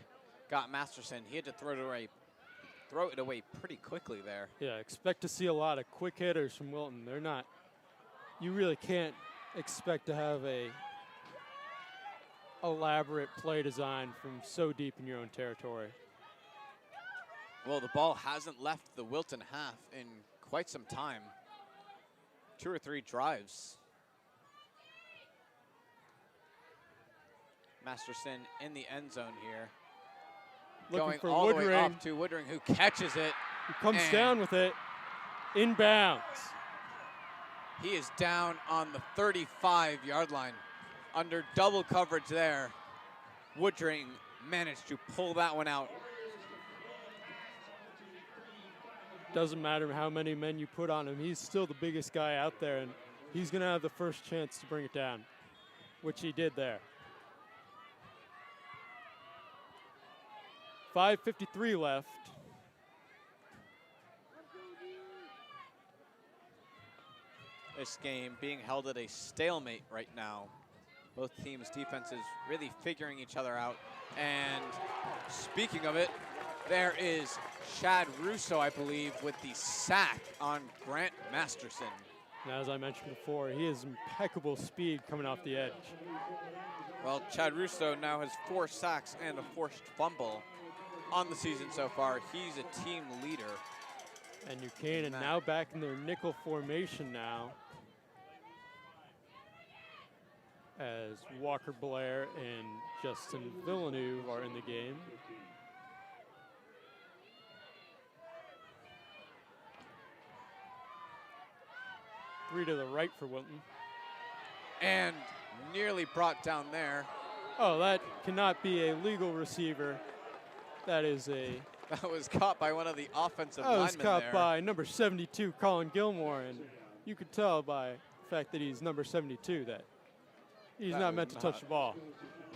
got Masterson. He had to throw it away pretty quickly there. Yeah, expect to see a lot of quick hitters from Wilton. They're not, you really can't expect to have a elaborate play design from so deep in your own territory. Well, the ball hasn't left the Wilton half in quite some time. 2 or 3 drives. Masterson in the end zone here. Looking Going for all the way Woodring. up to Woodring, who catches it. He comes and down with it, inbounds. He is down on the 35-yard line. Under double coverage there. Woodring managed to pull that one out. Doesn't matter how many men you put on him, he's still the biggest guy out there, and he's going to have the first chance to bring it down, which he did there. 5:53 left. This game being held at a stalemate right now. Both teams' defenses really figuring each other out. And speaking of it, there is Chad Russo, I believe, with the sack on Grant Masterson. And as I mentioned before, he has impeccable speed coming off the edge. Well, Chad Russo now has 4 sacks and a forced fumble on the season so far. He's a team leader. And New Canaan now back in their nickel formation now, as Walker Blair and Justin Villeneuve are in the game. Three to the right for Wilton. And nearly brought down there. Oh, that cannot be a legal receiver. That is a... That was caught by one of the offensive That was linemen caught there. by number 72, Colin Gilmore, and you could tell by the fact that he's number 72 that he's That not was meant to touch the ball.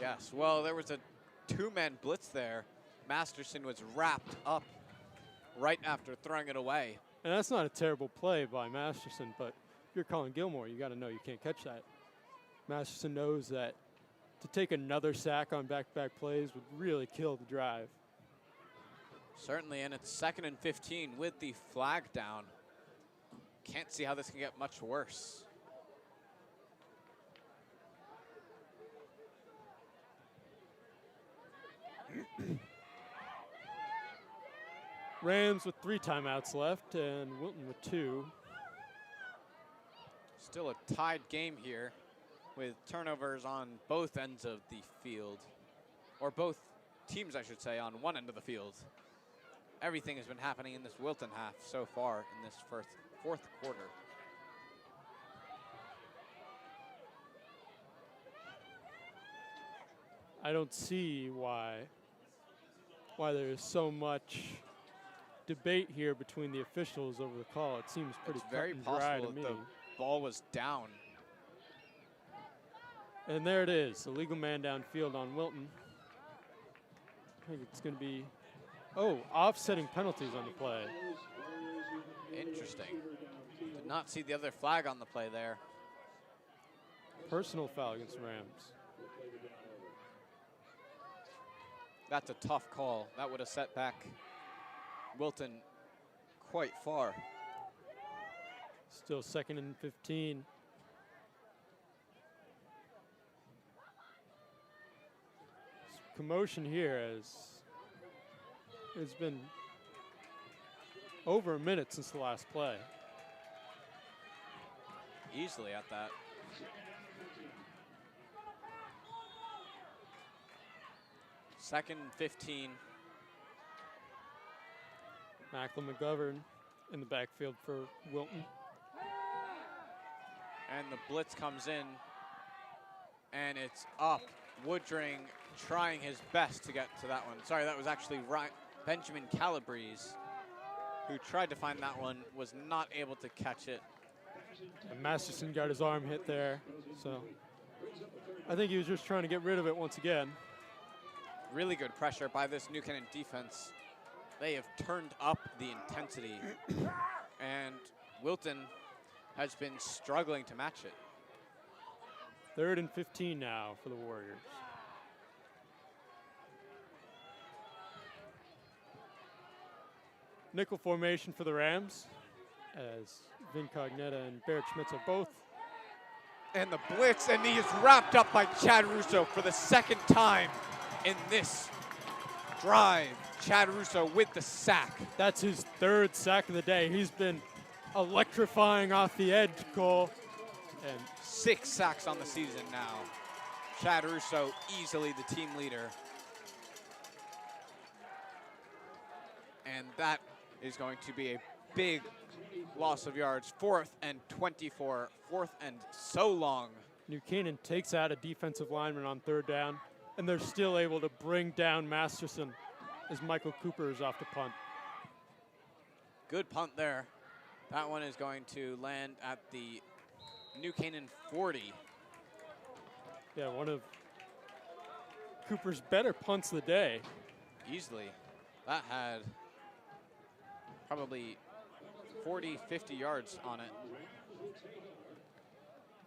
Yes, well, there was a 2-man blitz there. Masterson was wrapped up right after throwing it away. And that's not a terrible play by Masterson, but if you're Colin Gilmore, you got to know you can't catch that. Masterson knows that to take another sack on back-to-back plays would really kill the drive. Certainly, and it's 2nd and 15 with the flag down. Can't see how this can get much worse. Rams with 3 timeouts left and Wilton with 2. Still a tied game here with turnovers on both ends of the field. Or both teams, I should say, on one end of the field. everything has been happening in this Wilton half so far in this fourth quarter. I don't see why there is so much debate here between the officials over the call. It seems pretty It's very cut and dry to possible me. that the ball was down. And there it is, illegal man downfield on Wilton. I think it's going to be, offsetting penalties on the play. Interesting. Did not see the other flag on the play there. Personal foul against the Rams. That's a tough call. That would have set back Wilton quite far. Still 2nd and 15. Commotion here as it's been over a minute since the last play. Easily at that. Second and 15. Macklin McGovern in the backfield for Wilton. And the blitz comes in, and it's up. Woodring trying his best to get to that one. Sorry, that was actually Benjamin Calabrese who tried to find that one, was not able to catch it. And Masterson got his arm hit there, so I think he was just trying to get rid of it once again. Really good pressure by this New Canaan defense. They have turned up the intensity, and Wilton has been struggling to match it. 3rd and 15 now for the Warriors. Nickel formation for the Rams as Vin Cognetta and Barrett Schmitz are both. And the blitz, and he is wrapped up by Chad Russo for the second time in this drive. Chad Russo with the sack. That's his 3rd sack of the day. He's been electrifying off the edge, Cole. And 6 sacks on the season now. Chad Russo easily the team leader. And that is going to be a big loss of yards. 4th and 24, 4th and so long. New Canaan takes out a defensive lineman on 3rd down, and they're still able to bring down Masterson as Michael Cooper is off to punt. Good punt there. That one is going to land at the New Canaan 40. Yeah, one of Cooper's better punts of the day. Easily. That had probably 40, 50 yards on it.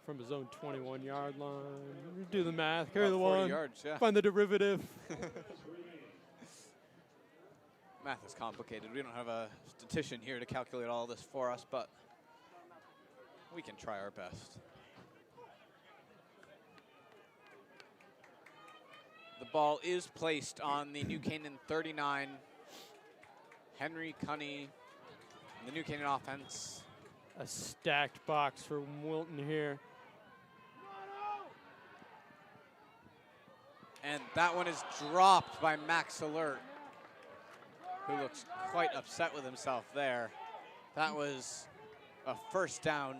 From his own 21-yard line. Do the math, carry About the 40 one, yards, yeah. find the derivative. Math is complicated. We don't have a statistician here to calculate all this for us, but we can try our best. The ball is placed on the New Canaan 39. Henry Cunney, the New Canaan offense. A stacked box for Wilton here. And that one is dropped by Max Alert, who looks quite upset with himself there. That was a 1st down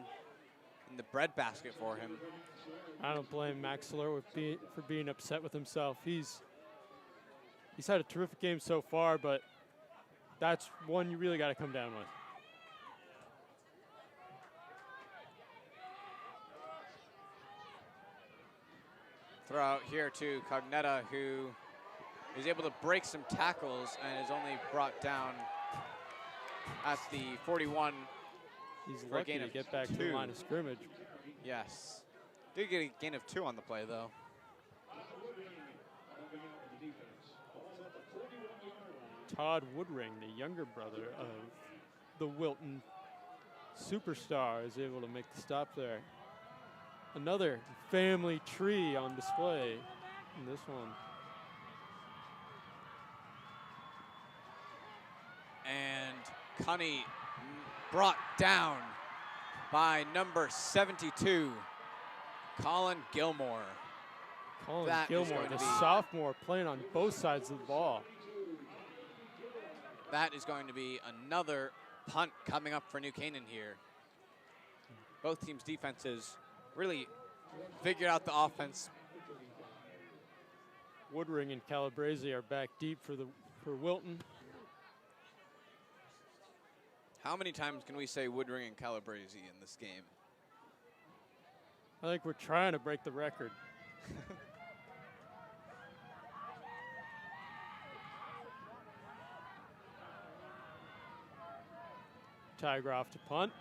in the breadbasket for him. I don't blame Max Alert for being upset with himself. He's had a terrific game so far, but that's one you really got to come down with. Throw out here to Cognetta, who is able to break some tackles and is only brought down at the 41. He's for a lucky gain to of get back to 2. the line of scrimmage. Yes. Did get a gain of 2 on the play, though. Todd Woodring, the younger brother of the Wilton superstar, is able to make the stop there. Another family tree on display in this one. And Cunney brought down by number 72, Colin Gilmore. Colin Gilmore, the sophomore, playing on both sides of the ball. that is going to be another punt coming up for New Canaan here. Both teams' defenses really figured out the offense. Woodring and Calabrese are back deep for Wilton. How many times can we say Woodring and Calabrese in this game? I think we're trying to break the record. Tygroff to punt.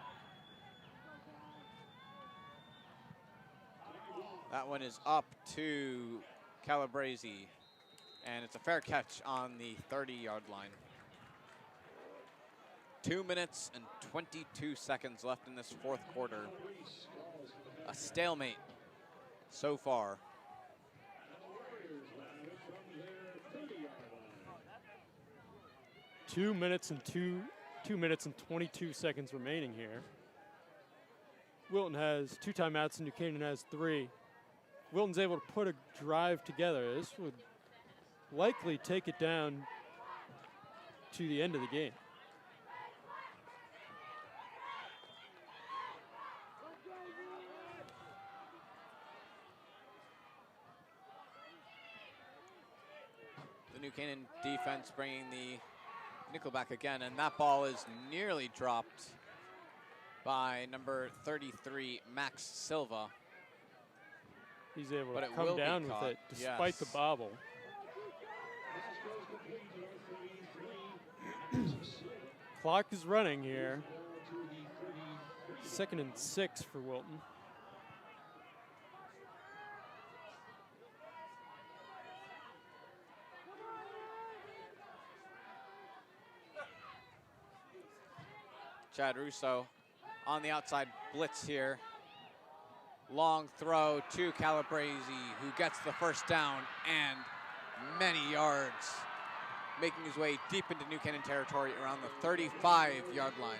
That one is up to Calabrese, and it's a fair catch on the 30-yard line. 2 minutes and 22 seconds left in this fourth quarter. A stalemate so far. 2 minutes and 22 seconds remaining here. Wilton has 2 timeouts and New Canaan has 3. Wilton's able to put a drive together. This would likely take it down to the end of the game. The New Canaan defense bringing the nickel back again, and that ball is nearly dropped by number 33, Max Silva. He's able But to it come will be down with caught. it despite the bobble. Clock is running here. 2nd and 6 for Wilton. Chad Russo on the outside blitz here. Long throw to Calabrese, who gets the first down and many yards, making his way deep into New Canaan territory around the 35-yard line.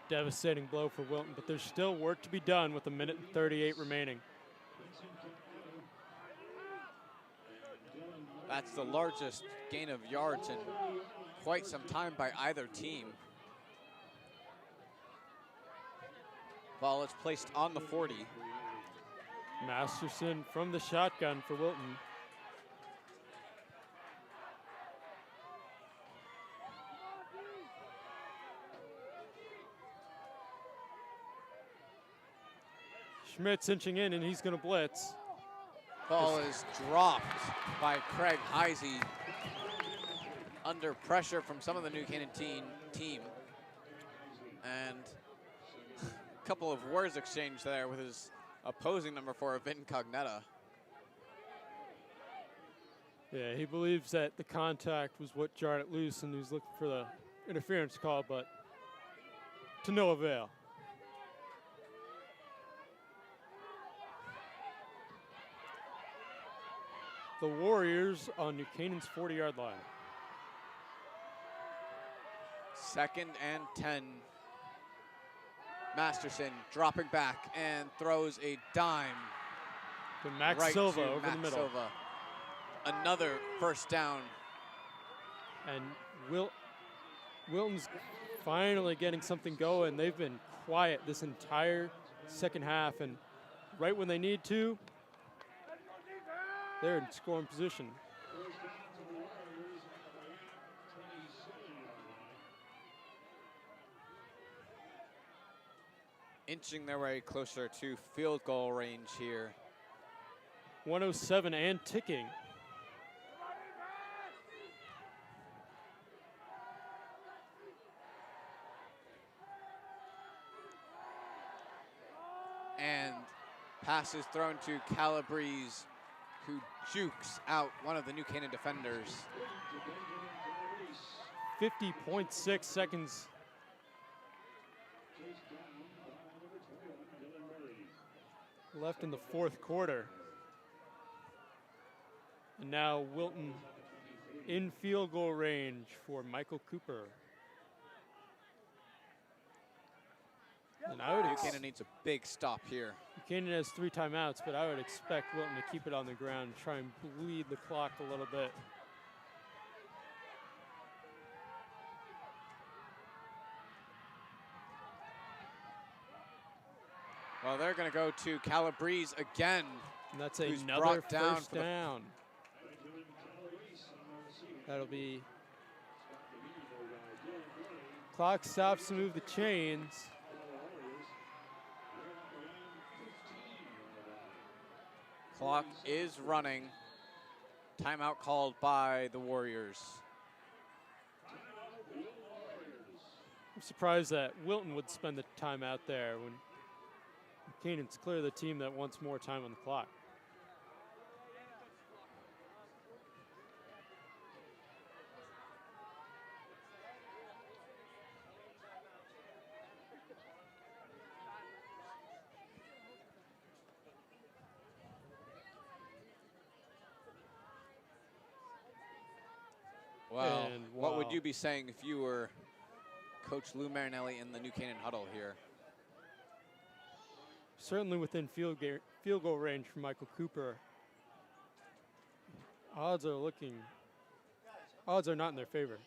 Devastating blow for Wilton, but there's still work to be done with 1 minute and 38 remaining. That's the largest gain of yards in quite some time by either team. Ball is placed on the 40. Masterson from the shotgun for Wilton. Schmidt's inching in, and he's going to blitz. Ball is dropped by Craig Heisey under pressure from some of the New Canaan team. And a couple of words exchanged there with his opposing number 4, Vin Cognetta. Yeah, he believes that the contact was what jarred it loose, and he's looking for the interference call, but to no avail. The Warriors on New Canaan's 40-yard line. 2nd and 10. Masterson dropping back and throws a dime To Max right Silva to over Max the middle. Silva. Another first down. And Wilton's finally getting something going. They've been quiet this entire second half, and right when they need to, they're in scoring position. Inching their way closer to field goal range here. 107 and ticking. And passes thrown to Calabrese, who jukes out one of the New Canaan defenders. 50.6 seconds left in the fourth quarter. And now Wilton in field goal range for Michael Cooper. And I would New Canaan needs a big stop here. Canaan has 3 timeouts, but I would expect Wilton to keep it on the ground, try and bleed the clock a little bit. Well, they're going to go to Calabrese again. And that's Who's another brought down first for the- down. That'll be. Clock stops to move the chains. Clock is running. Timeout called by the Warriors. I'm surprised that Wilton would spend the time out there when Canaan's clearly the team that wants more time on the clock. Wow. And What would wow. you be saying if you were Coach Lou Marinelli in the New Canaan huddle here? Certainly within field goal range for Michael Cooper. Odds are not in their favor.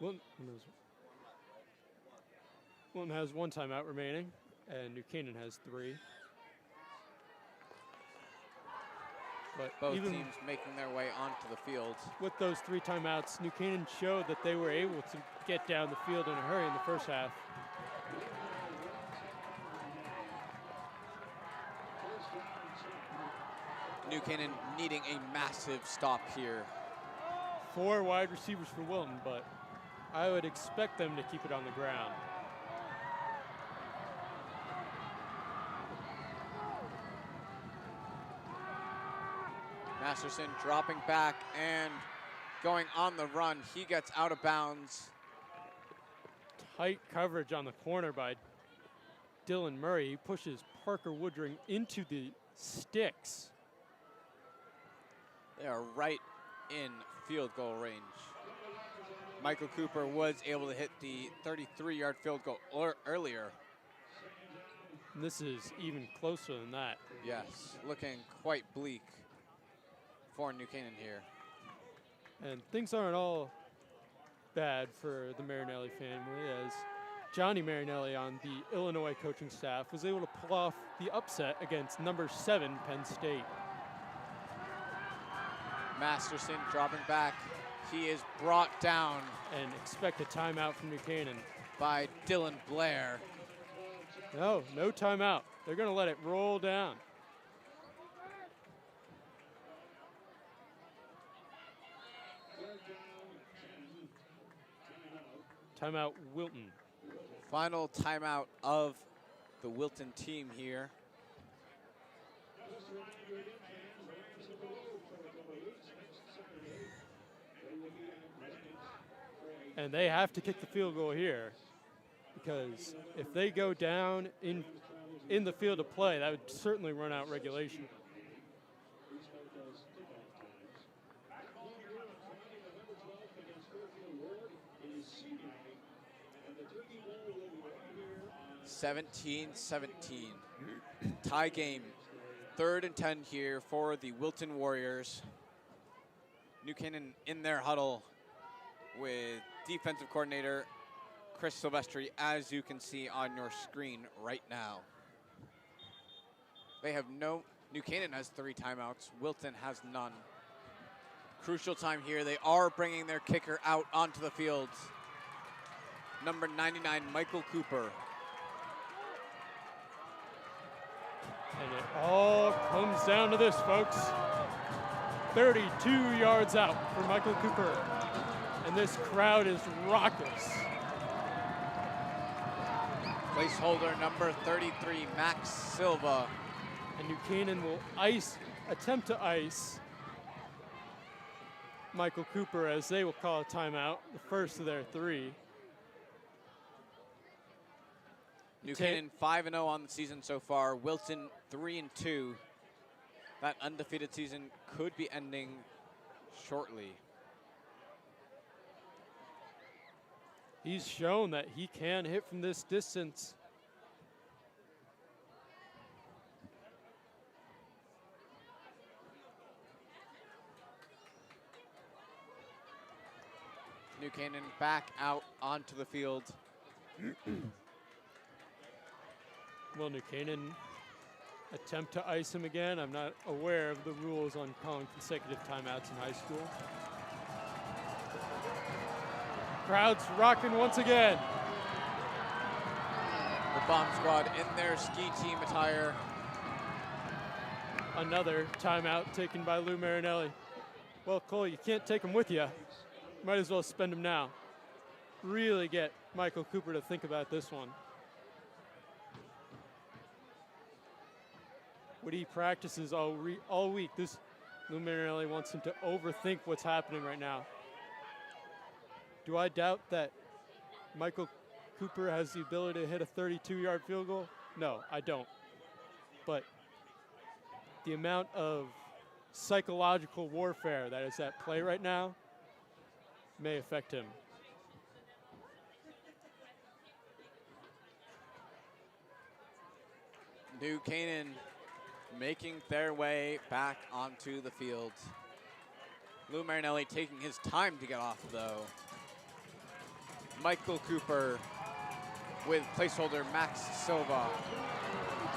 Wilton has one timeout remaining, and New Canaan has 3. But Both even teams making their way onto the field. with those 3 timeouts, New Canaan showed that they were able to get down the field in a hurry in the first half. New Canaan needing a massive stop here. 4 wide receivers for Wilton, but I would expect them to keep it on the ground. Masterson dropping back and going on the run. He gets out of bounds. Tight coverage on the corner by Dylan Murray. He pushes Parker Woodring into the sticks. They are right in field goal range. Michael Cooper was able to hit the 33-yard field goal earlier. And this is even closer than that. Yes, looking quite bleak for New Canaan here. And things aren't all bad for the Marinelli family, as Johnny Marinelli on the Illinois coaching staff was able to pull off the upset against number 7 Penn State. Masterson dropping back. He is brought down And expect a timeout from New Canaan. by Dylan Blair. No timeout. They're going to let it roll down. Timeout Wilton. Final timeout of the Wilton team here. And they have to kick the field goal here, because if they go down in the field of play, that would certainly run out regulation. (17-17). Tie game. 3rd and 10 here for the Wilton Warriors. New Canaan in their huddle with defensive coordinator Chris Silvestri, as you can see on your screen right now. New Canaan has 3 timeouts. Wilton has none. Crucial time here. They are bringing their kicker out onto the field. Number 99, Michael Cooper. And it all comes down to this, folks. 32 yards out for Michael Cooper. And this crowd is raucous. Placeholder number 33, Max Silva. And New Canaan will attempt to ice Michael Cooper, as they will call a timeout, the first of their 3. New Canaan 5-0 on the season so far. Wilton 3-2. That undefeated season could be ending shortly. He's shown that he can hit from this distance. New Canaan back out onto the field. Will New Canaan attempt to ice him again? I'm not aware of the rules on calling consecutive timeouts in high school. Crowd's rocking once again. The bomb squad in their ski team attire. Another timeout taken by Lou Marinelli. Well, Cole, you can't take him with you. Might as well spend him now. Really get Michael Cooper to think about this one. What he practices all week, this Lou Marinelli wants him to overthink what's happening right now. Do I doubt that Michael Cooper has the ability to hit a 32-yard field goal? No, I don't. But the amount of psychological warfare that is at play right now may affect him. New Canaan making their way back onto the field. Lou Marinelli taking his time to get off, though. Michael Cooper with placeholder Max Silva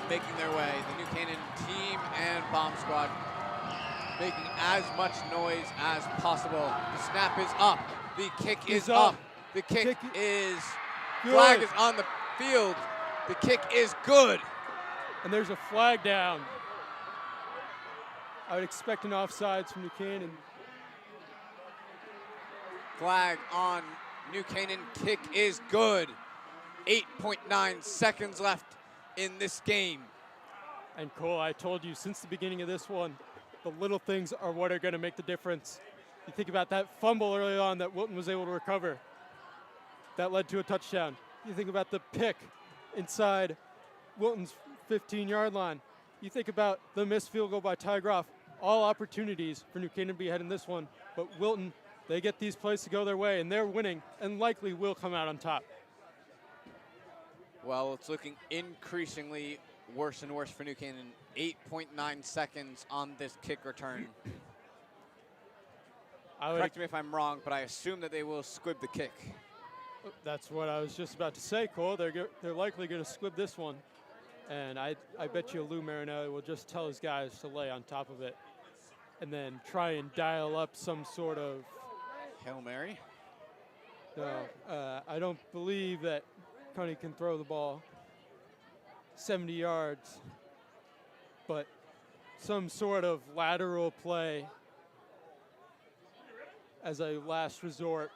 making their way. The New Canaan team and bomb squad making as much noise as possible. The snap is up. The kick is up. The kick is good. Flag is on the field. The kick is good. And there's a flag down. I would expect an offsides from New Canaan. Flag on New Canaan. Kick is good. 8.9 seconds left in this game. And Cole, I told you since the beginning of this one, the little things are what are going to make the difference. You think about that fumble early on that Wilton was able to recover. That led to a touchdown. You think about the pick inside Wilton's 15-yard line. You think about the missed field goal by Ty Groff. All opportunities for New Canaan to be ahead in this one. But Wilton, they get these plays to go their way, and they're winning and likely will come out on top. Well, it's looking increasingly worse and worse for New Canaan. 8.9 seconds on this kick return. Correct me if I'm wrong, but I assume that they will squib the kick. That's what I was just about to say, Cole. They're likely going to squib this one. And I bet you Lou Marinelli will just tell his guys to lay on top of it and then try and dial up some sort of Hail Mary? No, I don't believe that Connie can throw the ball 70 yards, but some sort of lateral play as a last resort.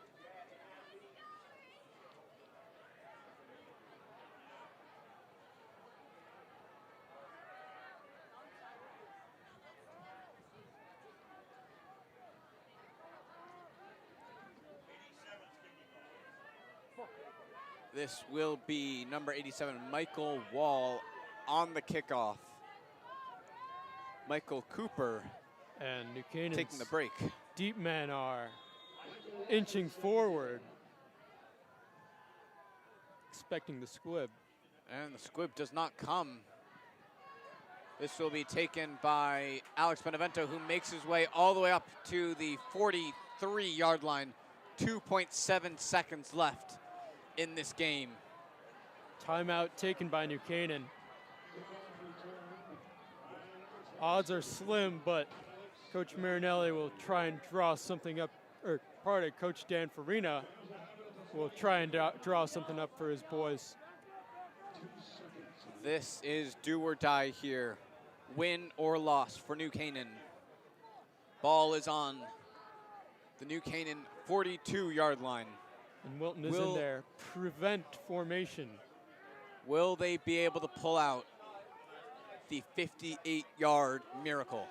This will be number 87, Michael Wall, on the kickoff. Michael Cooper And New Canaan's taking the break. deep men are inching forward, expecting the squib. And the squib does not come. This will be taken by Alex Benevento, who makes his way all the way up to the 43-yard line. 2.7 seconds left in this game. Timeout taken by New Canaan. Odds are slim, but Coach Marinelli will try and draw something up, or pardon, Coach Dan Farina will try and draw something up for his boys. This is do or die here. Win or loss for New Canaan. Ball is on the New Canaan 42-yard line. And Wilton is in there. Prevent formation. Will they be able to pull out the 58-yard miracle?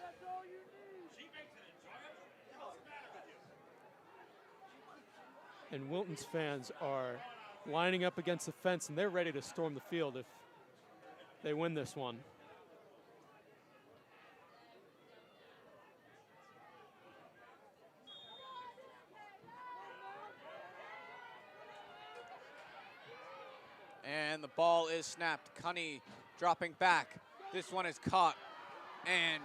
And Wilton's fans are lining up against the fence, and they're ready to storm the field if they win this one. And the ball is snapped. Cunny dropping back. This one is caught. And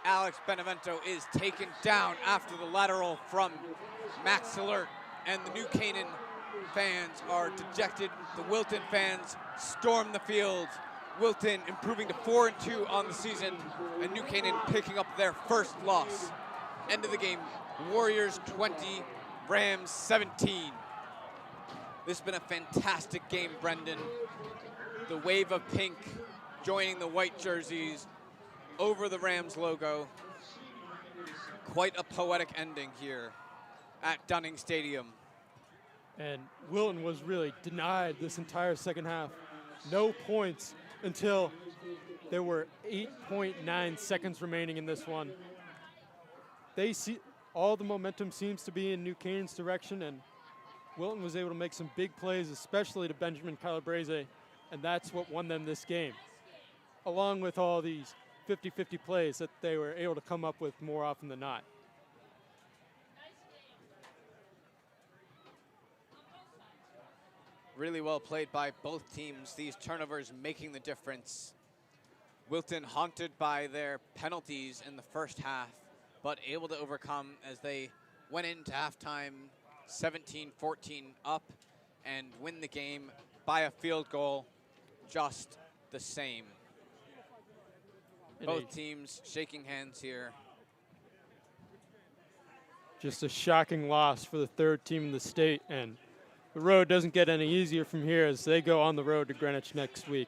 Alex Benevento is taken down after the lateral from Max Alert. And the New Canaan fans are dejected. The Wilton fans storm the field. Wilton improving to 4-2 on the season, and New Canaan picking up their first loss. End of the game, Warriors 20, Rams 17. This has been a fantastic game, Brendan. The wave of pink joining the white jerseys over the Rams logo. Quite a poetic ending here at Dunning Stadium. And Wilton was really denied this entire second half. No points until there were 8.9 seconds remaining in this one. They see all the momentum seems to be in New Canaan's direction, and Wilton was able to make some big plays, especially to Benjamin Calabrese, and that's what won them this game. Along with all these 50-50 plays that they were able to come up with more often than not. Really well played by both teams. These turnovers making the difference. Wilton haunted by their penalties in the first half, but able to overcome as they went into halftime 17-14 up and win the game by a field goal just the same. Both teams shaking hands here. Just a shocking loss for the third team in the state, and the road doesn't get any easier from here as they go on the road to Greenwich next week.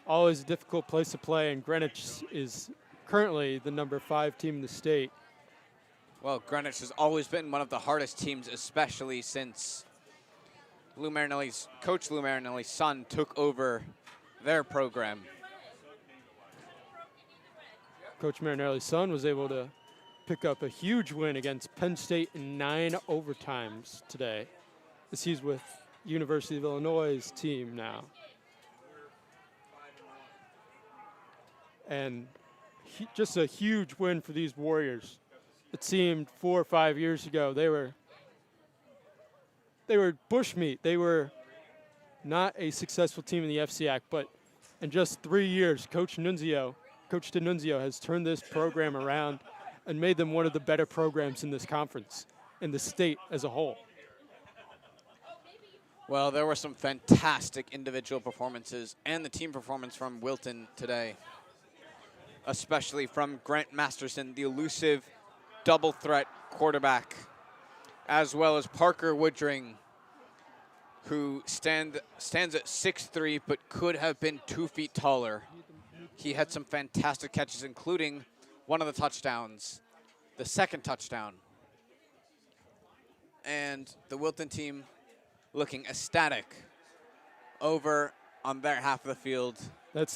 Always a difficult place to play, and Greenwich is currently the number 5 team in the state. Well, Greenwich has always been one of the hardest teams, especially since Coach Lou Marinelli's son took over their program. Coach Marinelli's son was able to pick up a huge win against Penn State in 9 overtimes today, as he's with University of Illinois' team now. And just a huge win for these Warriors. It seemed 4 or 5 years ago they were bushmeat. They were not a successful team in the FCAC, but in just 3 years, Coach D'Annunzio has turned this program around and made them one of the better programs in this conference, in the state as a whole. Well, there were some fantastic individual performances and the team performance from Wilton today, especially from Grant Masterson, the elusive double threat quarterback, as well as Parker Woodring, who stands at 6'3", but could have been 2 feet taller. He had some fantastic catches, including one of the touchdowns, the second touchdown. And the Wilton team looking ecstatic over on their half of the field,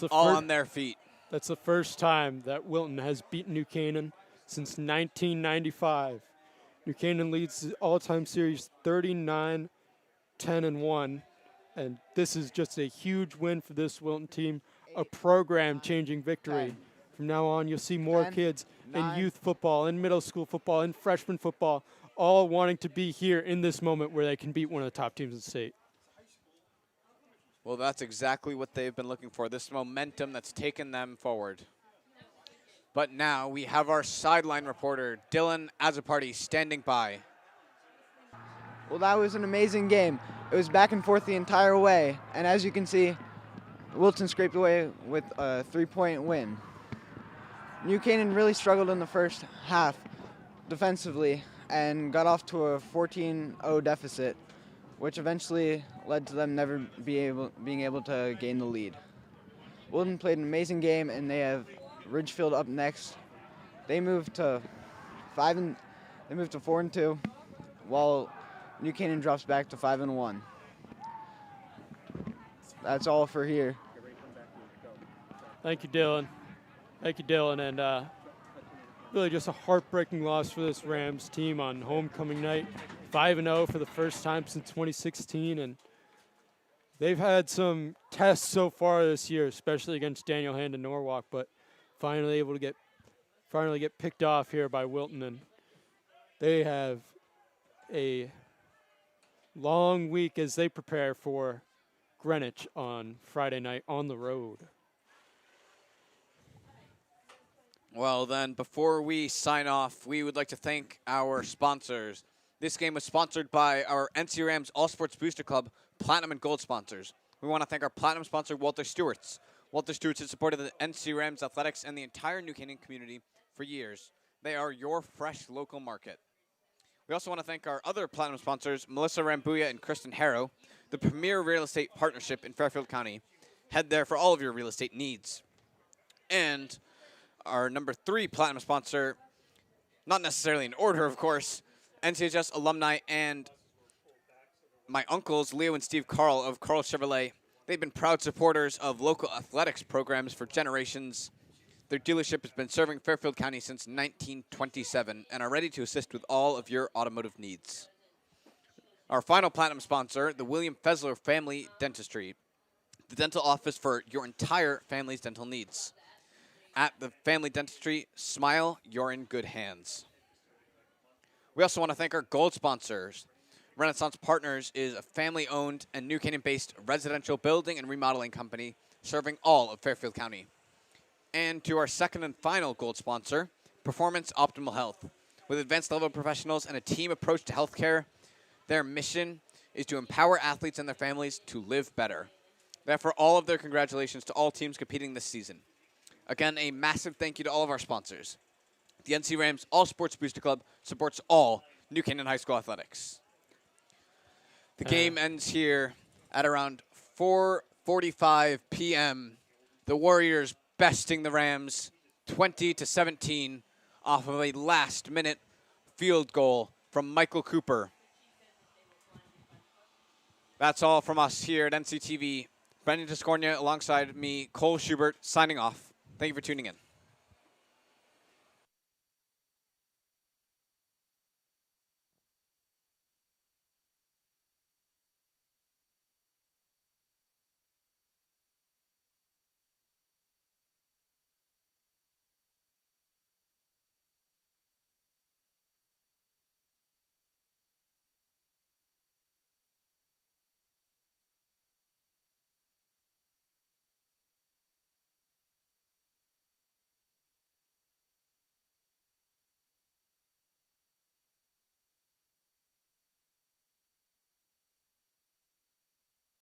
all on their feet. That's the first time that Wilton has beaten New Canaan since 1995. New Canaan leads the all-time series 39-10-1, and this is just a huge win for this Wilton team, a program-changing victory. From now on, you'll see more kids in youth football, in middle school football, in freshman football, all wanting to be here in this moment where they can beat one of the top teams in the state. Well, that's exactly what they've been looking for, this momentum that's taken them forward. But now we have our sideline reporter, Dylan Azaparty, standing by. Well, that was an amazing game. It was back and forth the entire way, and as you can see, Wilton scraped away with a 3-point win. New Canaan really struggled in the first half defensively and got off to a 14-0 deficit, which eventually led to them never being able to gain the lead. Wilton played an amazing game, and they have Ridgefield up next. They moved to 4-2, while New Canaan drops back to 5-1. That's all for here. Thank you, Dylan. And really just a heartbreaking loss for this Rams team on homecoming night. 5-0 for the first time since 2016, and they've had some tests so far this year, especially against Daniel Hand and Norwalk, but finally able to get picked off here by Wilton, and they have a long week as they prepare for Greenwich on Friday night on the road. Well, then, before we sign off, we would like to thank our sponsors, This game was sponsored by our NC Rams All Sports Booster Club Platinum and Gold sponsors. We want to thank our Platinum sponsor, Walter Stewart's. Walter Stewart's has supported the NC Rams athletics and the entire New Canaan community for years. They are your fresh local market. We also want to thank our other Platinum sponsors, Melissa Rambuya and Kristen Harrow, the premier real estate partnership in Fairfield County. Head there for all of your real estate needs. And our number 3 Platinum sponsor, not necessarily in order, of course, NCHS alumni and my uncles, Leo and Steve Carl of Carl Chevrolet. They've been proud supporters of local athletics programs for generations. Their dealership has been serving Fairfield County since 1927 and are ready to assist with all of your automotive needs. Our final Platinum sponsor, the William Fessler Family Dentistry, the dental office for your entire family's dental needs. At the Family Dentistry, smile, you're in good hands. We also want to thank our gold sponsors. Renaissance Partners is a family-owned and New Canaan-based residential building and remodeling company serving all of Fairfield County. And to our second and final gold sponsor, Performance Optimal Health. With advanced level professionals and a team approach to healthcare, their mission is to empower athletes and their families to live better. Therefore, all of their congratulations to all teams competing this season. Again, a massive thank you to all of our sponsors. The NC Rams All Sports Booster Club supports all New Canaan High School athletics. The game ends here at around 4:45 p.m. The Warriors besting the Rams 20-17 off of a last-minute field goal from Michael Cooper. That's all from us here at NCTV. Brendan Tiscornia alongside me, Cole Schubert, signing off. Thank you for tuning in.